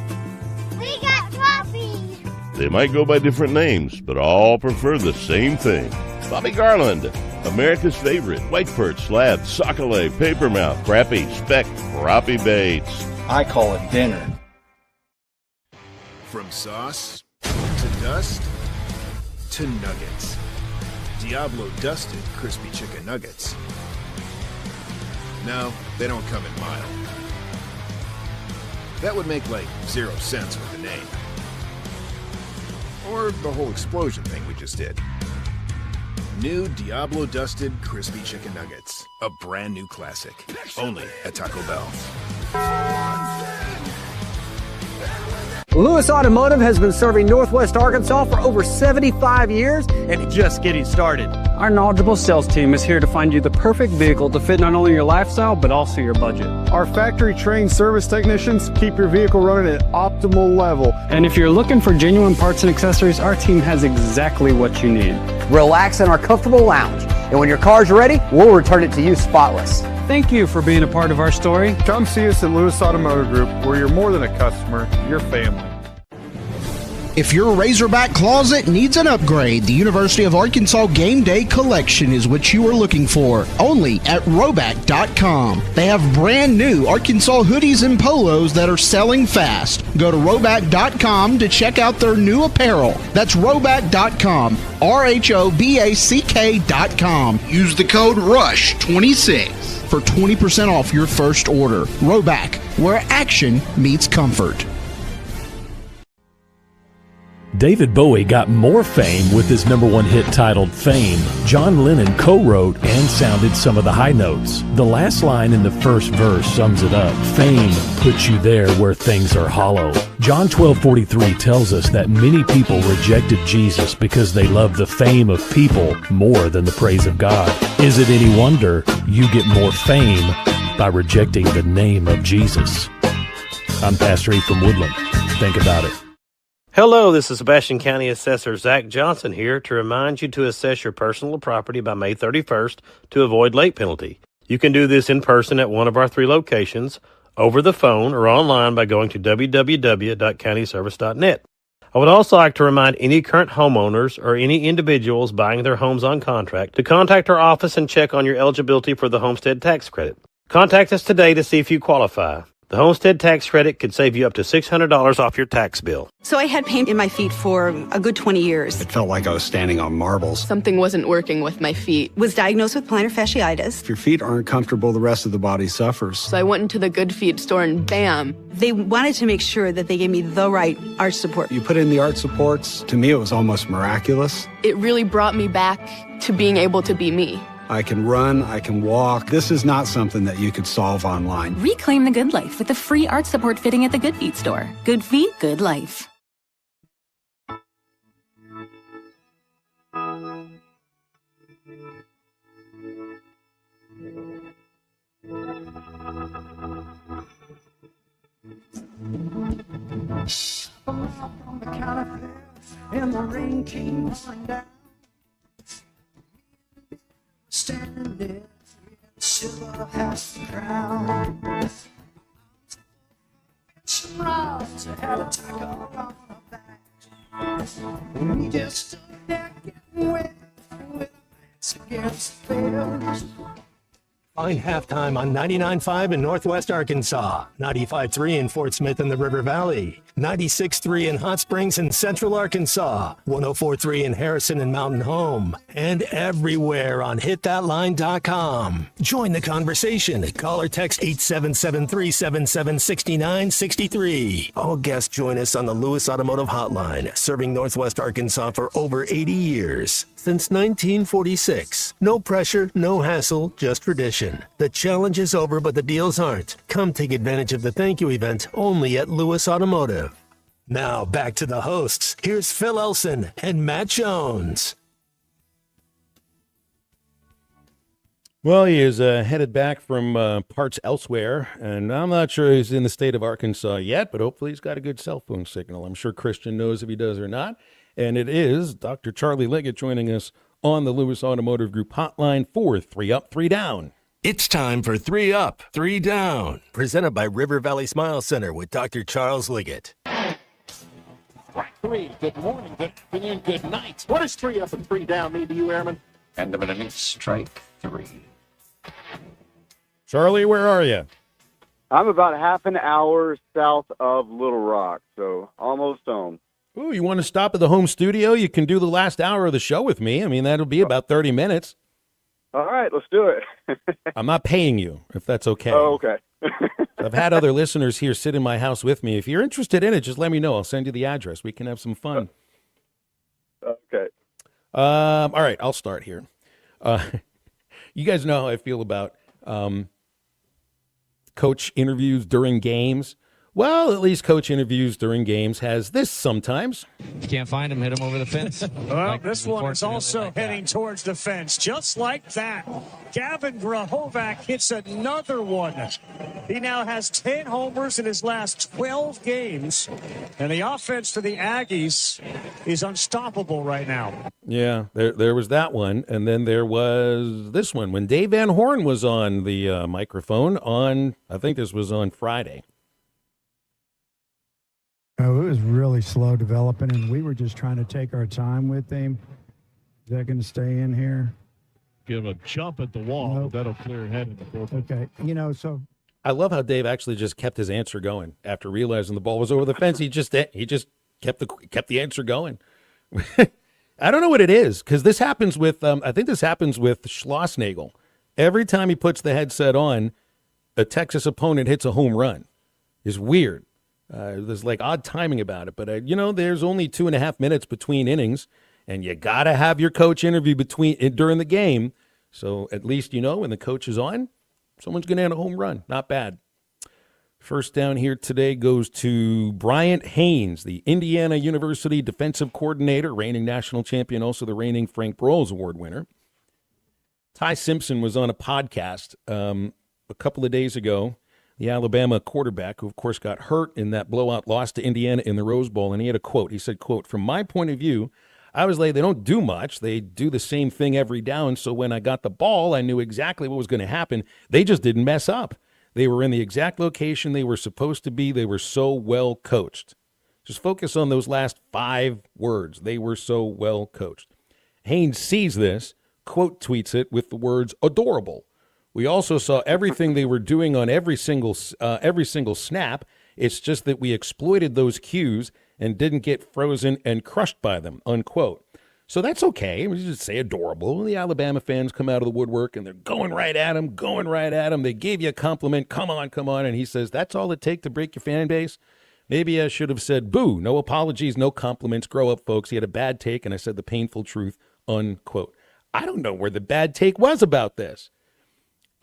We got crappie. They might go by different names, but all prefer the same thing. Bobby Garland, America's favorite white perch, slab, sockeye, papermouth, crappie, speck, crappie baits. I call it dinner. From sauce to dust to nuggets. Diablo dusted crispy chicken nuggets. No, they don't come in mild. That would make like 0 sense with the name. Or the whole explosion thing we just did. New Diablo dusted crispy chicken nuggets. A brand new classic. Only at Taco Bell. Lewis Automotive has been serving Northwest Arkansas for over 75 years and it's just getting started. Our knowledgeable sales team is here to find you the perfect vehicle to fit not only your lifestyle, but also your budget. Our factory-trained service technicians keep your vehicle running at optimal level. And if you're looking for genuine parts and accessories, our team has exactly what you need. Relax in our comfortable lounge. And when your car's ready, we'll return it to you spotless. Thank you for being a part of our story. Come see us at Lewis Automotive Group, where you're more than a customer, you're family. If your Razorback closet needs an upgrade, the University of Arkansas Game Day Collection is what you are looking for. Only at Roback.com. They have brand new Arkansas hoodies and polos that are selling fast. Go to Roback.com to check out their new apparel. That's Roback.com. RHOBACK.com. Use the code RUSH26 for 20% off your first order. Roback, where action meets comfort. David Bowie got more fame with his #1 hit titled Fame. John Lennon co-wrote and sounded some of the high notes. The last line in the first verse sums it up. Fame puts you there where things are hollow. John 12:43 tells us that many people rejected Jesus because they loved the fame of people more than the praise of God. Is it any wonder you get more fame by rejecting the name of Jesus? I'm Pastor E from Woodland. Think about it. Hello, this is Sebastian County Assessor Zach Johnson here to remind you to assess your personal property by May 31st to avoid late penalty. You can do this in person at one of our 3 locations, over the phone, or online by going to www.countyservice.net. I would also like to remind any current homeowners or any individuals buying their homes on contract to contact our office and check on your eligibility for the homestead tax credit. Contact us today to see if you qualify. The homestead tax credit could save you up to $600 off your tax bill. So I had pain in my feet for a good 20 years. It felt like I was standing on marbles. Something wasn't working with my feet. Was diagnosed with plantar fasciitis. If your feet aren't comfortable, the rest of the body suffers. So I went into the Good Feet store and bam. They wanted to make sure that they gave me the right arch support. You put in the arch supports. To me, it was almost miraculous. It really brought me back to being able to be me. I can run, I can walk. This is not something that you could solve online. Reclaim the good life with the free arch support fitting at the Good Feet store. Good feet, good life. And the rain came falling down. Standing there, silver has the crown. Some rods had a tackle on her back. We just stood there getting wet with backs against the fence. Find halftime on 99.5 in Northwest Arkansas, 95.3 in Fort Smith and the River Valley, 96.3 in Hot Springs and Central Arkansas, 104.3 in Harrison and Mountain Home, and everywhere on hitthatline.com. Join the conversation. Call or text 877-377-6963. All guests join us on the Lewis Automotive Hotline, serving Northwest Arkansas for over 80 years. Since 1946. No pressure, no hassle, just tradition. The challenge is over, but the deals aren't. Come take advantage of the thank you event only at Lewis Automotive. Now back to the hosts. Here's Phil Elson and Matt Jones. Well, he is headed back from parts elsewhere, and I'm not sure he's in the state of Arkansas yet, but hopefully he's got a good cell phone signal. I'm sure Christian knows if he does or not. And it is Dr. Charlie Liggett joining us on the Lewis Automotive Group hotline for 3 Up, 3 Down. It's time for 3 Up, 3 Down. Presented by River Valley Smile Center with Dr. Charles Liggett. 3, good morning, good afternoon, good night. What does 3 up and 3 down mean to you, Airman? End of an inning, strike 3. Charlie, where are you? I'm about half an hour south of Little Rock, so almost home. Ooh, you want to stop at the home studio? You can do the last hour of the show with me. I mean, that'll be about 30 minutes. All right, let's do it. I'm not paying you, if that's okay. Oh, okay. I've had other listeners here sit in my house with me. If you're interested in it, just let me know. I'll send you the address. We can have some fun. Okay. All right, I'll start here. You guys know how I feel about coach interviews during games. Well, at least coach interviews during games has this sometimes. If you can't find him, hit him over the fence. Well, this one is also heading towards the fence, just like that. Gavin Grahovac hits another one. He now has 10 homers in his last 12 games, and the offense for the Aggies is unstoppable right now. Yeah, there was that one, and then there was this one when Dave Van Horn was on the microphone on, I think this was on Friday. Oh, it was really slow developing, and we were just trying to take our time with him. Is that going to stay in here? Give a jump at the wall. Nope. That'll clear ahead in the fourth. Okay, so I love how Dave actually just kept his answer going after realizing the ball was over the fence. He just kept the answer going. I don't know what it is, because this happens with I think this happens with Schlossnagel. Every time he puts the headset on, a Texas opponent hits a home run. It's weird. There's like odd timing about it, but there's only 2.5 minutes between innings, and you gotta have your coach interview during the game. So at least when the coach is on, someone's gonna hit a home run. Not bad. First down here today goes to Bryant Haynes, the Indiana University defensive coordinator, reigning national champion, also the reigning Frank Broyles Award winner. Ty Simpson was on a podcast a couple of days ago. The Alabama quarterback, who, of course, got hurt in that blowout loss to Indiana in the Rose Bowl, and he had a quote. He said, quote, "From my point of view, I was like, they don't do much. They do the same thing every down, so when I got the ball, I knew exactly what was going to happen. They just didn't mess up. They were in the exact location they were supposed to be. They were so well coached." Just focus on those last 5 words. They were so well coached. Haynes sees this, quote tweets it with the words, "adorable. We also saw everything they were doing on every single snap. It's just that we exploited those cues and didn't get frozen and crushed by them," unquote. So that's okay. We just say adorable. The Alabama fans come out of the woodwork, and they're going right at him. They gave you a compliment. Come on. And he says, that's all it takes to break your fan base? Maybe I should have said, boo, no apologies, no compliments. Grow up, folks. He had a bad take, and I said the painful truth, unquote. I don't know where the bad take was about this.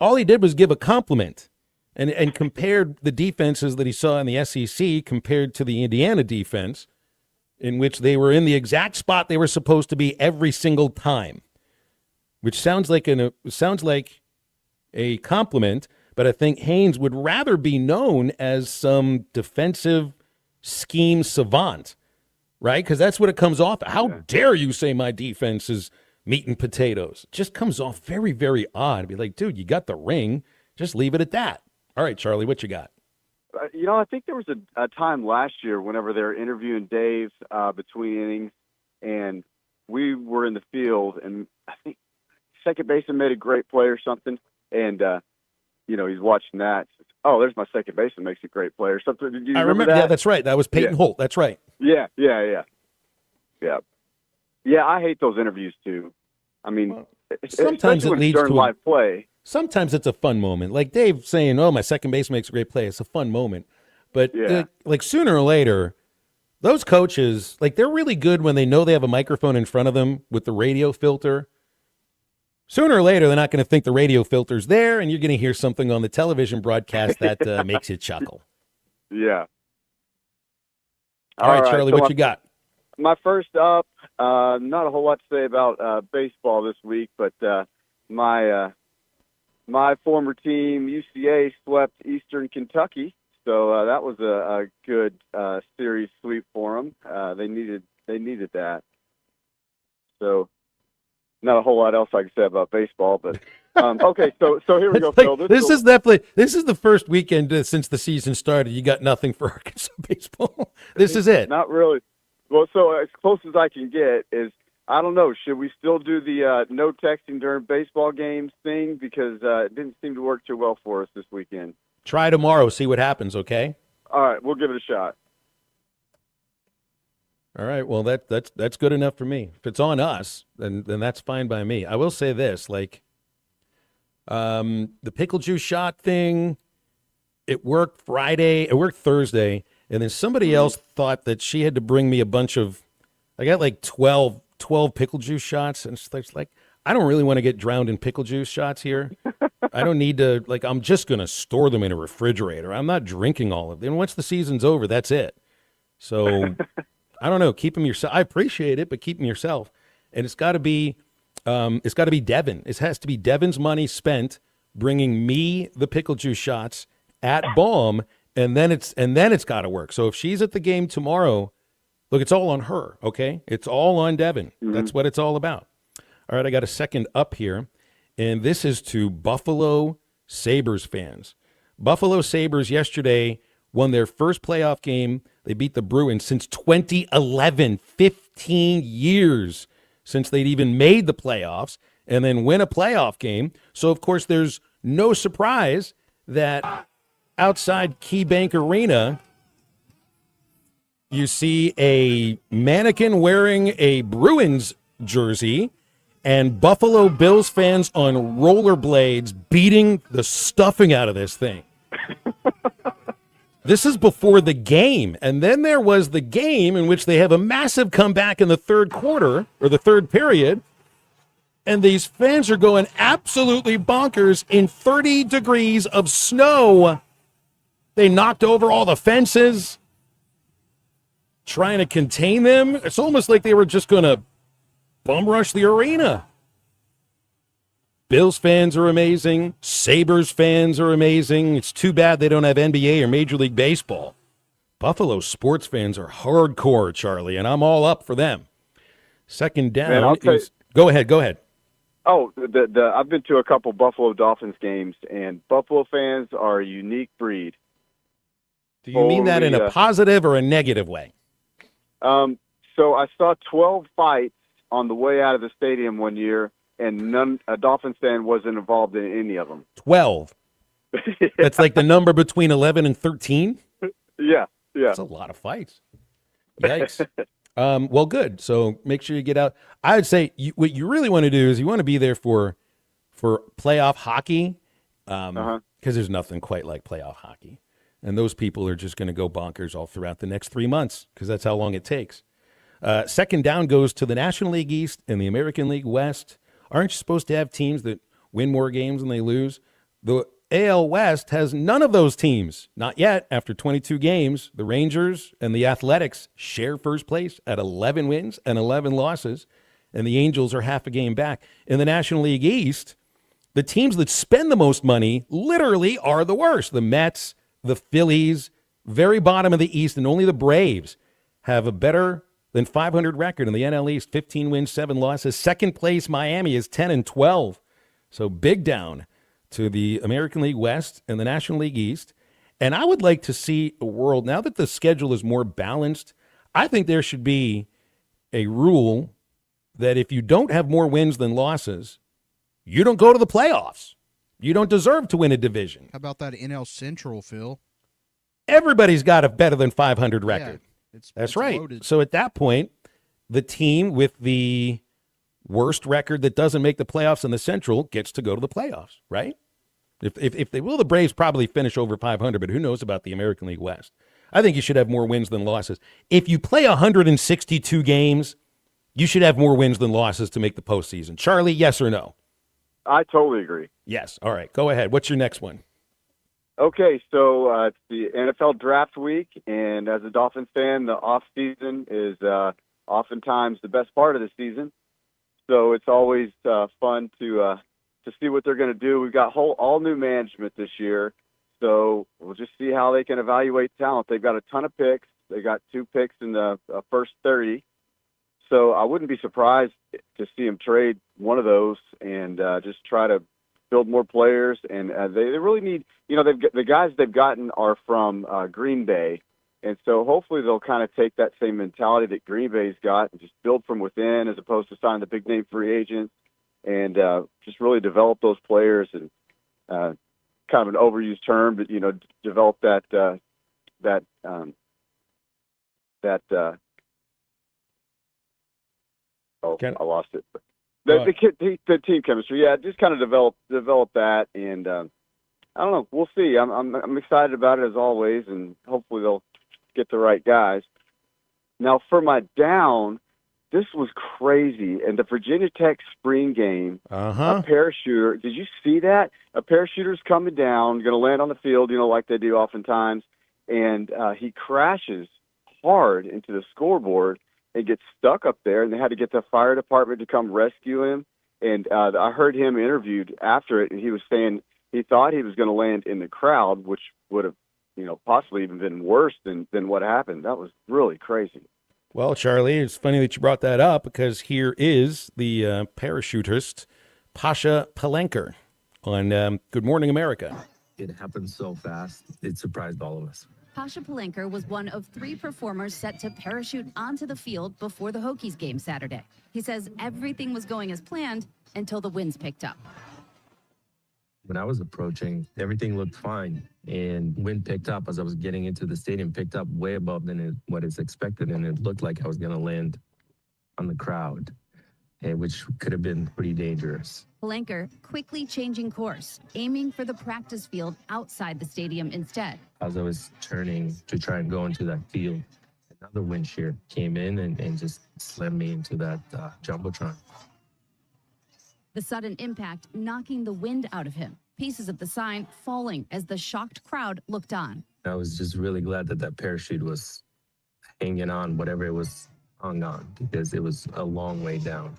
All he did was give a compliment and compared the defenses that he saw in the SEC compared to the Indiana defense, in which they were in the exact spot they were supposed to be every single time, which sounds like a compliment, but I think Haynes would rather be known as some defensive scheme savant, right? Because that's what it comes off. How dare you say my defense is meat and potatoes? It just comes off very, very odd. Be like, dude, you got the ring. Just leave it at that. All right, Charlie, what you got? I think there was a time last year whenever they were interviewing Dave between innings, and we were in the field, and I think second baseman made a great play or something, and he's watching that. Oh, there's my second baseman makes a great play or something. Did you remember that? Yeah, that's right. That was Peyton Holt. That's right. Yeah. Yeah, I hate those interviews too. I mean, sometimes it leads to live play. Sometimes it's a fun moment, like Dave saying, "Oh, my second base makes a great play." It's a fun moment, but like sooner or later, those coaches, like, they're really good when they know they have a microphone in front of them with the radio filter. Sooner or later, they're not going to think the radio filter's there, and you're going to hear something on the television broadcast that makes you chuckle. Yeah. All right, Charlie, what you got? My first up, not a whole lot to say about baseball this week, but my former team, UCA, swept Eastern Kentucky, so that was a good series sweep for them. They needed they needed that. So, not a whole lot else I can say about baseball, but okay. So here we go, Phil. This is the first weekend since the season started. You got nothing for Arkansas baseball. This is it. Not really. Well, so as close as I can get is, I don't know, should we still do the no texting during baseball games thing? Because it didn't seem to work too well for us this weekend. Try tomorrow, see what happens, okay? All right, we'll give it a shot. All right, well, that's good enough for me. If it's on us, then that's fine by me. I will say this, like, the pickle juice shot thing, it worked Friday, it worked Thursday, and then somebody else thought that she had to bring me a bunch of, I got like 12 pickle juice shots, and it's like, I don't really want to get drowned in pickle juice shots here. I don't need to, like, I'm just going to store them in a refrigerator. I'm not drinking all of them. Once the season's over, that's it. So, I don't know, keep them yourself. I appreciate it, but keep them yourself. And it's got to be Devin. It has to be Devin's money spent bringing me the pickle juice shots at Baum, and then it's got to work. So if she's at the game tomorrow, look, it's all on her, okay? It's all on Devin. Mm-hmm. That's what it's all about. All right, I got a second up here, and this is to Buffalo Sabres fans. Buffalo Sabres yesterday won their first playoff game. They beat the Bruins since 2011, 15 years since they'd even made the playoffs, and then win a playoff game. So, of course, there's no surprise that outside KeyBank Arena, you see a mannequin wearing a Bruins jersey and Buffalo Bills fans on rollerblades beating the stuffing out of this thing. This is before the game. And then there was the game in which they have a massive comeback in the third quarter, or the third period, and these fans are going absolutely bonkers in 30 degrees of snow. They knocked over all the fences, trying to contain them. It's almost like they were just going to bum rush the arena. Bills fans are amazing. Sabres fans are amazing. It's too bad they don't have NBA or Major League Baseball. Buffalo sports fans are hardcore, Charlie, and I'm all up for them. Second down. Go ahead. Oh, I've been to a couple Buffalo Dolphins games, and Buffalo fans are a unique breed. Do you mean that in a positive or a negative way? So I saw 12 fights on the way out of the stadium one year, and a Dolphins fan wasn't involved in any of them. 12? That's like the number between 11 and 13? Yeah. That's a lot of fights. Yikes. Well, good. So make sure you get out. I would say what you really want to do is you want to be there for playoff hockey, because there's nothing quite like playoff hockey. And those people are just going to go bonkers all throughout the next 3 months because that's how long it takes. Second down goes to the National League East and the American League West. Aren't you supposed to have teams that win more games than they lose? The AL West has none of those teams. Not yet. After 22 games, the Rangers and the Athletics share first place at 11 wins and 11 losses, and the Angels are half a game back. In the National League East, the teams that spend the most money literally are the worst. The Mets, the Phillies, very bottom of the East, and only the Braves have a better than 500 record in the NL East, 15 wins, 7 losses. Second place, Miami is 10-12. So big down to the American League West and the National League East. And I would like to see a world, now that the schedule is more balanced, I think there should be a rule that if you don't have more wins than losses, you don't go to the playoffs. You don't deserve to win a division. How about that NL Central, Phil? Everybody's got a better than 500 record. Yeah, That's it's right. loaded. So at that point, the team with the worst record that doesn't make the playoffs in the Central gets to go to the playoffs, right? If they will, the Braves probably finish over 500, but who knows about the American League West? I think you should have more wins than losses. If you play 162 games, you should have more wins than losses to make the postseason. Charlie, yes or no? I totally agree. Yes. All right. Go ahead. What's your next one? Okay, so it's the NFL draft week, and as a Dolphins fan, the off season is oftentimes the best part of the season. So it's always fun to see what they're going to do. We've got all new management this year, so we'll just see how they can evaluate talent. They've got a ton of picks. They got 2 picks in the first 30, So I wouldn't be surprised to see him trade one of those and just try to build more players. And they really need, the guys they've gotten are from Green Bay. And so hopefully they'll kind of take that same mentality that Green Bay's got and just build from within as opposed to sign the big name free agents and just really develop those players and kind of an overused term, but, develop that I lost it. The team chemistry, yeah, just kind of develop that, and I don't know. We'll see. I'm excited about it as always, and hopefully they'll get the right guys. Now for my down, this was crazy. And the Virginia Tech spring game, a parachuter. Did you see that? A parachuter's coming down, going to land on the field, like they do oftentimes, and he crashes hard into the scoreboard and gets stuck up there, and they had to get the fire department to come rescue him. And I heard him interviewed after it, and he was saying he thought he was going to land in the crowd, which would have, possibly even been worse than what happened. That was really crazy. Well, Charlie, it's funny that you brought that up because here is the parachutist, Pasha Palenker, on Good Morning America. It happened so fast, it surprised all of us. Pasha Palenker was one of 3 performers set to parachute onto the field before the Hokies game Saturday. He says everything was going as planned until the winds picked up. When I was approaching, everything looked fine, and wind picked up as I was getting into the stadium, picked up way above what is expected, and it looked like I was going to land on the crowd, which could have been pretty dangerous. Palenker quickly changing course, aiming for the practice field outside the stadium instead. As I was turning to try and go into that field, another wind shear came in and just slammed me into that Jumbotron. The sudden impact knocking the wind out of him, pieces of the sign falling as the shocked crowd looked on. I was just really glad that parachute was hanging on, whatever it was hung on, because it was a long way down.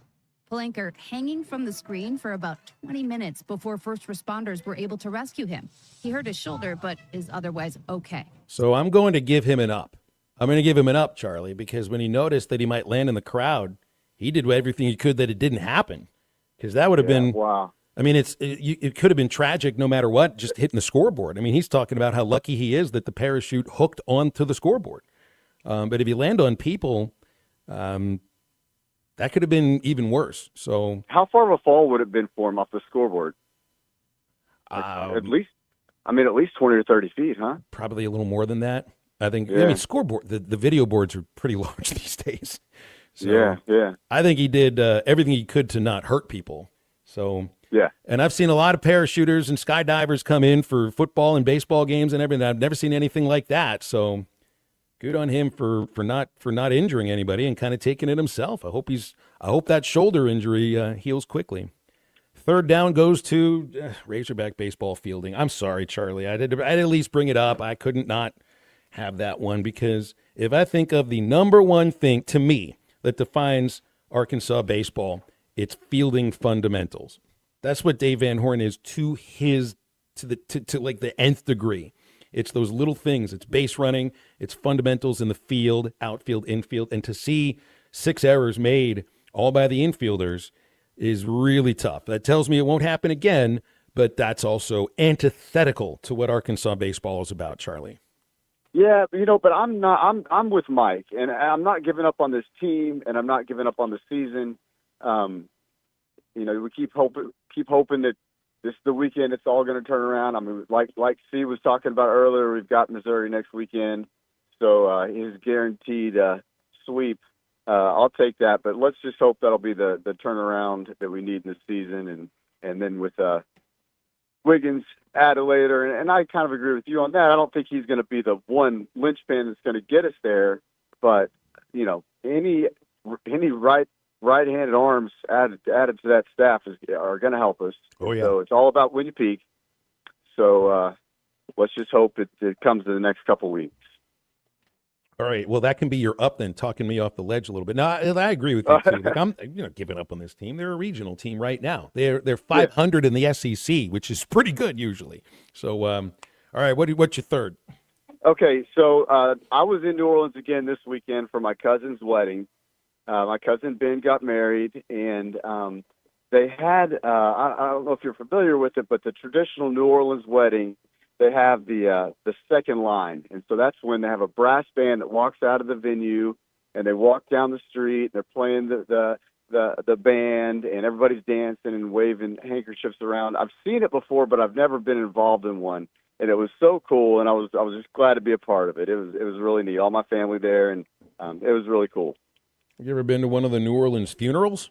Palenker hanging from the screen for about 20 minutes before first responders were able to rescue him. He hurt his shoulder, but is otherwise okay. So I'm going to give him an up. I'm going to give him an up, Charlie, because when he noticed that he might land in the crowd, he did everything he could that it didn't happen. Because that would have been, wow. I mean, it could have been tragic no matter what, just hitting the scoreboard. I mean, he's talking about how lucky he is that the parachute hooked onto the scoreboard. But if you land on people, that could have been even worse. So, how far of a fall would it have been for him off the scoreboard? At least 20 or 30 feet, huh? Probably a little more than that. I think. Yeah. I mean, scoreboard. The video boards are pretty large these days. So yeah. I think he did everything he could to not hurt people. So yeah. And I've seen a lot of parachuters and skydivers come in for football and baseball games and everything. I've never seen anything like that. So good on him for not injuring anybody and kind of taking it himself. I hope that shoulder injury heals quickly. Third down goes to Razorback baseball fielding. I'm sorry, Charlie. I'd at least bring it up. I couldn't not have that one because if I think of the number one thing to me that defines Arkansas baseball, it's fielding fundamentals. That's what Dave Van Horn is to like the nth degree. It's those little things. It's base running. It's fundamentals in the field, outfield, infield. And to see 6 errors made all by the infielders is really tough. That tells me it won't happen again, but that's also antithetical to what Arkansas baseball is about, Charlie. Yeah, but I'm with Mike, and I'm not giving up on this team, and I'm not giving up on the season. We keep hoping that this the weekend it's all going to turn around. I mean, like C was talking about earlier, we've got Missouri next weekend, so his guaranteed sweep. I'll take that, but let's just hope that'll be the turnaround that we need in the season, and then with Wiggins added later, and I kind of agree with you on that. I don't think he's going to be the one linchpin that's going to get us there, but any right-handed arms added to that staff are going to help us. Oh yeah. So it's all about when you peak. So let's just hope it comes in the next couple weeks. All right. Well, that can be your up then, talking me off the ledge a little bit. No, I agree with you too. Like, I'm giving up on this team. They're a regional team right now. They're 500 in the SEC, which is pretty good usually. So, all right. What's your third? Okay. So I was in New Orleans again this weekend for my cousin's wedding, My cousin Ben got married, and they had, I don't know if you're familiar with it, but the traditional New Orleans wedding, they have the second line. And so that's when they have a brass band that walks out of the venue, and they walk down the street, they're playing the band, and everybody's dancing and waving handkerchiefs around. I've seen it before, but I've never been involved in one. And it was so cool, and I was just glad to be a part of it. It was really neat. All my family there, and it was really cool. You ever been to one of the New Orleans funerals?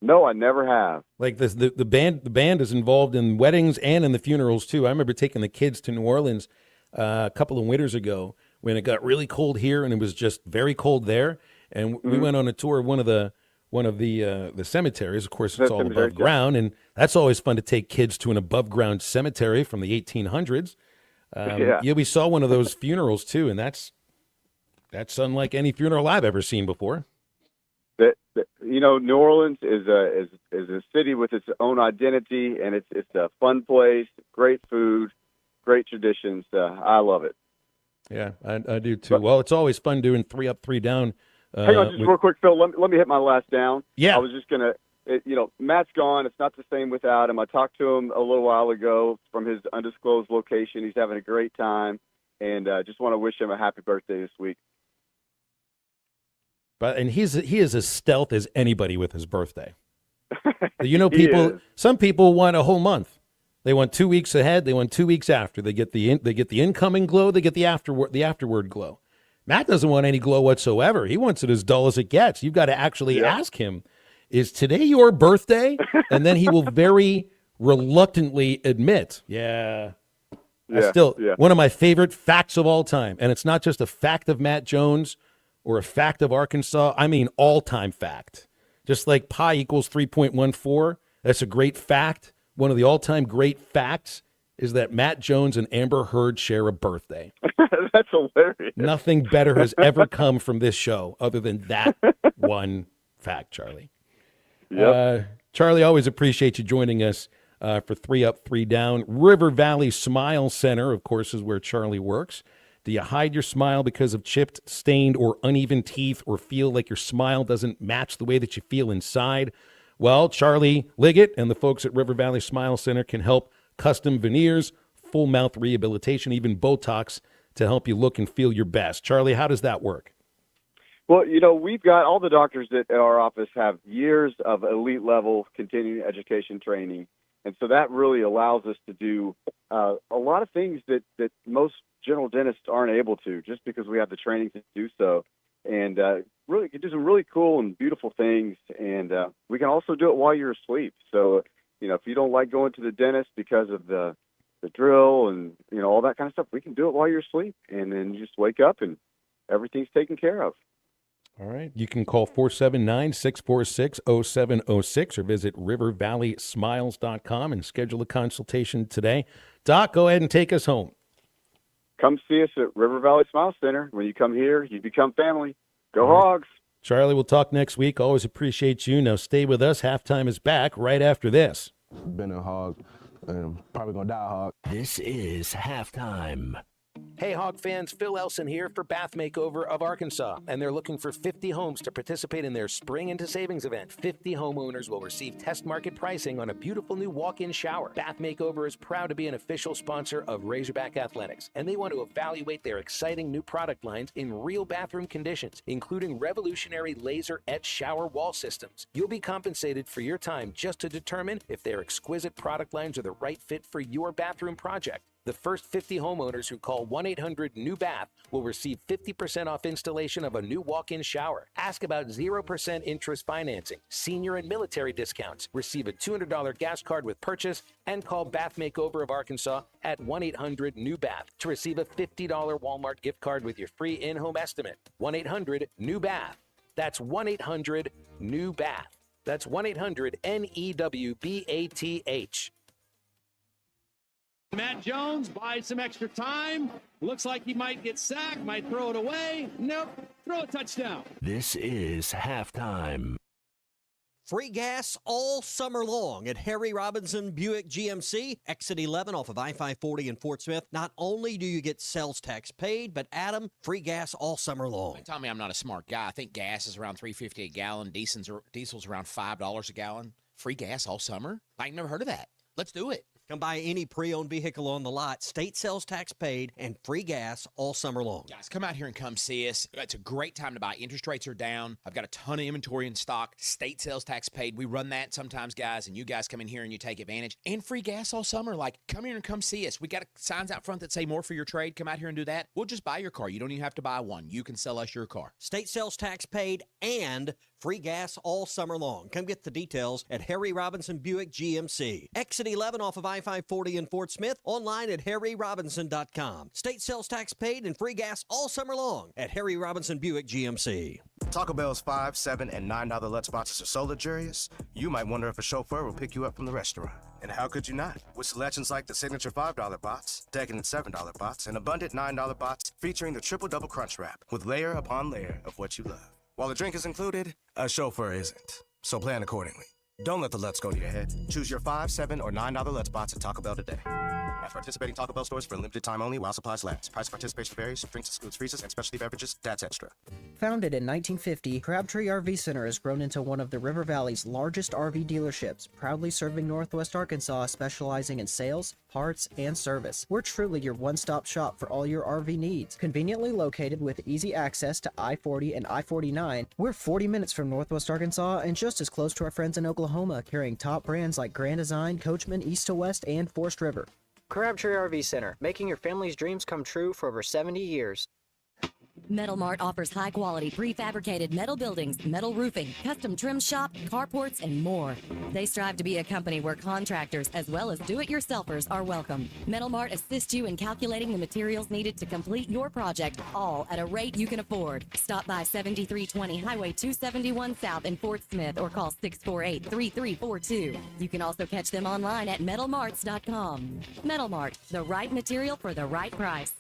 No, I never have. Like the band is involved in weddings and in the funerals too. I remember taking the kids to New Orleans a couple of winters ago when it got really cold here and it was just very cold there, and we went on a tour of one of the cemeteries. Of course, it's all above ground, and that's always fun to take kids to an above ground cemetery from the 1800s. Yeah, we saw one of those funerals too, and that's unlike any funeral I've ever seen before. New Orleans is a city with its own identity, and it's a fun place, great food, great traditions. I love it. Yeah, I do too. Well, it's always fun doing 3 up, 3 down. Hang on, just real quick, Phil. Let me hit my last down. Yeah. I was just gonna. Matt's gone. It's not the same without him. I talked to him a little while ago from his undisclosed location. He's having a great time, and just want to wish him a happy birthday this week. And he is as stealth as anybody with his birthday. Some people want a whole month. They want 2 weeks ahead. They want 2 weeks after. They get the incoming glow. They get the afterward glow. Matt doesn't want any glow whatsoever. He wants it as dull as it gets. You've got to actually ask him, "Is today your birthday?" And then he will very reluctantly admit, one of my favorite facts of all time. And it's not just a fact of Matt Jones or a fact of Arkansas. I mean, all-time fact. Just like pi equals 3.14, that's a great fact. One of the all-time great facts is that Matt Jones and Amber Heard share a birthday. That's hilarious. Nothing better has ever come from this show other than that one fact, Charlie. Yep. Charlie, always appreciate you joining us for 3 Up, 3 Down. River Valley Smile Center, of course, is where Charlie works. Do you hide your smile because of chipped, stained, or uneven teeth, or feel like your smile doesn't match the way that you feel inside? Well, Charlie Liggett and the folks at River Valley Smile Center can help custom veneers, full mouth rehabilitation, even Botox to help you look and feel your best. Charlie, how does that work? Well, we've got all the doctors at our office have years of elite level continuing education training. And so that really allows us to do a lot of things that most general dentists aren't able to, just because we have the training to do so. And really can do some really cool and beautiful things. And we can also do it while you're asleep. So, if you don't like going to the dentist because of the drill and, all that kind of stuff, we can do it while you're asleep. And then you just wake up and everything's taken care of. All right. You can call 479-646-0706 or visit rivervalleysmiles.com and schedule a consultation today. Doc, go ahead and take us home. Come see us at River Valley Smile Center. When you come here, you become family. Go Hogs. Charlie, we'll talk next week. Always appreciate you. Now stay with us. Halftime is back right after this. Been a hog and probably going to die a hog. This is Halftime. Hey, Hog fans, Phil Elson here for Bath Makeover of Arkansas, and they're looking for 50 homes to participate in their Spring into Savings event. 50 homeowners will receive test market pricing on a beautiful new walk-in shower. Bath Makeover is proud to be an official sponsor of Razorback Athletics, and they want to evaluate their exciting new product lines in real bathroom conditions, including revolutionary laser etched shower wall systems. You'll be compensated for your time just to determine if their exquisite product lines are the right fit for your bathroom project. The first 50 homeowners who call 1-800-NEW-BATH will receive 50% off installation of a new walk-in shower. Ask about 0% interest financing, senior and military discounts, receive a $200 gas card with purchase, and call Bath Makeover of Arkansas at 1-800-NEW-BATH to receive a $50 Walmart gift card with your free in-home estimate. 1-800-NEW-BATH. That's 1-800-NEW-BATH. That's 1-800-NEWBATH. Matt Jones buys some extra time. Looks like he might get sacked, might throw it away. Nope, throw a touchdown. This is Halftime. Free gas all summer long at Harry Robinson Buick GMC, exit 11 off of I-540 in Fort Smith. Not only do you get sales tax paid, but Adam, free gas all summer long. Tell me I'm not a smart guy. I think gas is around $3.50 a gallon. Diesel's around $5 a gallon. Free gas all summer? I ain't never heard of that. Let's do it. Come buy any pre-owned vehicle on the lot, state sales tax paid, and free gas all summer long. Guys, come out here and come see us. It's a great time to buy. Interest rates are down. I've got a ton of inventory in stock. State sales tax paid. We run that sometimes, guys, and you guys come in here and you take advantage. And free gas all summer. Like, come here and come see us. We got signs out front that say more for your trade. Come out here and do that. We'll just buy your car. You don't even have to buy one. You can sell us your car. State sales tax paid and free gas all summer long. Come get the details at Harry Robinson Buick GMC. Exit 11 off of I-540 in Fort Smith. Online at harryrobinson.com. State sales tax paid and free gas all summer long at Harry Robinson Buick GMC. Taco Bell's $5, $7, and $9 Lutz boxes are so luxurious, you might wonder if a chauffeur will pick you up from the restaurant. And how could you not? With selections like the signature $5 box, decadent $7 box, and abundant $9 box featuring the triple-double crunch wrap with layer upon layer of what you love. While the drink is included, a chauffeur isn't. So plan accordingly. Don't let the Lutz go to your head. Choose your $5, $7, or $9 Lutz box at Taco Bell today. At participating Taco Bell stores for a limited time only while supplies last. Price of participation varies. Drinks excludes freezers and specialty beverages. That's extra. Founded in 1950, Crabtree RV Center has grown into one of the River Valley's largest RV dealerships, proudly serving Northwest Arkansas, specializing in sales, parts, and service. We're truly your one-stop shop for all your RV needs. Conveniently located with easy access to I-40 and I-49, we're 40 minutes from Northwest Arkansas and just as close to our friends in Oklahoma, carrying top brands like Grand Design, Coachman, East to West, and Forest River. Crabtree RV Center, making your family's dreams come true for over 70 years. Metal Mart offers high-quality prefabricated metal buildings, metal roofing, custom trim shop, carports, and more. They strive to be a company where contractors as well as do-it-yourselfers are welcome. Metal Mart assists you in calculating the materials needed to complete your project, all at a rate you can afford. Stop by 7320 Highway 271 South in Fort Smith or call 648-3342. You can also catch them online at metalmarts.com. Metal Mart, the right material for the right price.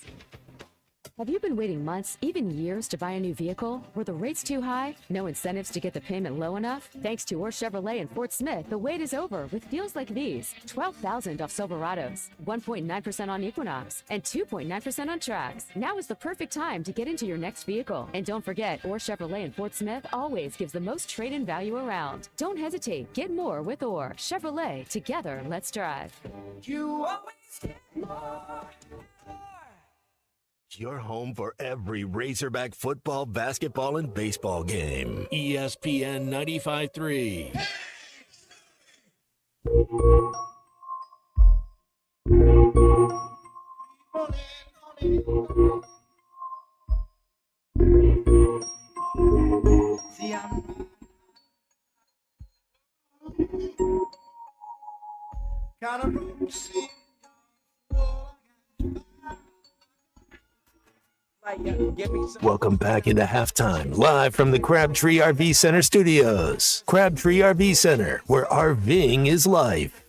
Have you been waiting months, even years, to buy a new vehicle? Were the rates too high? No incentives to get the payment low enough? Thanks to Orr Chevrolet in Fort Smith, the wait is over with deals like these. $12,000 off Silverados, 1.9% on Equinox, and 2.9% on Trax. Now is the perfect time to get into your next vehicle. And don't forget, Orr Chevrolet in Fort Smith always gives the most trade-in value around. Don't hesitate. Get more with Orr Chevrolet. Together, let's drive. You always get more. Your home for every Razorback football, basketball, and baseball game. ESPN 95.3. See, I'm got a room to see. Welcome back into halftime, live from the Crabtree RV Center studios. Crabtree RV Center, where RVing is life.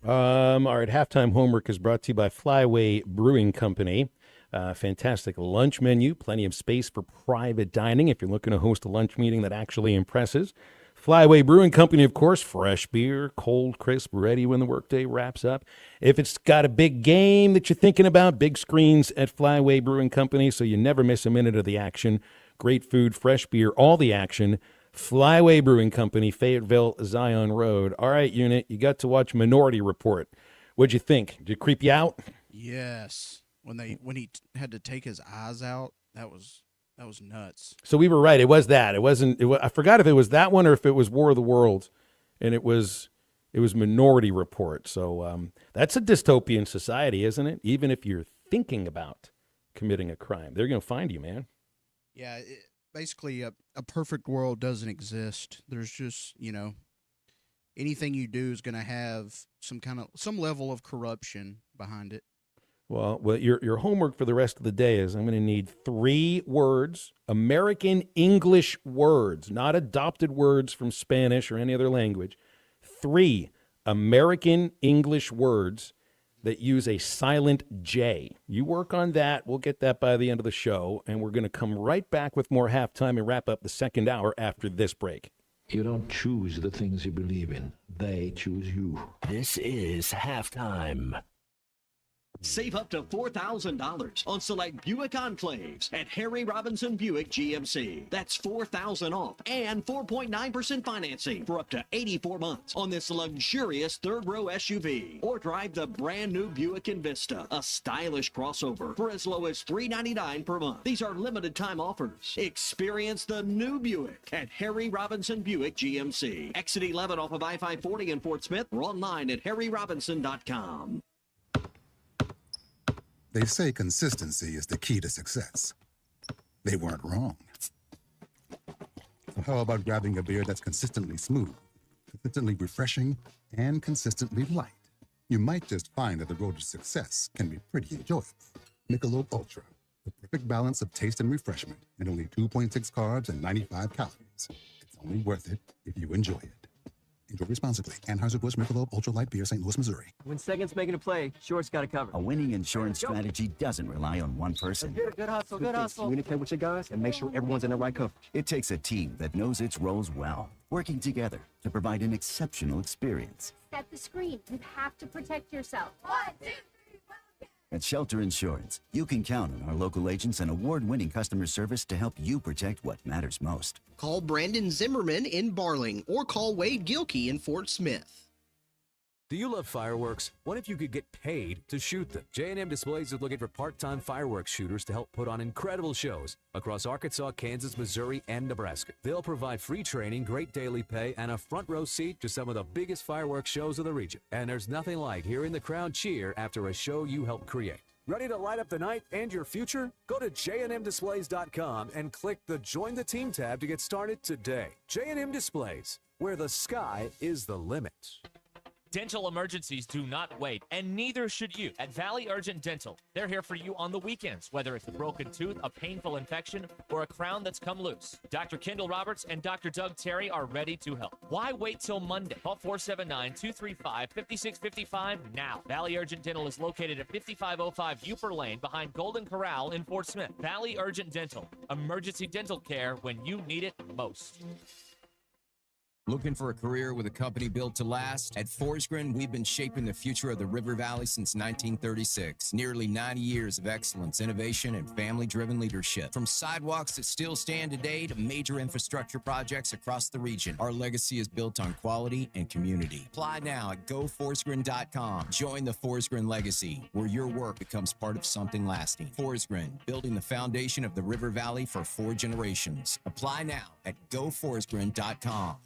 All right, halftime homework is brought to you by Flyway Brewing Company. Fantastic lunch menu, plenty of space for private dining if you're looking to host a lunch meeting that actually impresses. Flyway Brewing Company, of course, fresh beer, cold, crisp, ready when the workday wraps up. If it's got a big game that you're thinking about, big screens at Flyway Brewing Company, so you never miss a minute of the action. Great food, fresh beer, all the action. Flyway Brewing Company, Fayetteville, Zion Road. All right, unit, you got to watch Minority Report. What'd you think? Did it creep you out? Yes. When he had to take his eyes out, that was nuts. So we were right. It was that. It wasn't. I forgot if it was that one or if it was War of the Worlds, and it was Minority Report. So that's a dystopian society, isn't it? Even if you're thinking about committing a crime, they're going to find you, man. Yeah. Basically, a perfect world doesn't exist. There's just, anything you do is going to have some level of corruption behind it. Well, your homework for the rest of the day is I'm going to need 3 words, American English words, not adopted words from Spanish or any other language. 3 American English words that use a silent J. You work on that. We'll get that by the end of the show, and we're going to come right back with more halftime and wrap up the second hour after this break. You don't choose the things you believe in. They choose you. This is Halftime. Save up to $4,000 on select Buick Enclaves at Harry Robinson Buick GMC. That's $4,000 off and 4.9% financing for up to 84 months on this luxurious third-row SUV. Or drive the brand new Buick Envista, a stylish crossover, for as low as $399 per month. These are limited-time offers. Experience the new Buick at Harry Robinson Buick GMC. Exit 11 off of I-540 in Fort Smith, or online at harryrobinson.com. They say consistency is the key to success. They weren't wrong. So how about grabbing a beer that's consistently smooth, consistently refreshing, and consistently light? You might just find that the road to success can be pretty enjoyable. Michelob Ultra, the perfect balance of taste and refreshment, and only 2.6 carbs and 95 calories. It's only worth it if you enjoy it. Enjoy responsibly. Anheuser-Busch Michelob Ultra Light Beer, St. Louis, Missouri. When second's making a play, Short's got it covered. A winning insurance strategy doesn't rely on one person. Good hustle, good hustle. Communicate with your guys and make sure everyone's in the right coverage. It takes a team that knows its roles well, working together to provide an exceptional experience. Set the screen. You have to protect yourself. 1, 2, 3, 4. At Shelter Insurance, you can count on our local agents and award-winning customer service to help you protect what matters most. Call Brandon Zimmerman in Barling or call Wade Gilkey in Fort Smith. Do you love fireworks? What if you could get paid to shoot them? J&M Displays is looking for part-time fireworks shooters to help put on incredible shows across Arkansas, Kansas, Missouri, and Nebraska. They'll provide free training, great daily pay, and a front row seat to some of the biggest fireworks shows of the region. And there's nothing like hearing the crowd cheer after a show you helped create. Ready to light up the night and your future? Go to jnmdisplays.com and click the Join the Team tab to get started today. J&M Displays, where the sky is the limit. Dental emergencies do not wait, and neither should you. At Valley Urgent Dental, they're here for you on the weekends, whether it's a broken tooth, a painful infection, or a crown that's come loose. Dr. Kendall Roberts and Dr. Doug Terry are ready to help. Why wait till Monday? Call 479-235-5655 now. Valley Urgent Dental is located at 5505 Uper Lane behind Golden Corral in Fort Smith. Valley Urgent Dental, emergency dental care when you need it most. Looking for a career with a company built to last? At Forsgren, we've been shaping the future of the River Valley since 1936. Nearly 90 years of excellence, innovation, and family-driven leadership. From sidewalks that still stand today to major infrastructure projects across the region, our legacy is built on quality and community. Apply now at goforsgren.com. Join the Forsgren legacy, where your work becomes part of something lasting. Forsgren, building the foundation of the River Valley for 4 generations. Apply now at goforsgren.com.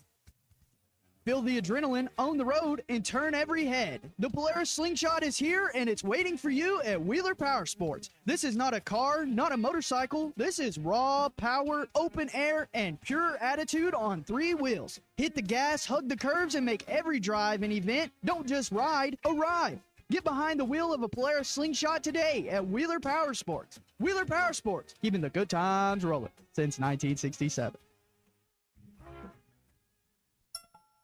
Feel the adrenaline, own the road, and turn every head. The Polaris Slingshot is here, and it's waiting for you at Wheeler Power Sports. This is not a car, not a motorcycle. This is raw power, open air, and pure attitude on 3 wheels. Hit the gas, hug the curves, and make every drive an event. Don't just ride, arrive. Get behind the wheel of a Polaris Slingshot today at Wheeler Power Sports. Wheeler Power Sports, keeping the good times rolling since 1967.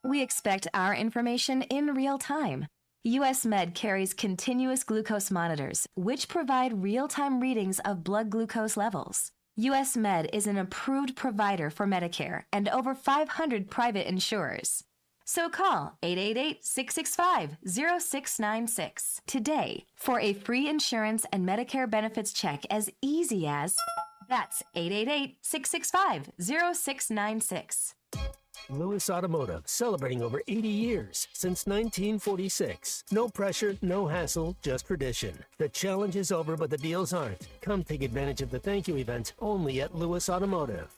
We expect our information in real time. US Med carries continuous glucose monitors, which provide real-time readings of blood glucose levels. US Med is an approved provider for Medicare and over 500 private insurers. So call 888-665-0696 today for a free insurance and Medicare benefits check as easy as, that's 888-665-0696. Lewis Automotive, celebrating over 80 years, since 1946. No pressure, no hassle, just tradition. The challenge is over, but the deals aren't. Come take advantage of the thank you event only at Lewis Automotive.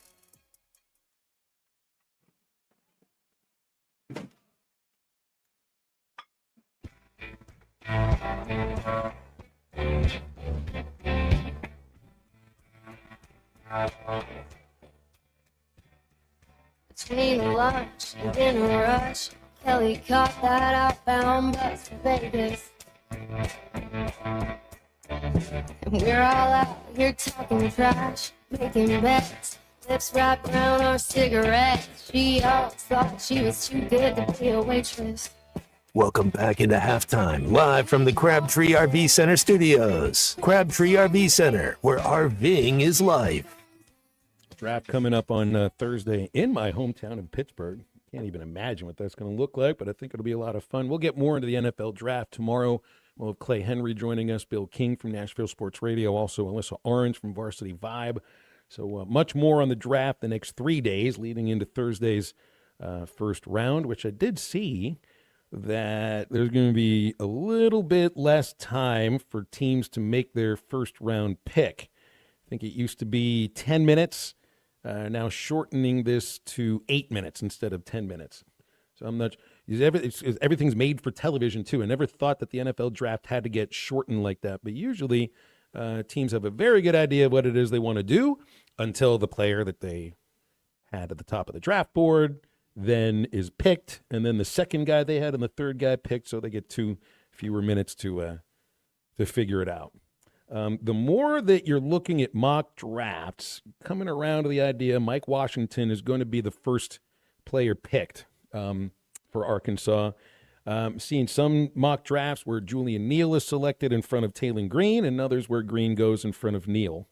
Between lunch and dinner rush, Kelly caught that outbound bus for Vegas. And we're all out here talking trash, making bets, lips wrapped around our cigarettes. She always thought she was too good to be a waitress. Welcome back into halftime, live from the Crabtree RV Center studios. Crabtree RV Center, where RVing is life. Draft coming up on Thursday in my hometown in Pittsburgh. Can't even imagine what that's going to look like, but I think it'll be a lot of fun. We'll get more into the NFL draft tomorrow. We'll have Clay Henry joining us, Bill King from Nashville Sports Radio, also Alyssa Orange from Varsity Vibe. So much more on the draft the next 3 days leading into Thursday's first round, which I did see that there's going to be a little bit less time for teams to make their first round pick. I think it used to be 10 minutes. Now shortening this to 8 minutes instead of 10 minutes. So I'm not. Everything's made for television too. I never thought that the NFL draft had to get shortened like that. But usually, teams have a very good idea of what it is they want to do until the player that they had at the top of the draft board then is picked, and then the second guy they had and the third guy picked, so they get 2 fewer minutes to figure it out. The more that you're looking at mock drafts, coming around to the idea Mike Washington is going to be the first player picked for Arkansas. Seeing some mock drafts where Julian Neal is selected in front of Taylon Green and others where Green goes in front of Neal.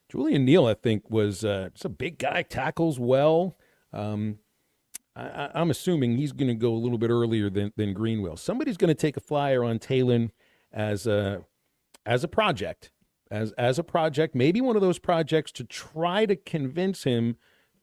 Julian Neal, I think, was just a big guy, tackles well. I'm assuming he's going to go a little bit earlier than Green will. Somebody's going to take a flyer on Taylon as a project, as a project, maybe one of those projects to try to convince him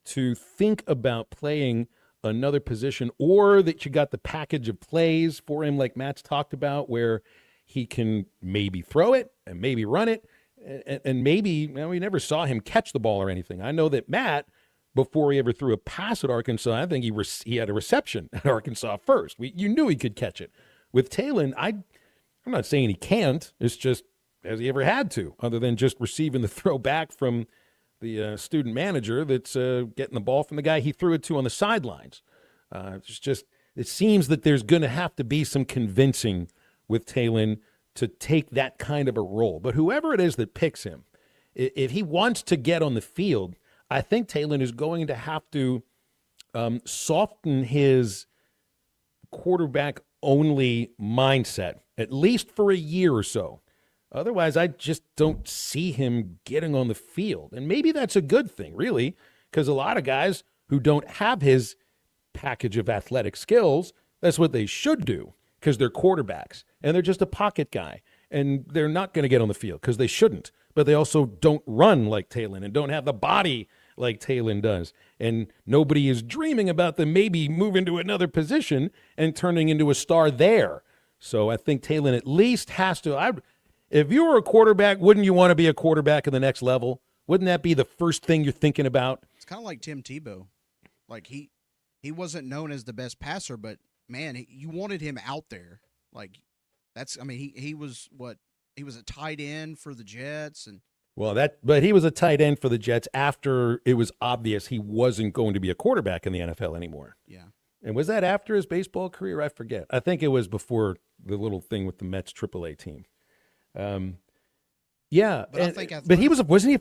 to think about playing another position, or that you got the package of plays for him like Matt's talked about where he can maybe throw it and maybe run it and maybe, we never saw him catch the ball or anything. I know that Matt, before he ever threw a pass at Arkansas, I think he had a reception at Arkansas first. You knew he could catch it. With Taylon, I'm not saying he can't. It's just, has he ever had to, other than just receiving the throw back from the student manager that's getting the ball from the guy he threw it to on the sidelines. It seems that there's going to have to be some convincing with Taylon to take that kind of a role. But whoever it is that picks him, if he wants to get on the field, I think Taylon is going to have to soften his quarterback-only mindset, at least for a year or so. Otherwise, I just don't see him getting on the field. And maybe that's a good thing, really, because a lot of guys who don't have his package of athletic skills, that's what they should do, because they're quarterbacks, and they're just a pocket guy, and they're not going to get on the field because they shouldn't. But they also don't run like Taylon and don't have the body like Taylon does. And nobody is dreaming about them maybe moving to another position and turning into a star there. So I think Taylon at least has to if you were a quarterback, wouldn't you want to be a quarterback at the next level? Wouldn't that be the first thing you're thinking about? It's kind of like Tim Tebow. Like he wasn't known as the best passer, but man, you wanted him out there. Like he was he was a tight end for the Jets, and but he was a tight end for the Jets after it was obvious he wasn't going to be a quarterback in the NFL anymore. Yeah. And was that after his baseball career? I forget. I think it was before the little thing with the Mets AAA team. Yeah, but he wasn't he a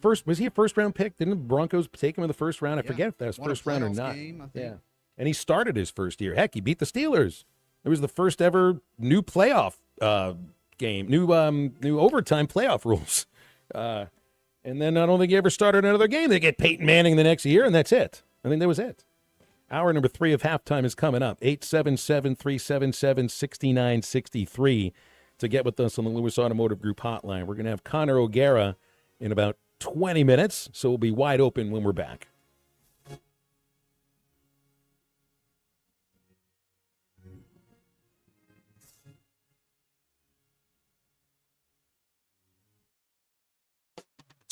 first round pick? Didn't the Broncos take him in the first round? I forget if that was first round or not. Yeah, and he started his first year. Heck, he beat the Steelers. It was the first ever new playoff game, new overtime playoff rules. And then I don't think he ever started another game. They get Peyton Manning the next year, and that's it. I think that was it. Hour number 3 of halftime is coming up. 877-377-6963 to get with us on the Lewis Automotive Group hotline. We're going to have Connor O'Gara in about 20 minutes, so we'll be wide open when we're back.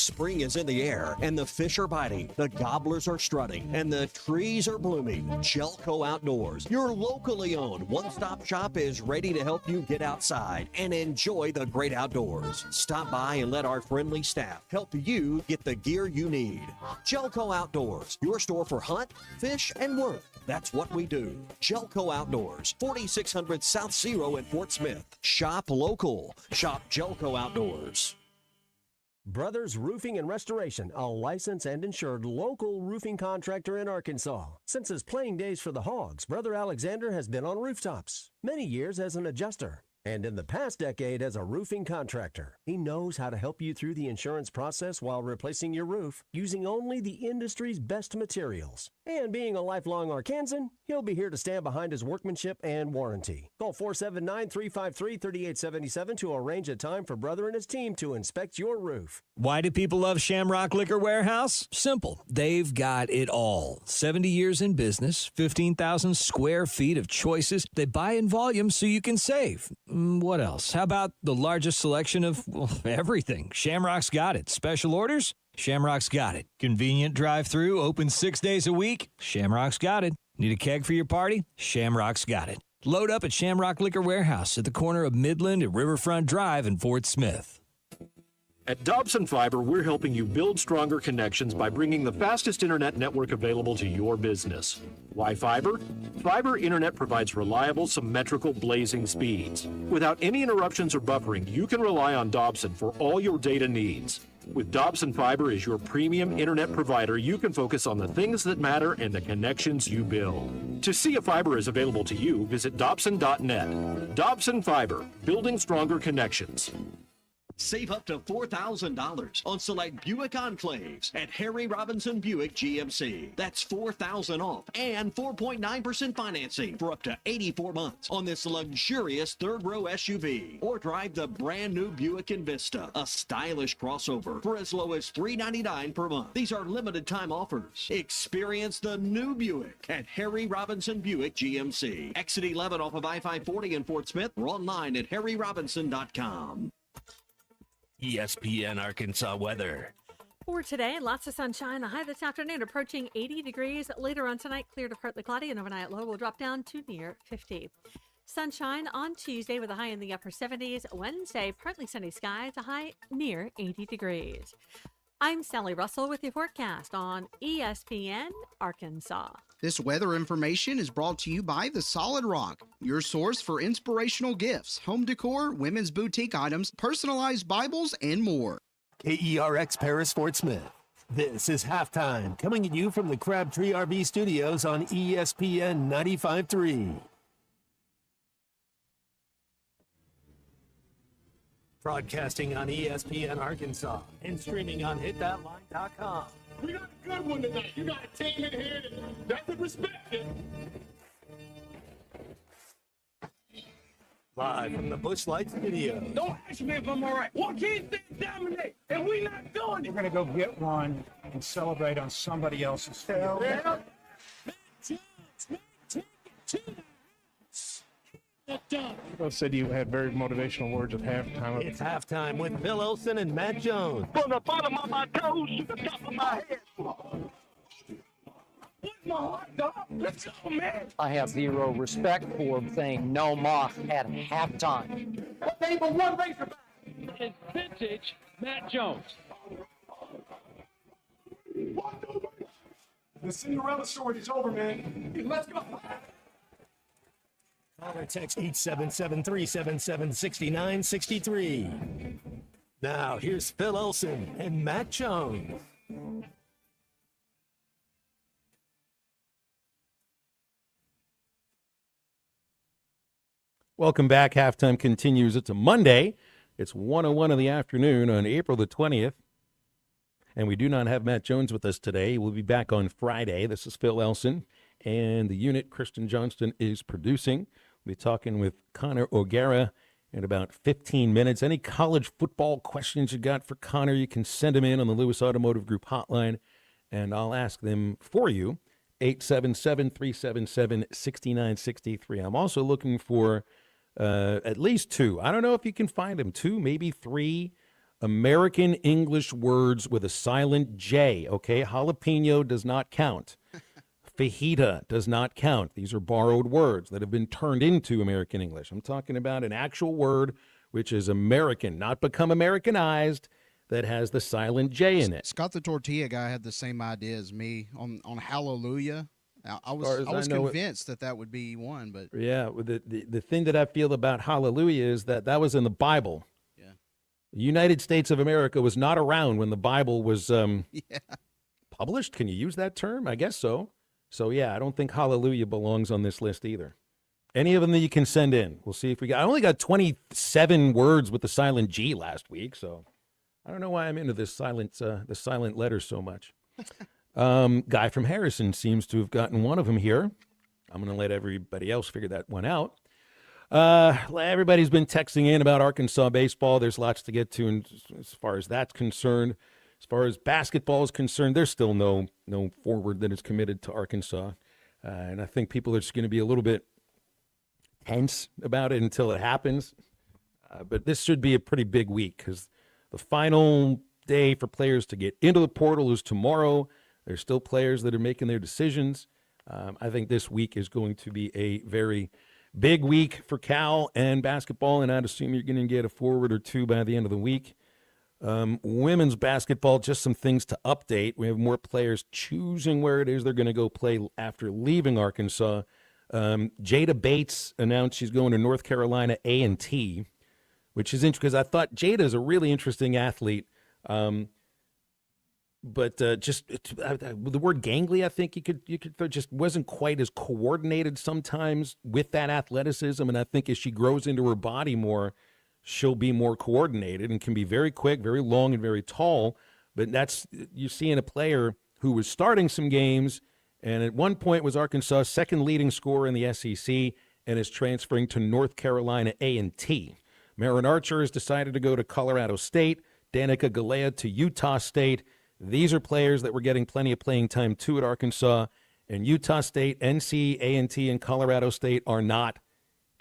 Spring is in the air, and the fish are biting, the gobblers are strutting, and the trees are blooming. Gelco Outdoors, your locally owned one-stop shop, is ready to help you get outside and enjoy the great outdoors. Stop by and let our friendly staff help you get the gear you need. Gelco Outdoors, your store for hunt, fish, and work. That's what we do. Gelco Outdoors, 4600 South Zero in Fort Smith. Shop local. Shop Gelco Outdoors. Brothers Roofing and Restoration, a licensed and insured local roofing contractor in Arkansas. Since his playing days for the Hogs, Brother Alexander has been on rooftops, many years as an adjuster, And in the past decade as a roofing contractor, he knows how to help you through the insurance process while replacing your roof using only the industry's best materials. And being a lifelong Arkansan, he'll be here to stand behind his workmanship and warranty. Call 479-353-3877 to arrange a time for Brother and his team to inspect your roof. Why do people love Shamrock Liquor Warehouse? Simple. They've got it all. 70 years in business, 15,000 square feet of choices. They buy in volume so you can save. What else? How about the largest selection of everything? Shamrock's got it. Special orders? Shamrock's got it. Convenient drive-through, open 6 days a week? Shamrock's got it. Need a keg for your party? Shamrock's got it. Load up at Shamrock Liquor Warehouse at the corner of Midland and Riverfront Drive in Fort Smith. At Dobson Fiber, we're helping you build stronger connections by bringing the fastest internet network available to your business. Why fiber? Fiber internet provides reliable, symmetrical, blazing speeds. Without any interruptions or buffering, you can rely on Dobson for all your data needs. With Dobson Fiber as your premium internet provider, you can focus on the things that matter and the connections you build. To see if fiber is available to you, visit Dobson.net. Dobson Fiber, building stronger connections. Save up to $4,000 on select Buick Enclaves at Harry Robinson Buick GMC. That's $4,000 off and 4.9% financing for up to 84 months on this luxurious third-row SUV. Or drive the brand-new Buick Envista, a stylish crossover, for as low as $399 per month. These are limited-time offers. Experience the new Buick at Harry Robinson Buick GMC. Exit 11 off of I-540 in Fort Smith or online at harryrobinson.com. ESPN Arkansas weather. For today, lots of sunshine. The high this afternoon approaching 80 degrees. Later on tonight, clear to partly cloudy, and overnight low will drop down to near 50. Sunshine on Tuesday with a high in the upper 70s. Wednesday, partly sunny skies, a high near 80 degrees. I'm Sally Russell with your forecast on ESPN Arkansas. This weather information is brought to you by The Solid Rock, your source for inspirational gifts, home decor, women's boutique items, personalized Bibles, and more. KERX Paris Fort Smith. This is Halftime, coming at you from the Crabtree RV Studios on ESPN 95.3. Broadcasting on ESPN Arkansas and streaming on hitthatline.com. We got a good one tonight. You got a team in here that could respect it. Live from the Busch Light Studio. Don't ask me if I'm all right. What can't they dominate? And we not doing it. We're going to go get one and celebrate on somebody else's field. Yeah. Both said you had very motivational words at halftime. It's halftime with Phil Olsen and Matt Jones. From the bottom of my toes to the top of my head. What's my heart, dog? Let's go, man. I have zero respect for saying no mock at halftime. What name of one Razorback is vintage Matt Jones? The Cinderella story is over, man. Let's go. Call or text 877-377-6963. Now, here's Phil Olsen and Matt Jones. Welcome back. Halftime continues. It's a Monday. It's 1:01 in the afternoon on April the 20th. And we do not have Matt Jones with us today. We'll be back on Friday. This is Phil Elson. And the unit Kristen Johnston is producing. We'll be talking with Connor O'Gara in about 15 minutes. Any college football questions you got for Connor, you can send them in on the Lewis Automotive Group hotline, and I'll ask them for you. 877-377-6963. I'm also looking for at least two. I don't know if you can find them. Two, maybe three American English words with a silent J, okay? Jalapeno does not count. Fajita does not count. These are borrowed words that have been turned into American English. I'm talking about an actual word which is American, not become Americanized, that has the silent J in it. Scott the Tortilla guy had the same idea as me on Hallelujah. I was convinced that would be one, but yeah, the thing that I feel about Hallelujah is that was in the Bible. Yeah, the United States of America was not around when the Bible was published. Can you use that term? I guess so. So, yeah, I don't think Hallelujah belongs on this list either. Any of them that you can send in. We'll see if we got. I only got 27 words with the silent G last week, so I don't know why I'm into this the silent letters so much. Guy from Harrison seems to have gotten one of them here. I'm going to let everybody else figure that one out. Everybody's been texting in about Arkansas baseball. There's lots to get to, and as far as that's concerned. As far as basketball is concerned, there's still no forward that is committed to Arkansas. And I think people are just going to be a little bit tense about it until it happens. But this should be a pretty big week because the final day for players to get into the portal is tomorrow. There's still players that are making their decisions. I think this week is going to be a very big week for Cal and basketball, and I'd assume you're going to get a forward or two by the end of the week. Women's basketball, just some things to update. We have more players choosing where it is they're going to go play after leaving Arkansas. Jada Bates announced she's going to North Carolina A&T, which is interesting because I thought Jada is a really interesting athlete. But the word gangly, I think you could just wasn't quite as coordinated sometimes with that athleticism. And I think as she grows into her body more, she'll be more coordinated and can be very quick, very long, and very tall. But you're seeing a player who was starting some games and at one point was Arkansas' second leading scorer in the SEC and is transferring to North Carolina A&T. Marin Archer has decided to go to Colorado State, Danica Galea to Utah State. These are players that were getting plenty of playing time too at Arkansas, and Utah State, NC, A&T, and Colorado State are not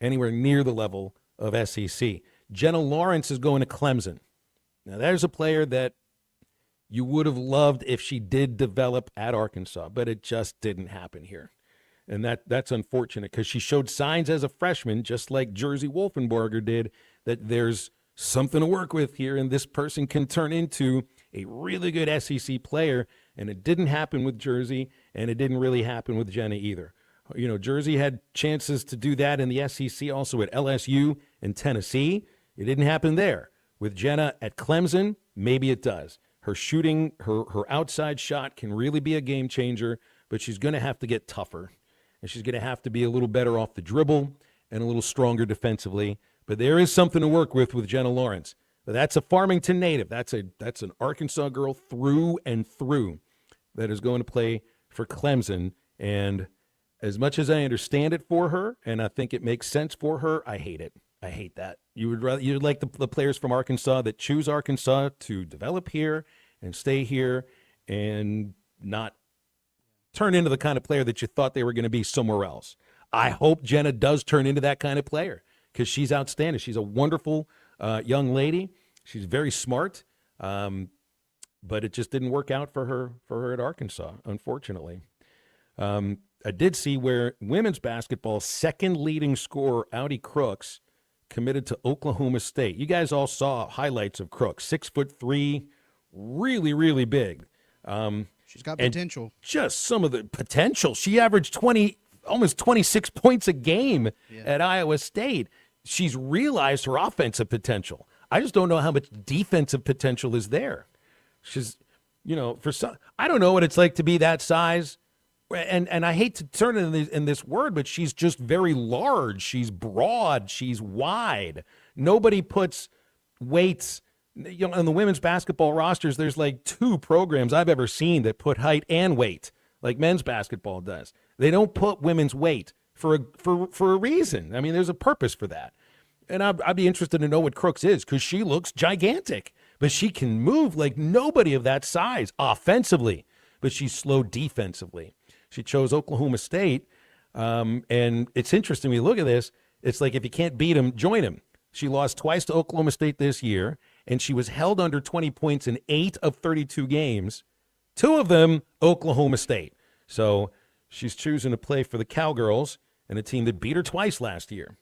anywhere near the level of SEC. Jenna Lawrence is going to Clemson. Now, there's a player that you would have loved if she did develop at Arkansas, but it just didn't happen here. And that's unfortunate because she showed signs as a freshman, just like Jersey Wolfenbarger did, that there's something to work with here, and this person can turn into a really good SEC player, and it didn't happen with Jersey, and it didn't really happen with Jenna either. You know, Jersey had chances to do that in the SEC, also at LSU and Tennessee. It didn't happen there. With Jenna at Clemson, maybe it does. Her shooting, her outside shot can really be a game changer, but she's going to have to get tougher, and she's going to have to be a little better off the dribble and a little stronger defensively. But there is something to work with Jenna Lawrence. But that's a Farmington native. That's an Arkansas girl through and through that is going to play for Clemson. And as much as I understand it for her, and I think it makes sense for her, I hate it. I hate that. You'd like the players from Arkansas that choose Arkansas to develop here and stay here and not turn into the kind of player that you thought they were going to be somewhere else. I hope Jenna does turn into that kind of player because she's outstanding. She's a wonderful young lady. She's very smart, but it just didn't work out for her at Arkansas, unfortunately. I did see where women's basketball second leading scorer Audi Crooks committed to Oklahoma State. You guys all saw highlights of Crooks, 6'3", really, really big. She's got potential. Just some of the potential. She averaged almost 26 points a game at Iowa State. She's realized her offensive potential. I just don't know how much defensive potential is there. She's, for some, I don't know what it's like to be that size. And I hate to turn it in this word, but she's just very large. She's broad. She's wide. Nobody puts weights. On the women's basketball rosters, there's like 2 programs I've ever seen that put height and weight, like men's basketball does. They don't put women's weight for a reason. I mean, there's a purpose for that. And I'd be interested to know what Crooks is because she looks gigantic, but she can move like nobody of that size offensively, but she's slow defensively. She chose Oklahoma State, and it's interesting. When you look at this, it's like if you can't beat them, join them. She lost twice to Oklahoma State this year, and she was held under 20 points in 8 of 32 games, 2 of them Oklahoma State. So she's choosing to play for the Cowgirls and a team that beat her twice last year.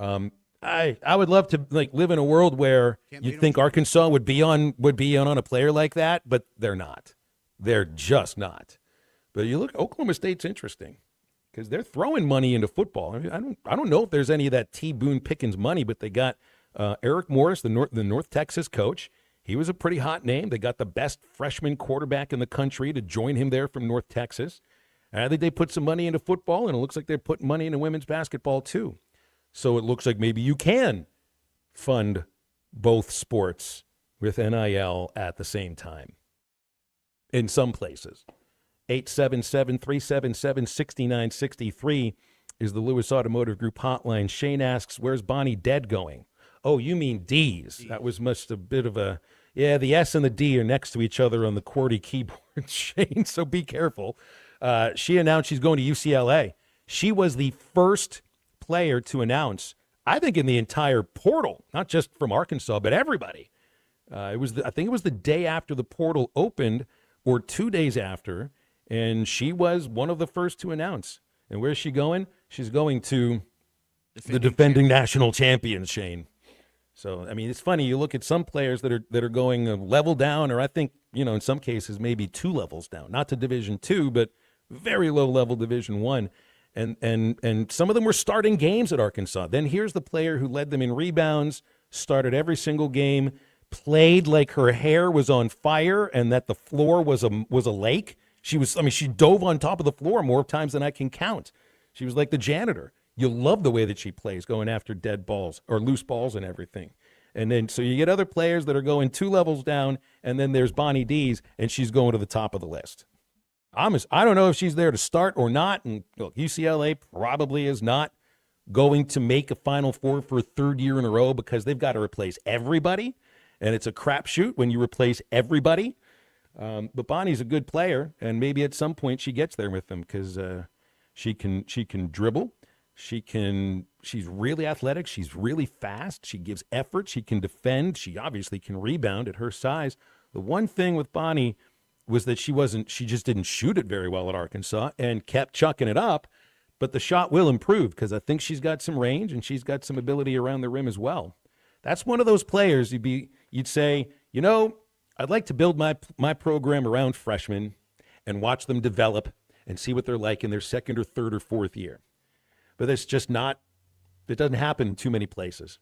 I would love to live in a world where you think Arkansas would be on a player like that, but they're not. They're just not. But you look, Oklahoma State's interesting because they're throwing money into football. I mean, I don't know if there's any of that T. Boone Pickens money, but they got Eric Morris, the North Texas coach. He was a pretty hot name. They got the best freshman quarterback in the country to join him there from North Texas. I think they put some money into football, and it looks like they're putting money into women's basketball too. So it looks like maybe you can fund both sports with NIL at the same time in some places. 877-377-6963 is the Lewis Automotive Group hotline. Shane asks, where's Bonnie Dead going? Oh, you mean D's. That was must a bit of a, yeah, the S and the D are next to each other on the QWERTY keyboard, Shane, so be careful. She announced she's going to UCLA. She was the first player to announce, I think, in the entire portal, not just from Arkansas, but everybody. I think it was the day after the portal opened or 2 days after, and she was one of the first to announce. And where's she going? She's going to the defending national champions, Shane. So, I mean, it's funny. You look at some players that are going a level down, or I think, in some cases, maybe 2 levels down. Not to Division II, but very low-level Division I. And some of them were starting games at Arkansas. Then here's the player who led them in rebounds, started every single game, played like her hair was on fire and that the floor was a lake. She dove on top of the floor more times than I can count. She was like the janitor. You love the way that she plays, going after dead balls or loose balls and everything. And then so you get other players that are going 2 levels down, and then there's Bonnie D's, and she's going to the top of the list. I don't know if she's there to start or not. And look, UCLA probably is not going to make a Final Four for a 3rd year in a row because they've got to replace everybody. And it's a crapshoot when you replace everybody. But Bonnie's a good player, and maybe at some point she gets there with them because she can dribble. She's really athletic. She's really fast. She gives effort. She can defend. She obviously can rebound at her size. The one thing with Bonnie was that she just didn't shoot it very well at Arkansas and kept chucking it up. But the shot will improve because I think she's got some range and she's got some ability around the rim as well. That's one of those players you'd say, I'd like to build my program around freshmen and watch them develop and see what they're like in their 2nd or 3rd or 4th year. But it doesn't happen in too many places.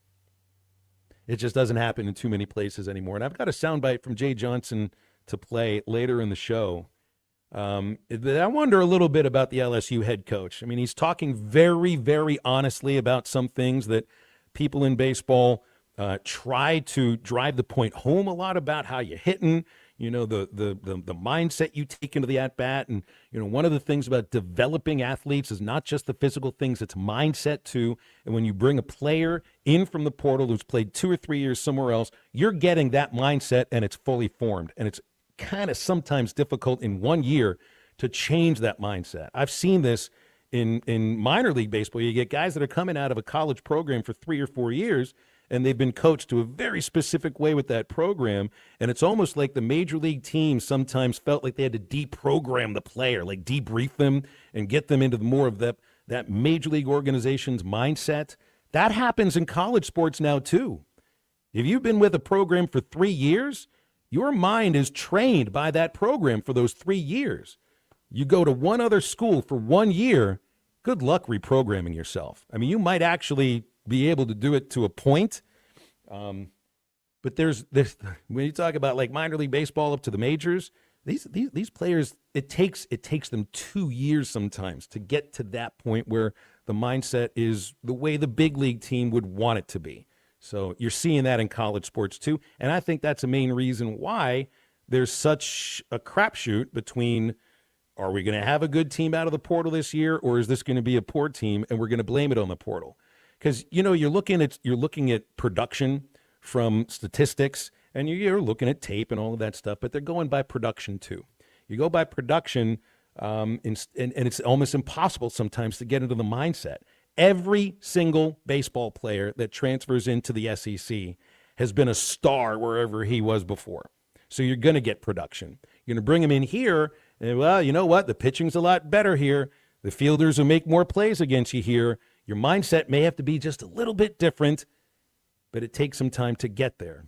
It just doesn't happen in too many places anymore. And I've got a soundbite from Jay Johnson to play later in the show. I wonder a little bit about the LSU head coach. I mean, he's talking very, very honestly about some things that people in baseball try to drive the point home a lot about, how you're hitting, the mindset you take into the at-bat. And, one of the things about developing athletes is not just the physical things, it's mindset too. And when you bring a player in from the portal who's played 2 or 3 years somewhere else, you're getting that mindset and it's fully formed. And it's kind of sometimes difficult in 1 year to change that mindset. I've seen this in minor league baseball. You get guys that are coming out of a college program for 3 or 4 years, and they've been coached to a very specific way with that program. And it's almost like the major league teams sometimes felt like they had to deprogram the player, like debrief them and get them into more of that major league organization's mindset. That happens in college sports now too. If you've been with a program for 3 years, your mind is trained by that program for those 3 years. You go to one other school for 1 year, good luck reprogramming yourself. I mean, you might actually be able to do it to a point. But there's when you talk about like minor league baseball up to the majors, these players, it takes them 2 years sometimes to get to that point where the mindset is the way the big league team would want it to be. So you're seeing that in college sports too. And I think that's a main reason why there's such a crapshoot between, are we going to have a good team out of the portal this year, or is this going to be a poor team and we're going to blame it on the portal? Because, you're looking at production from statistics, and you're looking at tape and all of that stuff, but they're going by production too. You go by production, and it's almost impossible sometimes to get into the mindset. Every single baseball player that transfers into the SEC has been a star wherever he was before. So you're going to get production. You're going to bring him in here, and, well, you know what? The pitching's a lot better here. The fielders will make more plays against you here. Your mindset may have to be just a little bit different, but it takes some time to get there.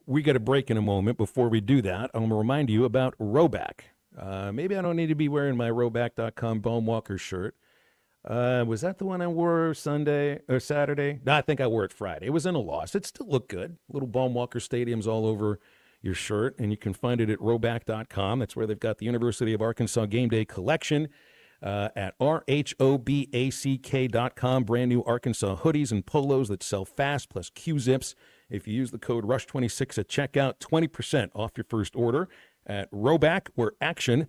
We got a break in a moment. Before we do that, I'm going to remind you about Rhoback. Maybe I don't need to be wearing my Rhoback.com Bone Walker shirt. Was that the one I wore Sunday or Saturday? No, I think I wore it Friday. It was in a loss. It still looked good. Little Bone Walker stadiums all over your shirt, and you can find it at Roback.com. That's where they've got the University of Arkansas Game Day collection at RHOBACK.com. Brand new Arkansas hoodies and polos that sell fast, plus Q-Zips. If you use the code RUSH26 at checkout, 20% off your first order at Roback, where action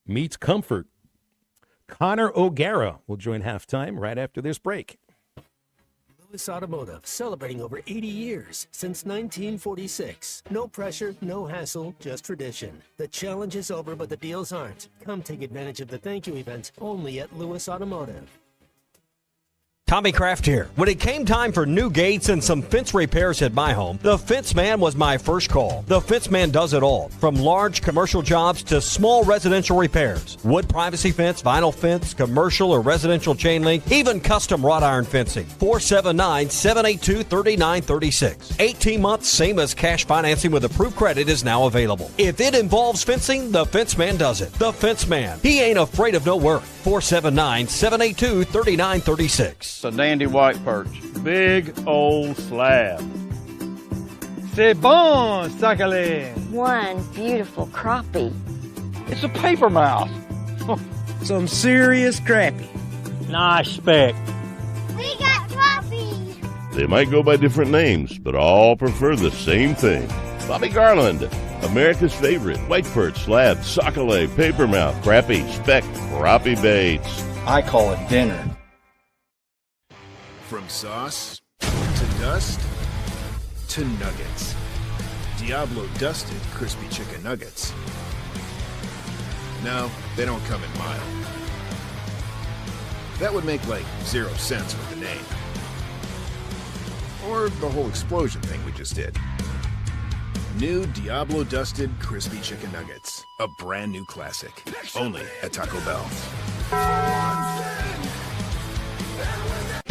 meets comfort. Connor O'Gara will join halftime right after this break. Lewis Automotive, celebrating over 80 years, since 1946. No pressure, no hassle, just tradition. The challenge is over, but the deals aren't. Come take advantage of the thank you event only at Lewis Automotive. Tommy Kraft here. When it came time for new gates and some fence repairs at my home, the Fence Man was my first call. The Fence Man does it all, from large commercial jobs to small residential repairs. Wood privacy fence, vinyl fence, commercial or residential chain link, even custom wrought iron fencing. 479-782-3936. 18 months, same as cash financing with approved credit is now available. If it involves fencing, the Fence Man does it. The Fence Man. He ain't afraid of no work. 479-782-3936. A dandy white perch. Big old slab. C'est bon, sacale. One beautiful crappie. It's a paper mouth. Some serious crappie. Nice speck. We got crappie. They might go by different names, but all prefer the same thing. Bobby Garland, America's favorite white perch, slab, sockeye, papermouth, crappie, speck, crappie baits. I call it dinner. From sauce to dust to nuggets. Diablo dusted crispy chicken nuggets. No, they don't come in mild. That would make like 0 cents with the name. Or the whole explosion thing we just did. New Diablo dusted crispy chicken nuggets. A brand new classic. Only at Taco Bell.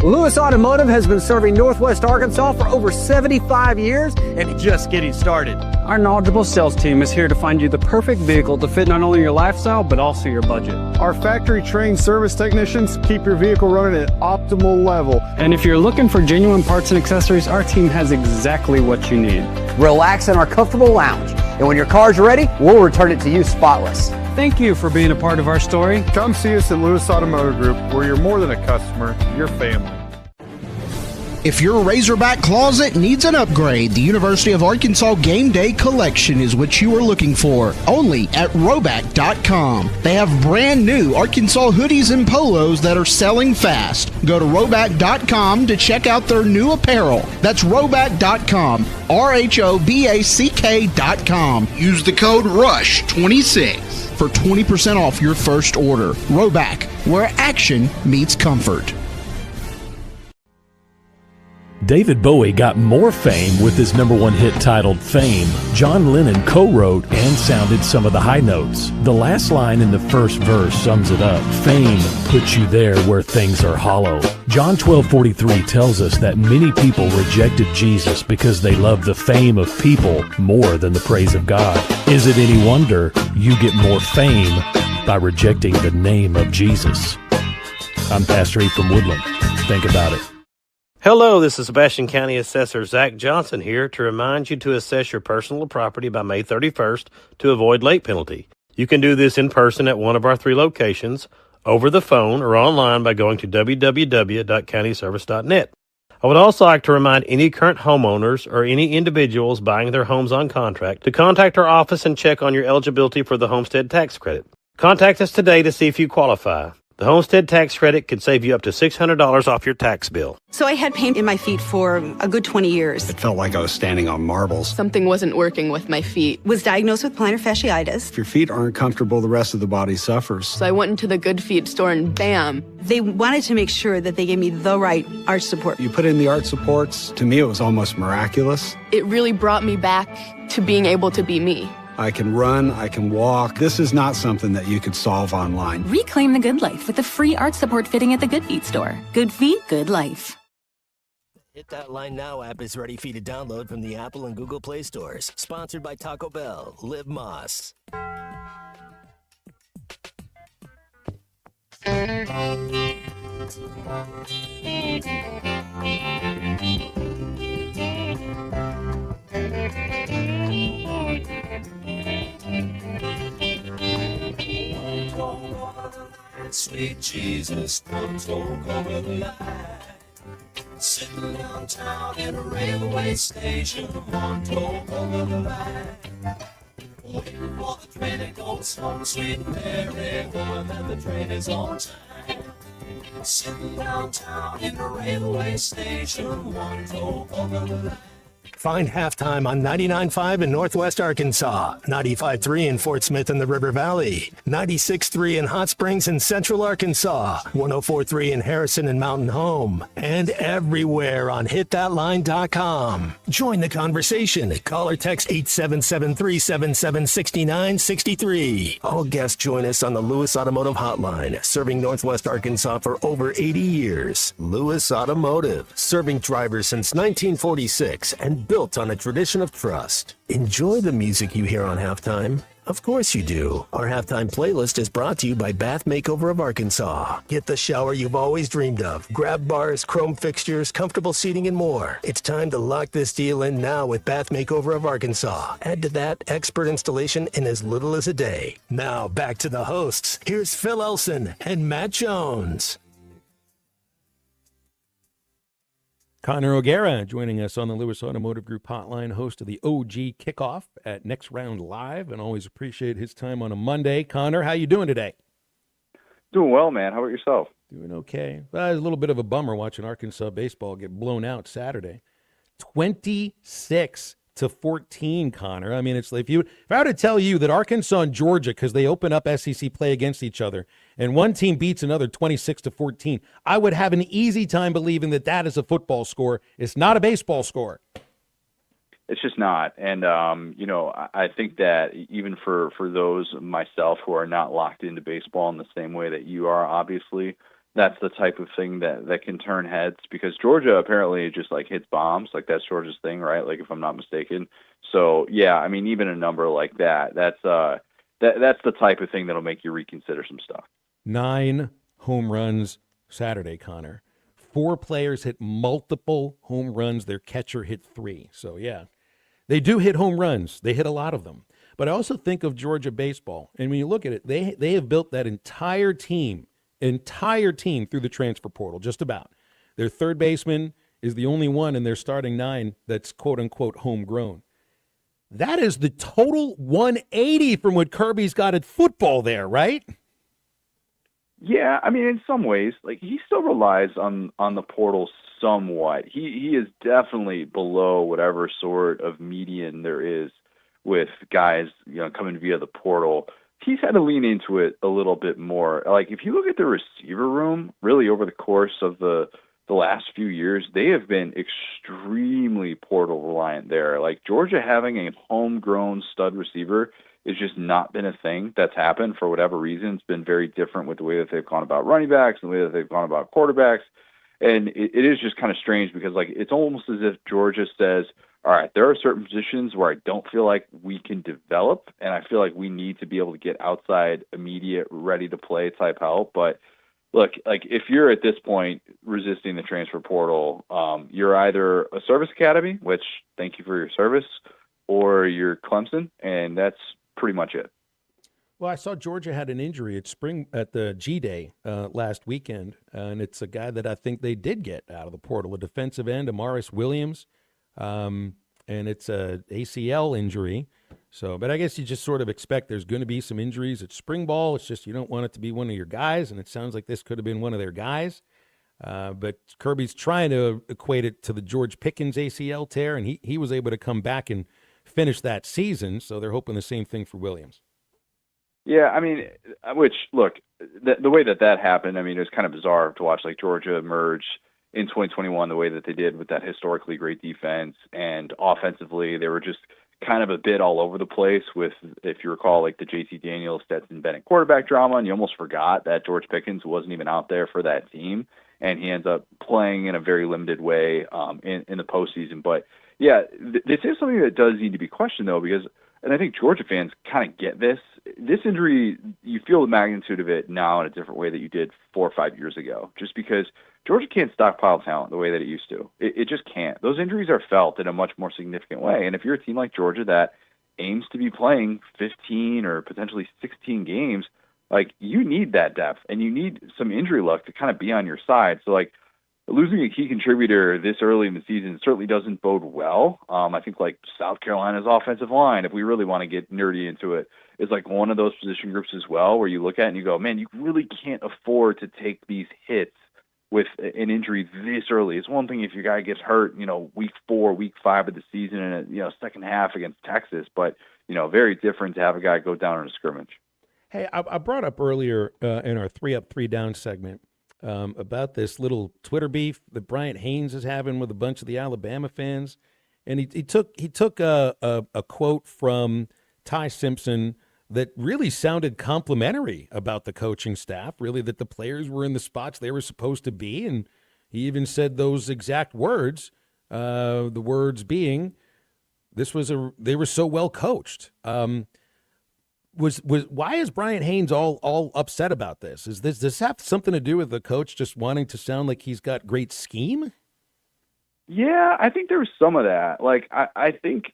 Lewis Automotive has been serving Northwest Arkansas for over 75 years and just getting started. Our knowledgeable sales team is here to find you the perfect vehicle to fit not only your lifestyle, but also your budget. Our factory-trained service technicians keep your vehicle running at optimal level. And if you're looking for genuine parts and accessories, our team has exactly what you need. Relax in our comfortable lounge, and when your car's ready, we'll return it to you spotless. Thank you for being a part of our story. Come see us at Lewis Automotive Group, where you're more than a customer, you're family. If your Razorback closet needs an upgrade, the University of Arkansas Game Day Collection is what you are looking for, only at Roback.com. They have brand new Arkansas hoodies and polos that are selling fast. Go to Roback.com to check out their new apparel. That's Roback.com, RHOBACK.com. Use the code RUSH26 for 20% off your first order. Roback, where action meets comfort. David Bowie got more fame with his #1 hit titled Fame. John Lennon co-wrote and sounded some of the high notes. The last line in the first verse sums it up. Fame puts you there where things are hollow. John 12:43 tells us that many people rejected Jesus because they loved the fame of people more than the praise of God. Is it any wonder you get more fame by rejecting the name of Jesus? I'm Pastor E. from Woodland. Think about it. Hello, this is Sebastian County Assessor Zach Johnson here to remind you to assess your personal property by May 31st to avoid late penalty. You can do this in person at one of our 3 locations, over the phone, or online by going to www.countyservice.net. I would also like to remind any current homeowners or any individuals buying their homes on contract to contact our office and check on your eligibility for the homestead tax credit. Contact us today to see if you qualify. The homestead tax credit could save you up to $600 off your tax bill. So I had pain in my feet for a good 20 years. It felt like I was standing on marbles. Something wasn't working with my feet. Was diagnosed with plantar fasciitis. If your feet aren't comfortable, the rest of the body suffers. So I went into the Good Feet store and bam. They wanted to make sure that they gave me the right arch support. You put in the arch supports. To me, it was almost miraculous. It really brought me back to being able to be me. I can run, I can walk. This is not something that you could solve online. Reclaim the good life with the free arch support fitting at the Good Feet store. Good Feet, good life. Hit That Line Now app is ready for you to download from the Apple and Google Play stores. Sponsored by Taco Bell. Live Moss. Sweet Jesus, one talk over the line. Sitting downtown in a railway station, one talk over the line. Waiting for the train that goes home, sweet Mary, knowing that the train is on time. Sitting downtown in a railway station, one talk over the line. Find Halftime on 99.5 in Northwest Arkansas, 95.3 in Fort Smith and the River Valley, 96.3 in Hot Springs and Central Arkansas, 104.3 in Harrison and Mountain Home, and everywhere on hitthatline.com. Join the conversation. Call or text 877-377-6963. All guests join us on the Lewis Automotive Hotline, serving Northwest Arkansas for over 80 years. Lewis Automotive, serving drivers since 1946 and built on a tradition of trust. Enjoy the music you hear on Halftime. Of course you do. Our Halftime playlist is brought to you by Bath Makeover of Arkansas. Get the shower you've always dreamed of. Grab bars, chrome fixtures, comfortable seating, and more. It's time to lock this deal in now with Bath Makeover of Arkansas. Add to that expert installation in as little as a day. Now back to the hosts. Here's Phil Elson and Matt Jones. Connor O'Gara joining us on the Lewis Automotive Group hotline, host of the OG Kickoff at Next Round Live, and always appreciate his time on a Monday. Connor, how you doing today? Doing well, man. How about yourself? Doing okay. Well, it was a little bit of a bummer watching Arkansas baseball get blown out Saturday. 26-14, Connor. I mean, it's like if I were to tell you that Arkansas and Georgia, because they open up SEC play against each other, and one team beats another 26-14, I would have an easy time believing that that is a football score. It's not a baseball score. It's just not. And, I think that even for those myself who are not locked into baseball in the same way that you are, obviously, that's the type of thing that can turn heads, because Georgia apparently just like hits bombs. Like that's Georgia's thing, right? Like if I'm not mistaken. So yeah, I mean, even a number like that's the type of thing that'll make you reconsider some stuff. 9 home runs Saturday, Connor. 4 players hit multiple home runs. Their catcher hit 3. So yeah, they do hit home runs. They hit a lot of them. But I also think of Georgia baseball, and when you look at it, they have built that entire team through the transfer portal, just about. Their third baseman is the only one in their starting 9 that's quote-unquote homegrown. That is the total 180 from what Kirby's got at football there, right? Yeah, I mean, in some ways, like he still relies on the portal somewhat. He is definitely below whatever sort of median there is with guys, coming via the portal. He's had to lean into it a little bit more. Like if you look at the receiver room, really over the course of the last few years, they have been extremely portal reliant there. Like Georgia having a homegrown stud receiver has just not been a thing that's happened for whatever reason. It's been very different with the way that they've gone about running backs and the way that they've gone about quarterbacks. And it is just kind of strange because like it's almost as if Georgia says, all right, there are certain positions where I don't feel like we can develop, and I feel like we need to be able to get outside, immediate, ready-to-play type help. But look, like if you're at this point resisting the transfer portal, you're either a service academy, which thank you for your service, or you're Clemson, and that's pretty much it. Well, I saw Georgia had an injury at the G-Day last weekend, and it's a guy that I think they did get out of the portal, a defensive end, Amaris Williams. And it's a ACL injury. So, but I guess you just sort of expect there's going to be some injuries at spring ball. It's just you don't want it to be one of your guys, and it sounds like this could have been one of their guys. But Kirby's trying to equate it to the George Pickens ACL tear, and he was able to come back and finish that season. So they're hoping the same thing for Williams. Yeah, I mean, which, look, the way that happened, I mean, it was kind of bizarre to watch like Georgia emerge in 2021 the way that they did with that historically great defense, and offensively they were just kind of a bit all over the place with, if you recall, like the JT Daniels, Stetson Bennett quarterback drama, and you almost forgot that George Pickens wasn't even out there for that team, and he ends up playing in a very limited way in the postseason. But yeah, this is something that does need to be questioned though, because, and I think Georgia fans kind of get this injury, you feel the magnitude of it now in a different way that you did 4 or 5 years ago, just because Georgia can't stockpile talent the way that it used to. It just can't. Those injuries are felt in a much more significant way. And if you're a team like Georgia that aims to be playing 15 or potentially 16 games, like you need that depth and you need some injury luck to kind of be on your side. So like losing a key contributor this early in the season certainly doesn't bode well. I think like South Carolina's offensive line, if we really want to get nerdy into it, is like one of those position groups as well, where you look at it and you go, man, you really can't afford to take these hits with an injury this early. It's one thing if your guy gets hurt, week 4, week 5 of the season and second half against Texas, but very different to have a guy go down in a scrimmage. Hey, I brought up earlier in our 3 Up, 3 Down segment about this little Twitter beef that Bryant Haynes is having with a bunch of the Alabama fans, and he took a quote from Ty Simpson that really sounded complimentary about the coaching staff, really that the players were in the spots they were supposed to be, and he even said those exact words, the words being, they were so well coached. Why is Bryant Haynes all upset about this? Does this have something to do with the coach just wanting to sound like he's got great scheme? Yeah, I think there was some of that. Like, I think,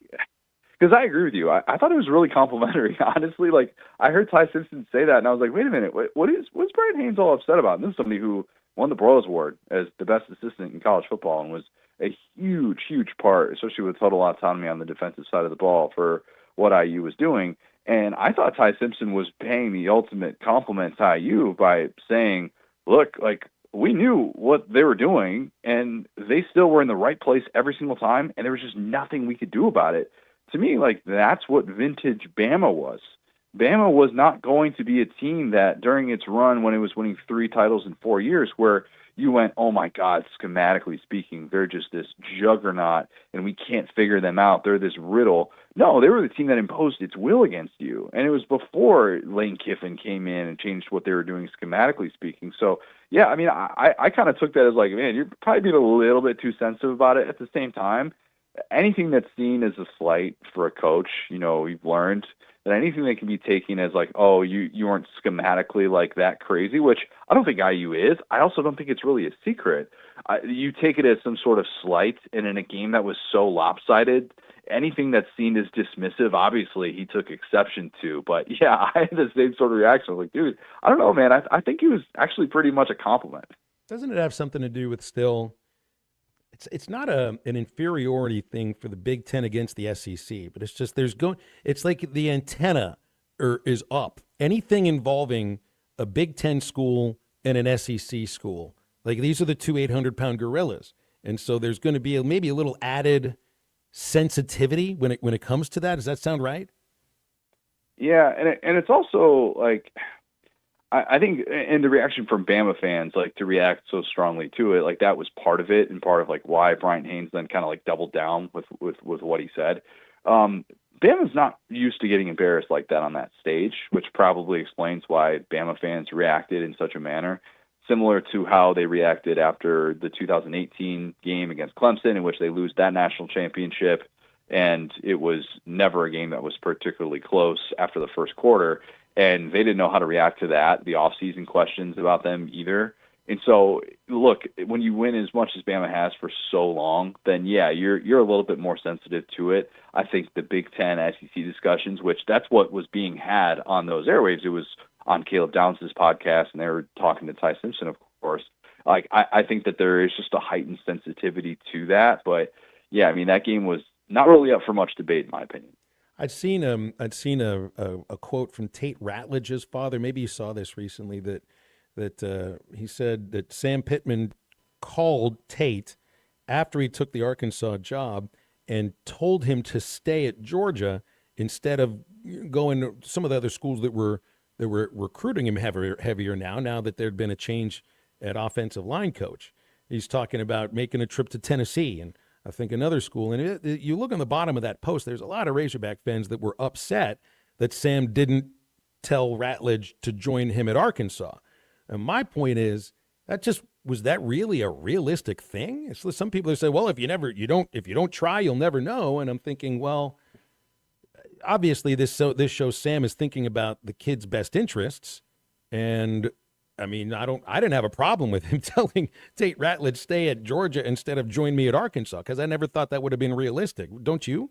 because I agree with you. I thought it was really complimentary, honestly. Like, I heard Ty Simpson say that, and I was like, wait a minute, what's Bryant Haynes all upset about? And this is somebody who won the Broyles Award as the best assistant in college football and was a huge, huge part, especially with total autonomy on the defensive side of the ball for what IU was doing. And I thought Ty Simpson was paying the ultimate compliment to IU by saying, look, like, we knew what they were doing, and they still were in the right place every single time, and there was just nothing we could do about it. To me, like, that's what vintage Bama was. Bama was not going to be a team that during its run when it was winning 3 titles in 4 years where you went, oh my God, schematically speaking, they're just this juggernaut and we can't figure them out. They're this riddle. No, they were the team that imposed its will against you. And it was before Lane Kiffin came in and changed what they were doing schematically speaking. So, yeah, I mean, I kind of took that as like, man, you're probably being a little bit too sensitive about it. At the same time, anything that's seen as a slight for a coach, you've learned that anything that can be taken as like, oh, you weren't schematically like that crazy, which I don't think IU is. I also don't think it's really a secret. You take it as some sort of slight, and in a game that was so lopsided, anything that's seen as dismissive, obviously he took exception to. But yeah, I had the same sort of reaction. I was like, dude, I don't know, man. I think it was actually pretty much a compliment. Doesn't it have something to do with still? It's not an inferiority thing for the Big Ten against the SEC, but it's just it's like the antenna is up. Anything involving a Big Ten school and an SEC school, like these are the 2 800-pound gorillas, and so there's going to be maybe a little added sensitivity when it comes to that. Does that sound right? Yeah, and it's also like, I think in the reaction from Bama fans, like to react so strongly to it, like that was part of it and part of like why Bryant Haynes then kind of like doubled down with what he said. Bama's not used to getting embarrassed like that on that stage, which probably explains why Bama fans reacted in such a manner, similar to how they reacted after the 2018 game against Clemson, in which they lose that national championship. And it was never a game that was particularly close after the first quarter. And they didn't know how to react to that, the offseason questions about them either. And so, look, when you win as much as Bama has for so long, then, yeah, you're a little bit more sensitive to it. I think the Big Ten SEC discussions, which that's what was being had on those airwaves. It was on Caleb Downs' podcast, and they were talking to Ty Simpson, of course. Like, I think that there is just a heightened sensitivity to that. But, yeah, I mean, that game was not really up for much debate, in my opinion. I'd seen a quote from Tate Ratledge's father. Maybe you saw this recently. That he said that Sam Pittman called Tate after he took the Arkansas job and told him to stay at Georgia instead of going to some of the other schools that were recruiting him heavier now that there'd been a change at offensive line coach. He's talking about making a trip to Tennessee and I think another school. And you look on the bottom of that post, there's a lot of Razorback fans that were upset that Sam didn't tell Ratledge to join him at Arkansas. And my point is, was that really a realistic thing? It's some people say, well, if you don't try, you'll never know. And I'm thinking, well, obviously this shows Sam is thinking about the kid's best interests. And I mean, I didn't have a problem with him telling Tate Ratledge stay at Georgia instead of join me at Arkansas, because I never thought that would have been realistic. Don't you?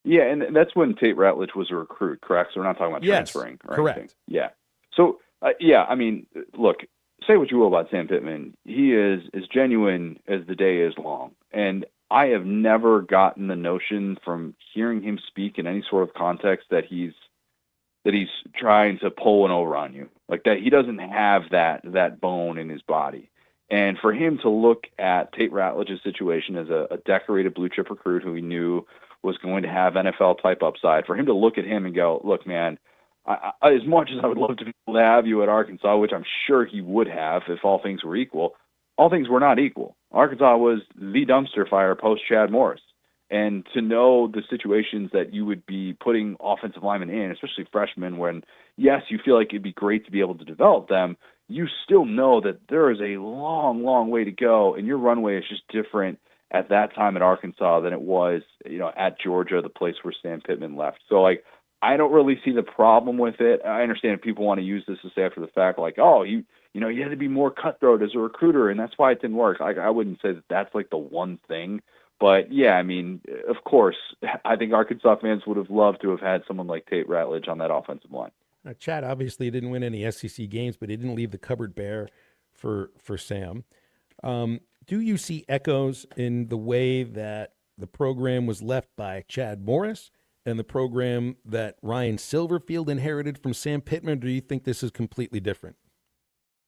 Yeah, and that's when Tate Ratledge was a recruit, correct? So we're not talking about Yes, transferring or correct. anything. Yeah. So, yeah, I mean, look, say what you will about Sam Pittman. He is as genuine as the day is long. And I have never gotten the notion from hearing him speak in any sort of context that he's trying to pull one over on you. Like that, he doesn't have that bone in his body. And for him to look at Tate Ratledge's situation as a decorated blue chip recruit who he knew was going to have NFL type upside, for him to look at him and go, look, man, I, as much as I would love to be able to have you at Arkansas, which I'm sure he would have if all things were equal, all things were not equal. Arkansas was the dumpster fire post Chad Morris. And to know the situations that you would be putting offensive linemen in, especially freshmen, when, yes, you feel like it'd be great to be able to develop them, you still know that there is a long, long way to go, and your runway is just different at that time at Arkansas than it was, at Georgia, the place where Sam Pittman left. So, I don't really see the problem with it. I understand if people want to use this to say after the fact, you had to be more cutthroat as a recruiter, and that's why it didn't work. I wouldn't say that that's the one thing. But, yeah, I mean, of course, I think Arkansas fans would have loved to have had someone like Tate Ratledge on that offensive line. Chad obviously didn't win any SEC games, but he didn't leave the cupboard bare for Sam. Do you see echoes in the way that the program was left by Chad Morris and the program that Ryan Silverfield inherited from Sam Pittman? Or do you think this is completely different?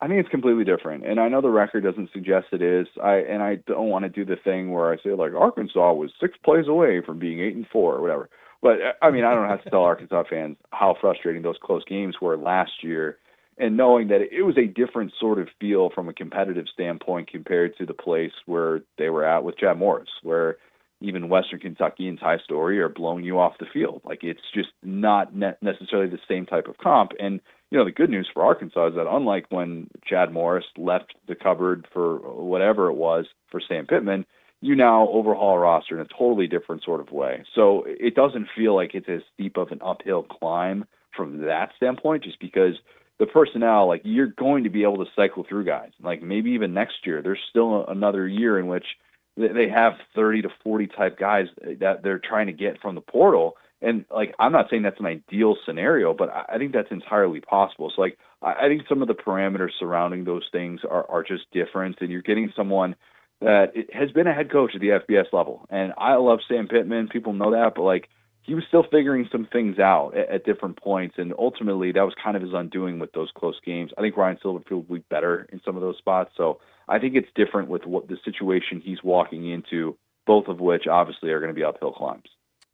I think it's completely different, and I know the record doesn't suggest it is. I don't want to do the thing where I say Arkansas was 6 plays away from being 8-4 or whatever. But I mean, I don't have to tell Arkansas fans how frustrating those close games were last year, and knowing that it was a different sort of feel from a competitive standpoint compared to the place where they were at with Chad Morris, where even Western Kentucky and Ty Story are blowing you off the field. It's just not necessarily the same type of comp. And the good news for Arkansas is that unlike when Chad Morris left the cupboard for whatever it was for Sam Pittman, you now overhaul a roster in a totally different sort of way. So it doesn't feel like it's as steep of an uphill climb from that standpoint, just because the personnel, you're going to be able to cycle through guys. Maybe even next year, there's still another year in which they have 30 to 40 type guys that they're trying to get from the portal. And I'm not saying that's an ideal scenario, but I think that's entirely possible. So I think some of the parameters surrounding those things are just different, and you're getting someone that has been a head coach at the FBS level. And I love Sam Pittman. People know that, but he was still figuring some things out at different points. And ultimately that was kind of his undoing with those close games. I think Ryan Silverfield will be better in some of those spots. So I think it's different with what the situation he's walking into, both of which obviously are going to be uphill climbs.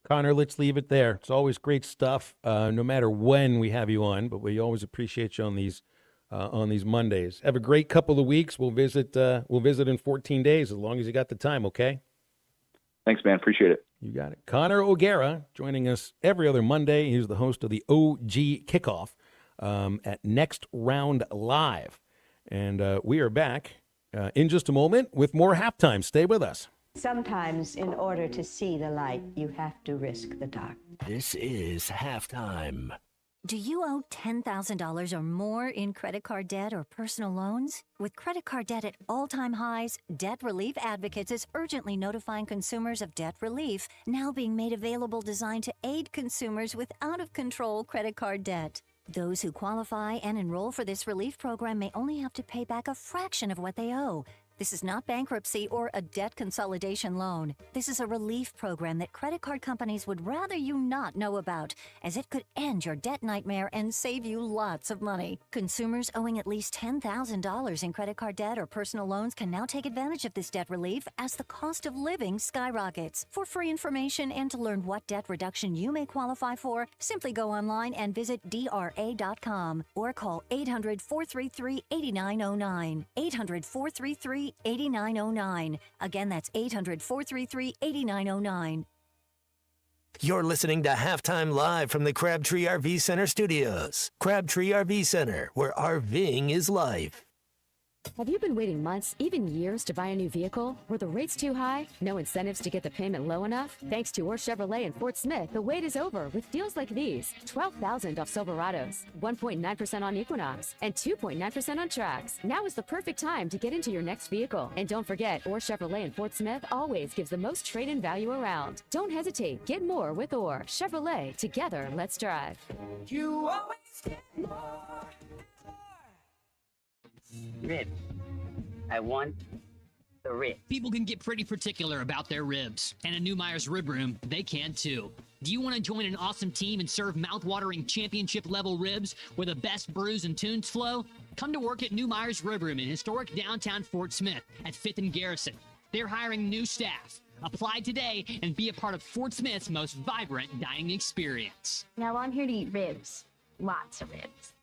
Connor, let's leave it there. It's always great stuff, no matter when we have you on, but we always appreciate you on these Mondays. Have a great couple of weeks. We'll visit in 14 days, as long as you got the time, okay? Thanks, man. Appreciate it. You got it. Connor O'Gara joining us every other Monday. He's the host of the OG Kickoff at Next Round Live. And we are back in just a moment with more Halftime. Stay with us. Sometimes, in order to see the light, you have to risk the dark. This is Halftime. Do you owe $10,000 or more in credit card debt or personal loans? With credit card debt at all-time highs, Debt Relief Advocates is urgently notifying consumers of debt relief, now being made available designed to aid consumers with out-of-control credit card debt. Those who qualify and enroll for this relief program may only have to pay back a fraction of what they owe. This is not bankruptcy or a debt consolidation loan. This is a relief program that credit card companies would rather you not know about, as it could end your debt nightmare and save you lots of money. Consumers owing at least $10,000 in credit card debt or personal loans can now take advantage of this debt relief as the cost of living skyrockets. For free information and to learn what debt reduction you may qualify for, simply go online and visit DRA.com or call 800-433-8909. 800-433-8909. Again, that's 800-433-8909. You're listening to Halftime Live from the Crabtree RV Center studios. Crabtree RV Center, where RVing is life. Have you been waiting months, even years, to buy a new vehicle? Were the rates too high? No incentives to get the payment low enough? Thanks to Orr Chevrolet and Fort Smith, the wait is over with deals like these. $12,000 off Silverados, 1.9% on Equinox, and 2.9% on Trax. Now is the perfect time to get into your next vehicle. And don't forget, Orr Chevrolet and Fort Smith always gives the most trade-in value around. Don't hesitate. Get more with Orr Chevrolet. Together, let's drive. You always get more. Ribs. I want the ribs. People can get pretty particular about their ribs, and at New Myers Rib Room, they can too. Do you want to join an awesome team and serve mouth-watering championship-level ribs where the best brews and tunes flow? Come to work at New Myers Rib Room in historic downtown Fort Smith at 5th and Garrison. They're hiring new staff. Apply today and be a part of Fort Smith's most vibrant dining experience. Now I'm here to eat ribs. Lots of ribs.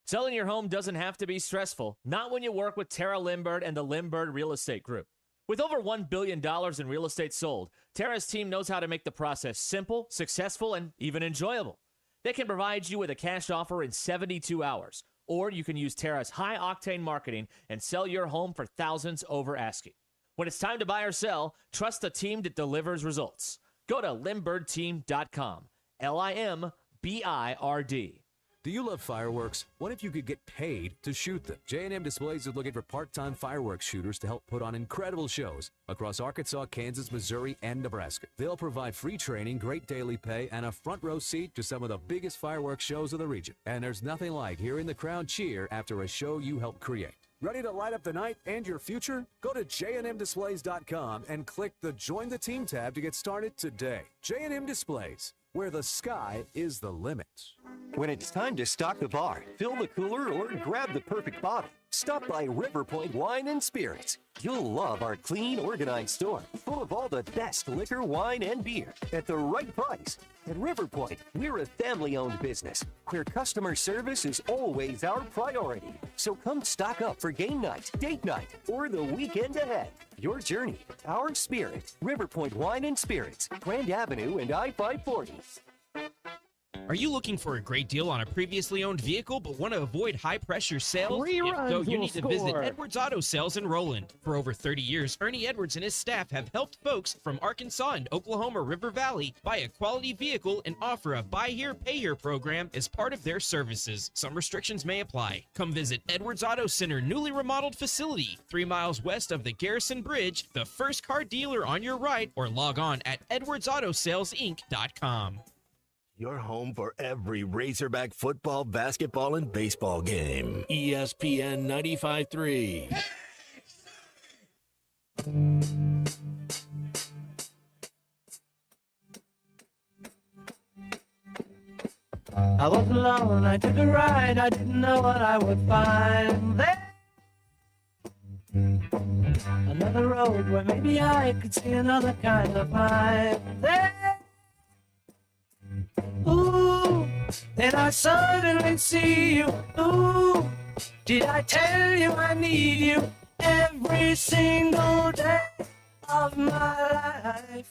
Selling your home doesn't have to be stressful, not when you work with Tara Limbird and the Limbird Real Estate Group. With over $1 billion in real estate sold, Tara's team knows how to make the process simple, successful, and even enjoyable. They can provide you with a cash offer in 72 hours, or you can use Tara's high-octane marketing and sell your home for thousands over asking. When it's time to buy or sell, trust the team that delivers results. Go to LimbirdTeam.com, LIMBIRD. Do you love fireworks? What if you could get paid to shoot them? J&M Displays is looking for part-time fireworks shooters to help put on incredible shows across Arkansas, Kansas, Missouri, and Nebraska. They'll provide free training, great daily pay, and a front row seat to some of the biggest fireworks shows of the region. And there's nothing like hearing the crowd cheer after a show you helped create. Ready to light up the night and your future? Go to jnmdisplays.com and click the Join the Team tab to get started today. J&M Displays, where the sky is the limit. When it's time to stock the bar, fill the cooler, or grab the perfect bottle, stop by River Point Wine and Spirits. You'll love our clean, organized store, full of all the best liquor, wine, and beer at the right price. At River Point, we're a family-owned business where customer service is always our priority. So come stock up for game night, date night, or the weekend ahead. Your journey, our spirit. River Point Wine and Spirits, Grand Avenue and I-540. Are you looking for a great deal on a previously owned vehicle but want to avoid high-pressure sales? Reruns If so, you will need to visit score. Edwards Auto Sales in Roland. For over 30 years, Ernie Edwards and his staff have helped folks from Arkansas and Oklahoma River Valley buy a quality vehicle and offer a buy here, pay here program as part of their services. Some restrictions may apply. Come visit Edwards Auto Center newly remodeled facility, 3 miles west of the Garrison Bridge, the first car dealer on your right, or log on at edwardsautosalesinc.com. Your home for every Razorback football, basketball, and baseball game. ESPN 95.3. I was alone, I took a ride, I didn't know what I would find there. Another road where maybe I could see another kind of life there. Ooh, then I suddenly see you. Ooh, did I tell you I need you every single day of my life?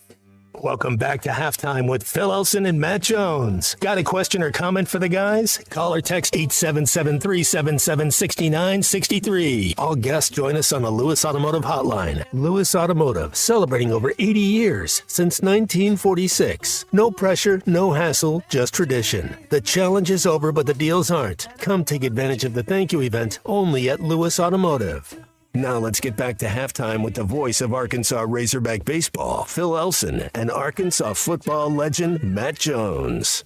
Welcome back to Halftime with Phil Elson and Matt Jones. Got a question or comment for the guys? Call or text 877-377-6963. All guests join us on the Lewis Automotive Hotline. Lewis Automotive, celebrating over 80 years since 1946. No pressure, no hassle, just tradition. The challenge is over, but the deals aren't. Come take advantage of the thank you event only at Lewis Automotive. Now let's get back to halftime with the voice of Arkansas Razorback baseball, Phil Elson, and Arkansas football legend, Matt Jones.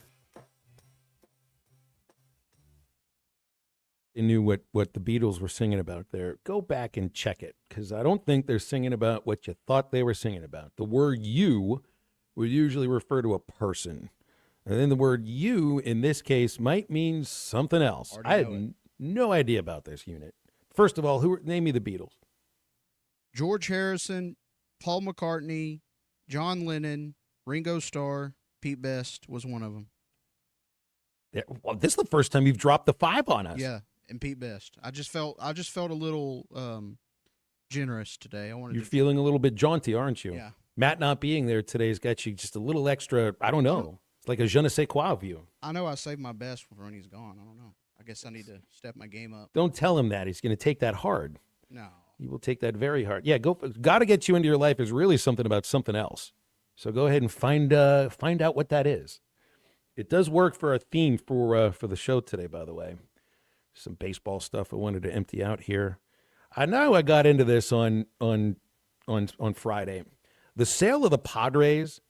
You knew what the Beatles were singing about there. Go back and check it, because I don't think they're singing about what you thought they were singing about. The word you would usually refer to a person. And then the word you, in this case, might mean something else. I had no idea about this unit. First of all, name me the Beatles. George Harrison, Paul McCartney, John Lennon, Ringo Starr, Pete Best was one of them. Yeah, well, this is the first time you've dropped the 5 on us. Yeah, and Pete Best. I just felt a little generous today. You're feeling a little bit jaunty, aren't you? Yeah. Matt not being there today has got you just a little extra, I don't know. It's like a je ne sais quoi view. I know I saved my best when he's gone. I don't know. I guess I need to step my game up. Don't tell him that. He's going to take that hard. No. He will take that very hard. Yeah, got to get you into your life is really something about something else. So go ahead and find out what that is. It does work for our theme for the show today, by the way. Some baseball stuff I wanted to empty out here. I know I got into this on Friday. The sale of the Padres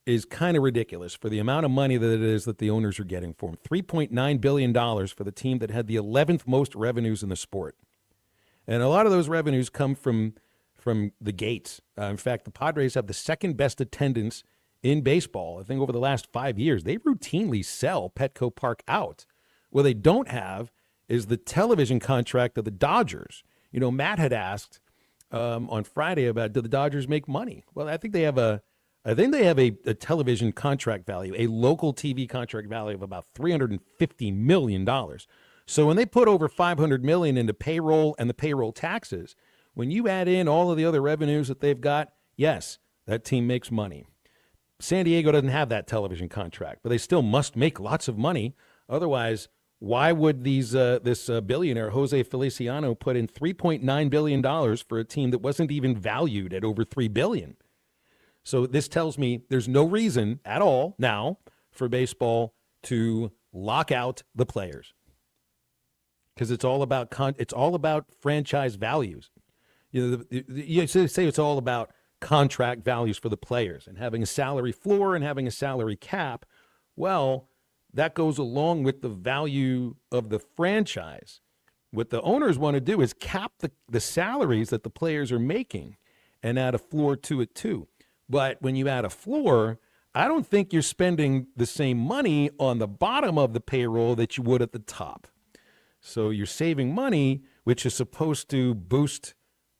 is kind of ridiculous for the amount of money that it is that the owners are getting for them. $3.9 billion for the team that had the 11th most revenues in the sport. And a lot of those revenues come from the gates. In fact, the Padres have the second best attendance in baseball. I think over the last 5 years, they routinely sell Petco Park out. What they don't have is the television contract of the Dodgers. You know, Matt had asked on Friday about, do the Dodgers make money? Well, I think they have a television contract value, a local TV contract value of about $350 million. So when they put over $500 million into payroll and the payroll taxes, when you add in all of the other revenues that they've got, yes, that team makes money. San Diego doesn't have that television contract, but they still must make lots of money. Otherwise, why would this billionaire, Jose Feliciano, put in $3.9 billion for a team that wasn't even valued at over $3 billion? So this tells me there's no reason at all now for baseball to lock out the players, because it's all about franchise values. You know, you say it's all about contract values for the players and having a salary floor and having a salary cap. Well, that goes along with the value of the franchise. What the owners want to do is cap the salaries that the players are making and add a floor to it too. But when you add a floor, I don't think you're spending the same money on the bottom of the payroll that you would at the top. So you're saving money, which is supposed to boost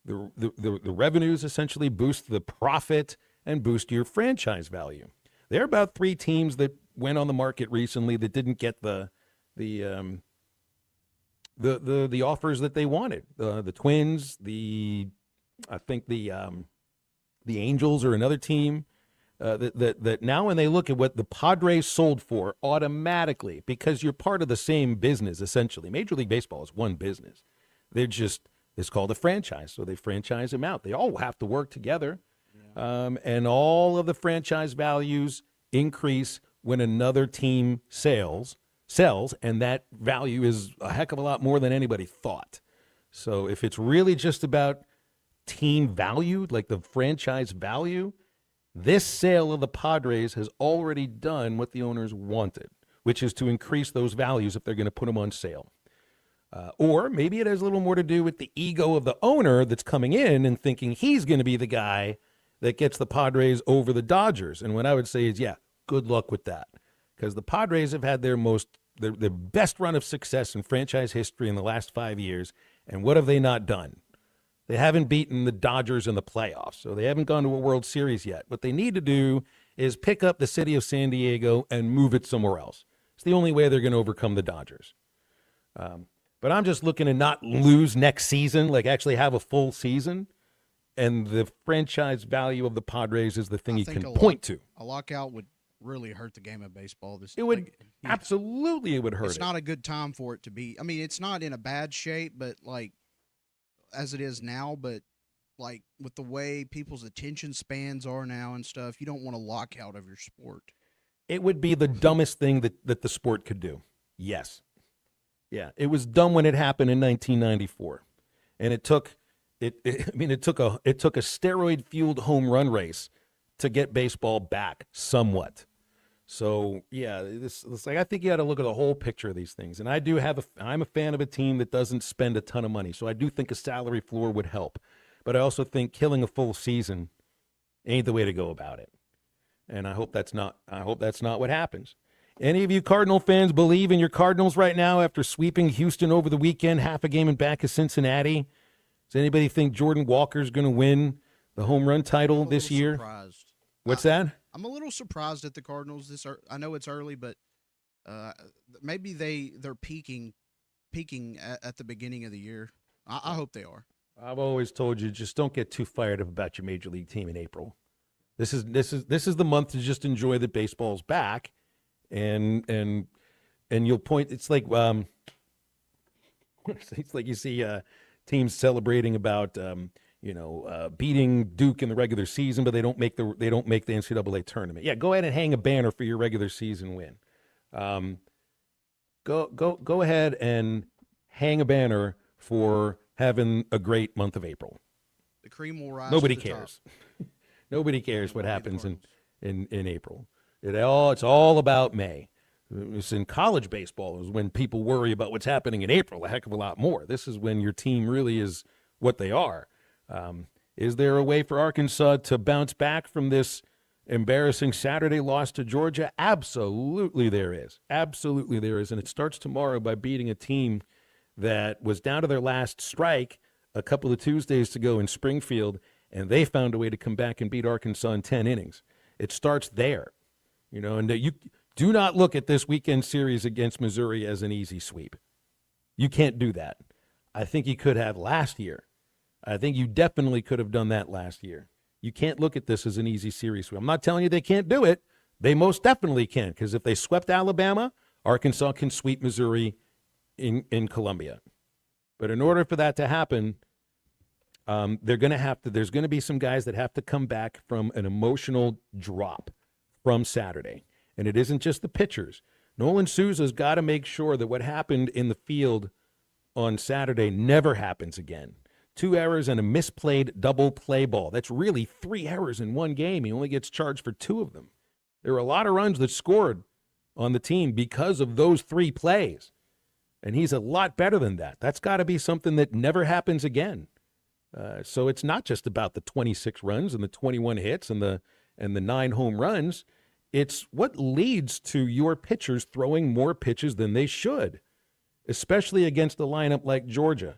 the revenues, essentially boost the profit and boost your franchise value. There are about 3 teams that went on the market recently that didn't get the offers that they wanted. The Twins, I think the Angels are another team that now when they look at what the Padres sold for automatically, because you're part of the same business, essentially. Major League Baseball is one business. It's called a franchise, so they franchise them out. They all have to work together, and all of the franchise values increase when another team sells, and that value is a heck of a lot more than anybody thought. So if it's really just about team value, like the franchise value, this sale of the Padres has already done what the owners wanted, which is to increase those values if they're going to put them on sale. Or maybe it has a little more to do with the ego of the owner that's coming in and thinking he's going to be the guy that gets the Padres over the Dodgers. And what I would say is, yeah, good luck with that, because the Padres have had their best run of success in franchise history in the last 5 years. And what have they not done? They haven't beaten the Dodgers in the playoffs, so they haven't gone to a World Series yet. What they need to do is pick up the city of San Diego and move it somewhere else. It's the only way they're going to overcome the Dodgers. But I'm just looking to not lose next season, like actually have a full season. And the franchise value of the Padres is the thing you can point to. A lockout would really hurt the game of baseball. Absolutely, it would hurt. It's not a good time for it to be. I mean, it's not in a bad shape, but like as it is now. But like with the way people's attention spans are now and stuff, you don't want a lockout of your sport. It would be the dumbest thing that the sport could do. Yes. Yeah, it was dumb when it happened in 1994, and it took a steroid-fueled home run race to get baseball back somewhat. So yeah, it's like I think you got to look at the whole picture of these things. And I'm a fan of a team that doesn't spend a ton of money, so I do think a salary floor would help. But I also think killing a full season ain't the way to go about it. And I hope that's not what happens. Any of you Cardinal fans believe in your Cardinals right now after sweeping Houston over the weekend, half a game in back of Cincinnati? Does anybody think Jordan Walker's going to win the home run title this year? Surprised. What's that? I'm a little surprised at the Cardinals. I know it's early, but maybe they're peaking at the beginning of the year. I hope they are. I've always told you, just don't get too fired up about your major league team in April. This is the month to just enjoy that baseball's back. And you'll point. It's like It's like you see teams celebrating about beating Duke in the regular season, but they don't make the NCAA tournament. Yeah, go ahead and hang a banner for your regular season win. Go ahead and hang a banner for having a great month of April. The cream will rise. Nobody to the cares. Nobody cares what happens in April. It's all about May. It's in college baseball is when people worry about what's happening in April a heck of a lot more. This is when your team really is what they are. Is there a way for Arkansas to bounce back from this embarrassing Saturday loss to Georgia? Absolutely there is. Absolutely there is. And it starts tomorrow by beating a team that was down to their last strike a couple of Tuesdays to go in Springfield, and they found a way to come back and beat Arkansas in 10 innings. It starts there. And you do not look at this weekend series against Missouri as an easy sweep. You can't do that. I think you could have last year. I think you definitely could have done that last year. You can't look at this as an easy series. I'm not telling you they can't do it. They most definitely can, because if they swept Alabama, Arkansas can sweep Missouri in Columbia. But in order for that to happen, there's going to be some guys that have to come back from an emotional drop from Saturday. And it isn't just the pitchers. Nolan Souza's got to make sure that what happened in the field on Saturday never happens again. 2 errors and a misplayed double play ball. That's really 3 errors in one game. He only gets charged for 2 of them. There were a lot of runs that scored on the team because of those 3 plays. And he's a lot better than that. That's got to be something that never happens again. So it's not just about the 26 runs and the 21 hits and the 9 home runs. It's what leads to your pitchers throwing more pitches than they should, especially against a lineup like Georgia.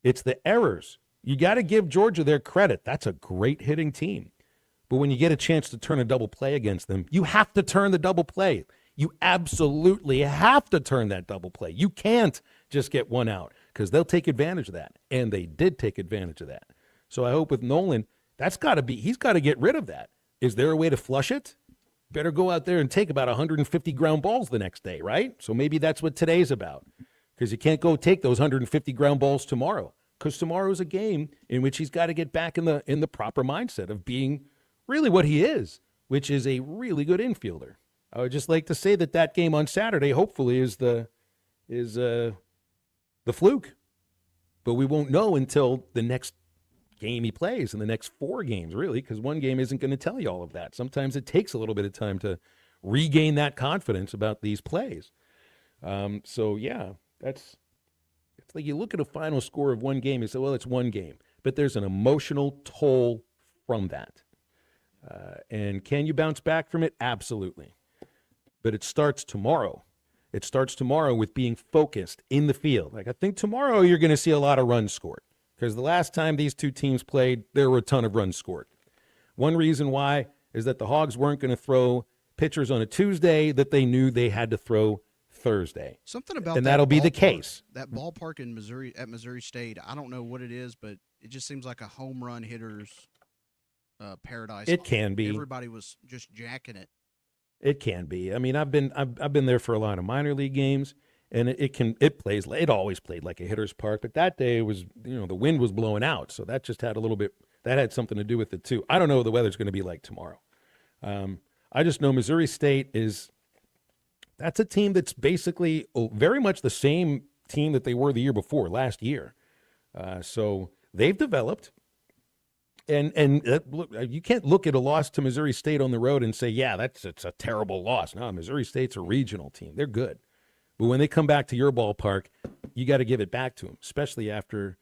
It's the errors. You got to give Georgia their credit. That's a great hitting team. But when you get a chance to turn a double play against them, you have to turn the double play. You absolutely have to turn that double play. You can't just get one out, because they'll take advantage of that. And they did take advantage of that. So I hope with Nolan, he's got to get rid of that. Is there a way to flush it? Better go out there and take about 150 ground balls the next day, right? So maybe that's what today's about, because you can't go take those 150 ground balls tomorrow, because tomorrow's a game in which he's got to get back in the proper mindset of being really what he is, which is a really good infielder. I would just like to say that game on Saturday hopefully is the fluke, but we won't know until the next game he plays in the next 4 games, really, because one game isn't going to tell you all of that. Sometimes it takes a little bit of time to regain that confidence about these plays. So yeah, it's like you look at a final score of one game, you say, well, it's one game, but there's an emotional toll from that. And can you bounce back from it? Absolutely. But it starts tomorrow. It starts tomorrow with being focused in the field. Like, I think tomorrow you're going to see a lot of runs scored, because the last time these two teams played, there were a ton of runs scored. One reason why is that the Hogs weren't going to throw pitchers on a Tuesday that they knew they had to throw Thursday. Something about and that that'll be the ballpark- case. That ballpark in Missouri at Missouri State, I don't know what it is, but it just seems like a home run hitter's paradise. It can be. Everybody was just jacking it. It can be. I mean, I've been there for a lot of minor league games, and it always played like a hitter's park. But that day it was, the wind was blowing out, so that just had that had something to do with it too. I don't know what the weather's going to be like tomorrow. I just know Missouri State that's a team that's basically very much the same team that they were the year before, last year. So they've developed. And look, you can't look at a loss to Missouri State on the road and say, yeah, it's a terrible loss. No, Missouri State's a regional team. They're good. But when they come back to your ballpark, you got to give it back to them, especially after,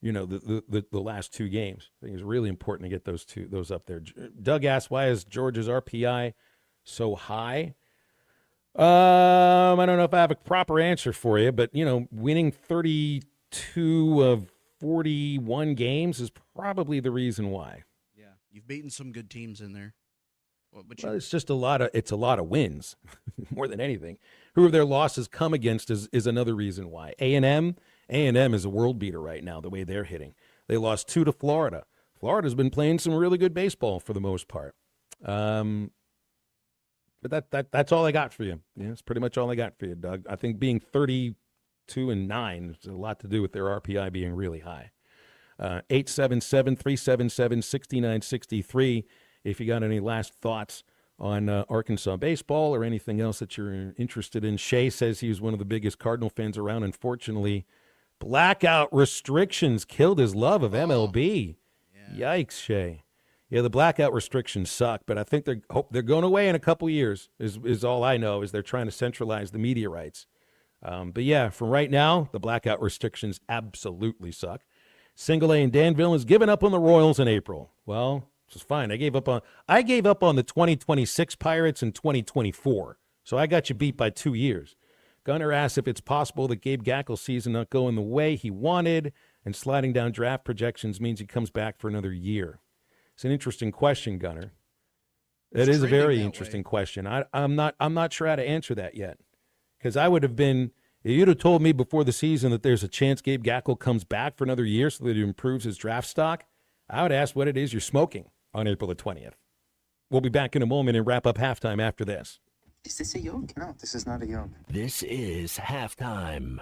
the last 2 games. I think it's really important to get those up there. Doug asked, why is Georgia's RPI so high? I don't know if I have a proper answer for you, but, winning 32 of 41 games is probably the reason why. Yeah, you've beaten some good teams in there. Well, it's just a lot of wins more than anything. Who their losses come against is another reason why. A&M is a world beater right now, the way they're hitting. They lost 2 to Florida. Florida's been playing some really good baseball for the most part. But that's all I got for you. It's pretty much all I got for you, Doug. I think being 32 2 and 9. It's a lot to do with their RPI being really high. 877-377-6963 if you got any last thoughts on Arkansas baseball or anything else that you're interested in. Shay says he was one of the biggest Cardinal fans around. Unfortunately, blackout restrictions killed his love of MLB. Yeah. Yikes, Shay. Yeah, the blackout restrictions suck, but I think they're going away in a couple years is all I know, is they're trying to centralize the media rights. But yeah, for right now, the blackout restrictions absolutely suck. Single A in Danville has given up on the Royals in April. Well, this is fine. I gave up on the 2026 Pirates in 2024, so I got you beat by 2 years. Gunner asks if it's possible that Gabe Gackel's season not going the way he wanted and sliding down draft projections means he comes back for another year. It's an interesting question, Gunner. It is a very interesting question. I'm not sure how to answer that yet, because I would have been, if you'd have told me before the season that there's a chance Gabe Gackel comes back for another year so that he improves his draft stock, I would ask what it is you're smoking on April the 20th. We'll be back in a moment and wrap up halftime after this. Is this a yoke? No, this is not a yoke. This is halftime.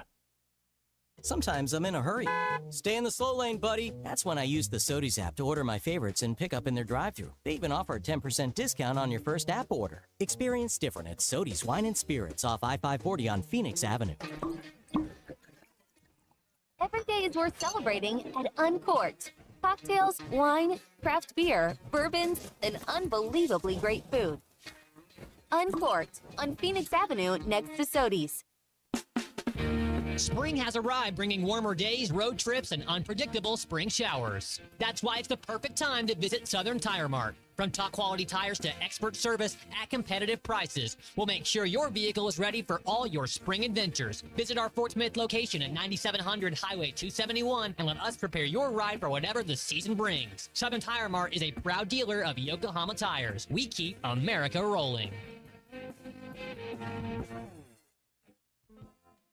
Sometimes I'm in a hurry. Stay in the slow lane, buddy. That's when I use the Sodies app to order my favorites and pick up in their drive-thru. They even offer a 10% discount on your first app order. Experience different at Sodies Wine and Spirits off I-540 on Phoenix Avenue. Every day is worth celebrating at Uncorked. Cocktails, wine, craft beer, bourbons, and unbelievably great food. Uncorked on Phoenix Avenue next to Sodies. Spring has arrived, bringing warmer days, road trips, and unpredictable spring showers. That's why it's the perfect time to visit Southern Tire Mart. From top quality tires to expert service at competitive prices, we'll make sure your vehicle is ready for all your spring adventures. Visit our Fort Smith location at 9700 Highway 271 and let us prepare your ride for whatever the season brings. Southern Tire Mart is a proud dealer of Yokohama tires. We keep America rolling.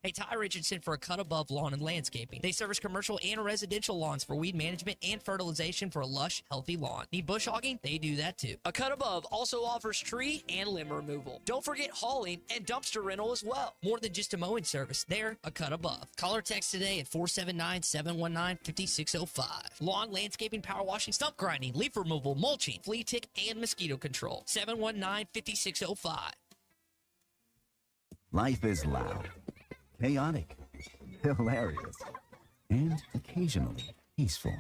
Hey, Ty Richardson for A Cut Above Lawn and Landscaping. They service commercial and residential lawns for weed management and fertilization for a lush, healthy lawn. Need bush hogging? They do that too. A Cut Above also offers tree and limb removal. Don't forget hauling and dumpster rental as well. More than just a mowing service, they're A Cut Above. Call or text today at 479-719-5605. Lawn, landscaping, power washing, stump grinding, leaf removal, mulching, flea tick, and mosquito control. 719-5605. Life is loud, chaotic, hilarious, and occasionally peaceful.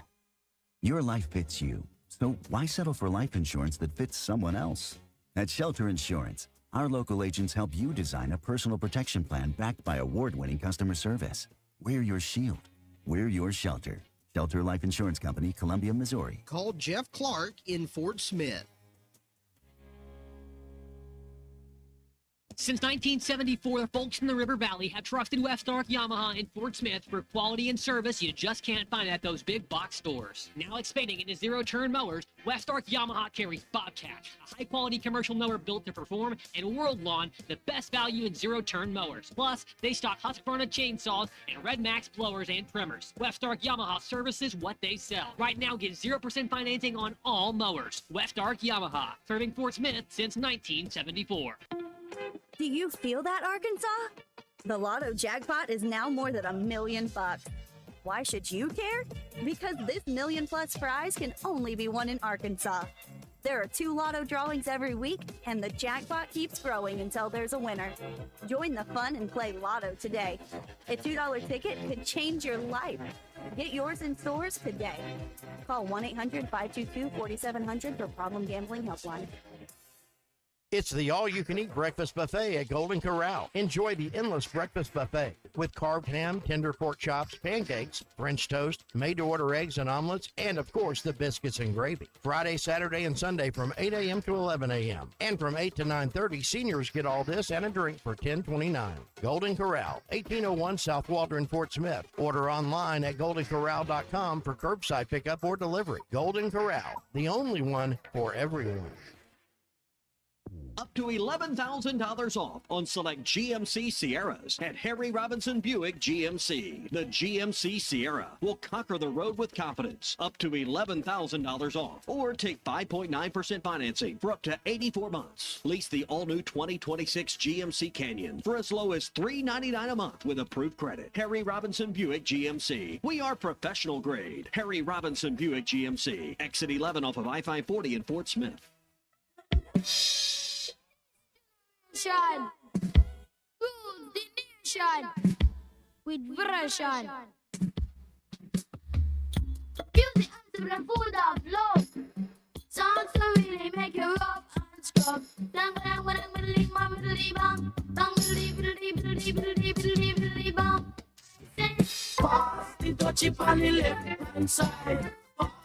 Your life fits you, so why settle for life insurance that fits someone else? At Shelter Insurance, our local agents help you design a personal protection plan backed by award-winning customer service. We're your shield. We're your shelter. Shelter Life Insurance Company, Columbia, Missouri. Call Jeff Clark in Fort Smith. Since 1974, the folks in the River Valley have trusted Westark Yamaha in Fort Smith for quality and service you just can't find at those big box stores. Now expanding into zero-turn mowers, Westark Yamaha carries Bobcat, a high-quality commercial mower built to perform, and World Lawn, the best value in zero-turn mowers. Plus, they stock Husqvarna chainsaws and Red Max blowers and trimmers. Westark Yamaha services what they sell. Right now, get 0% financing on all mowers. Westark Yamaha, serving Fort Smith since 1974. Do you feel that, Arkansas? The Lotto jackpot is now more than $1 million. Why should you care? Because this $1 million+ prize can only be won in Arkansas. There are 2 Lotto drawings every week, and the jackpot keeps growing until there's a winner. Join the fun and play Lotto today. A $2 ticket could change your life. Get yours in stores today. Call 1-800-522-4700 for Problem Gambling Helpline. It's the all-you-can-eat breakfast buffet at Golden Corral. Enjoy the endless breakfast buffet with carved ham, tender pork chops, pancakes, French toast, made-to-order eggs and omelets, and, of course, the biscuits and gravy. Friday, Saturday, and Sunday from 8 a.m. to 11 a.m. And from 8 to 9:30, seniors get all this and a drink for $10.29. Golden Corral, 1801 South Waldron, Fort Smith. Order online at goldencorral.com for curbside pickup or delivery. Golden Corral, the only one for everyone. Up to $11,000 off on select GMC Sierras at Harry Robinson Buick GMC. The GMC Sierra will conquer the road with confidence. Up to $11,000 off. Or take 5.9% financing for up to 84 months. Lease the all-new 2026 GMC Canyon for as low as $399 a month with approved credit. Harry Robinson Buick GMC. We are professional grade. Harry Robinson Buick GMC. Exit 11 off of I-540 in Fort Smith. Nation. Rule the nation with version. Music and the food of love. Songs to really make you rub and scrub. Pass the dutchie on the left hand side.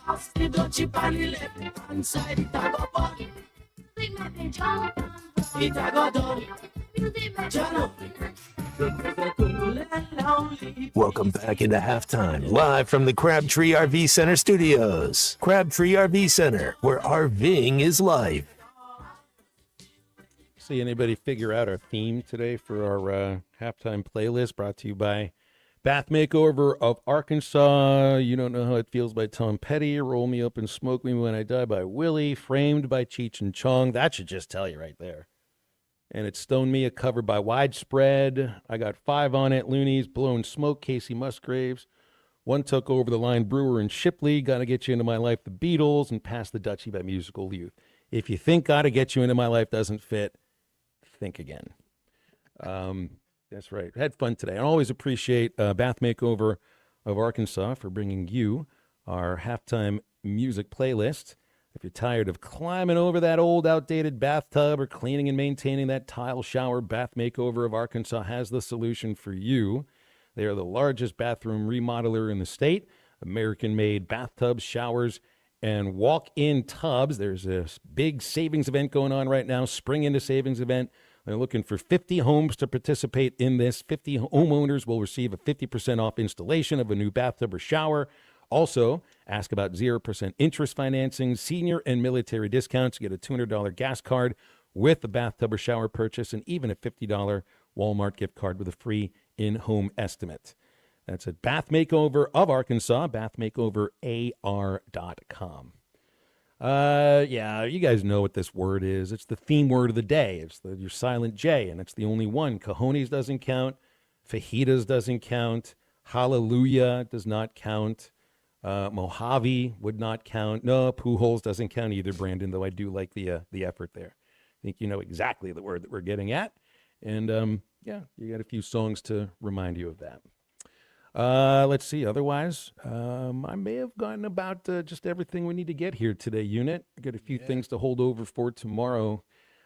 Pass the dutchie on the left hand side. It a go bug. Music make me jump. It a go down. Music make me jump. Welcome back into halftime, live from the Crabtree RV Center studios. Crabtree RV Center, where RVing is life. See anybody figure out our theme today for our halftime playlist, brought to you by Bath Makeover of Arkansas, You Don't Know How It Feels by Tom Petty, Roll Me Up and Smoke Me When I Die by Willie, Framed by Cheech and Chong. That should just tell you right there. And it's Stone Me, a cover by Widespread. I Got Five on It, Loonies, Blown Smoke, Casey Musgraves. One Took Over the Line, Brewer and Shipley, Gotta Get You Into My Life, The Beatles, and Pass the Dutchie by Musical Youth. If you think Gotta Get You Into My Life doesn't fit, think again. That's right. Had fun today. I always appreciate Bath Makeover of Arkansas for bringing you our halftime music playlist. If you're tired of climbing over that old outdated bathtub or cleaning and maintaining that tile shower, Bath Makeover of Arkansas has the solution for you. They are the largest bathroom remodeler in the state. American-made bathtubs, showers, and walk-in tubs. There's a big savings event going on right now, Spring Into Savings event. They're looking for 50 homes to participate in this. 50 homeowners will receive a 50% off installation of a new bathtub or shower. Also, ask about 0% interest financing, senior and military discounts. You get a $200 gas card with a bathtub or shower purchase, and even a $50 Walmart gift card with a free in-home estimate. That's at Bath Makeover of Arkansas, bathmakeoverar.com. Yeah, you guys know what this word is. It's the theme word of the day. It's your silent J, and it's the only one. Cojones doesn't count. Fajitas doesn't count. Hallelujah does not count. Mojave would not count. No, Pujols doesn't count either, Brandon, though I do like the effort there. I think you know exactly the word that we're getting at. And, yeah, you got a few songs to remind you of that. Let's see. Otherwise, I may have gotten about just everything we need to get here today, unit. I got a few things to hold over for tomorrow,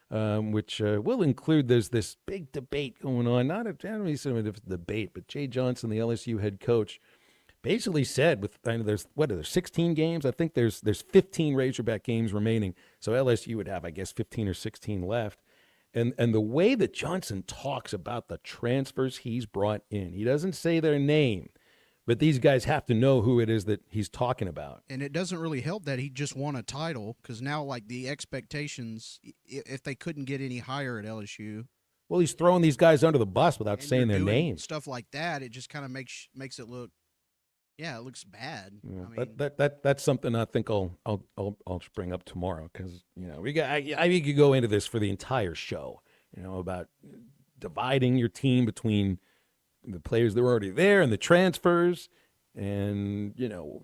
which will include there's this big debate going on. Not a debate, but Jay Johnson, the LSU head coach, basically said with there's 16 games. I think there's 15 Razorback games remaining. So LSU would have, I guess, 15 or 16 left. And the way that Johnson talks about the transfers he's brought in, he doesn't say their name, but these guys have to know who it is that he's talking about. And it doesn't really help that he just won a title, because now, like, the expectations, if they couldn't get any higher at LSU. Well, he's throwing these guys under the bus without saying their name. Stuff like that, it just kind of makes it look, yeah, it looks bad. Yeah, I mean, that's something I think I'll bring up tomorrow, because I could go into this for the entire show, about dividing your team between the players that were already there and the transfers, and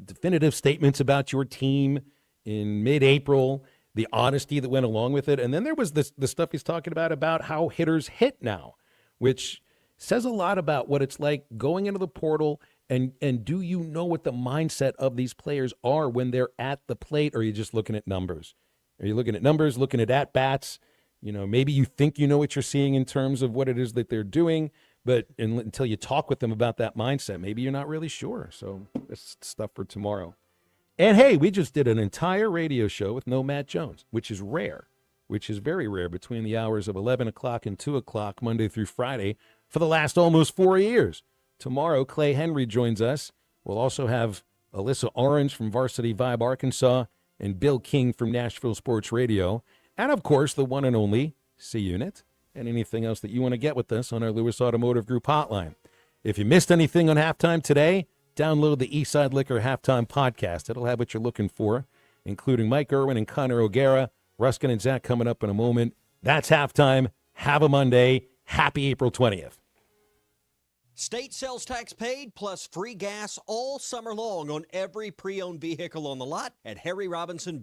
definitive statements about your team in mid-April, the honesty that went along with it, and then there was the stuff he's talking about how hitters hit now, which says a lot about what it's like going into the portal. And do you know what the mindset of these players are when they're at the plate, or are you just looking at numbers? Are you looking at numbers, looking at at-bats? Maybe you think you know what you're seeing in terms of what it is that they're doing, but until you talk with them about that mindset, maybe you're not really sure. So that's stuff for tomorrow. And, hey, we just did an entire radio show with no Matt Jones, which is rare, which is very rare, between the hours of 11 o'clock and 2 o'clock, Monday through Friday, for the last almost 4 years. Tomorrow, Clay Henry joins us. We'll also have Alyssa Orange from Varsity Vibe Arkansas and Bill King from Nashville Sports Radio. And, of course, the one and only C unit, and anything else that you want to get with us on our Lewis Automotive Group hotline. If you missed anything on halftime today, download the Eastside Liquor Halftime Podcast. It'll have what you're looking for, including Mike Irwin and Connor O'Gara, Ruskin and Zach coming up in a moment. That's halftime. Have a Monday. Happy April 20th. State sales tax paid plus free gas all summer long on every pre-owned vehicle on the lot at Harry Robinson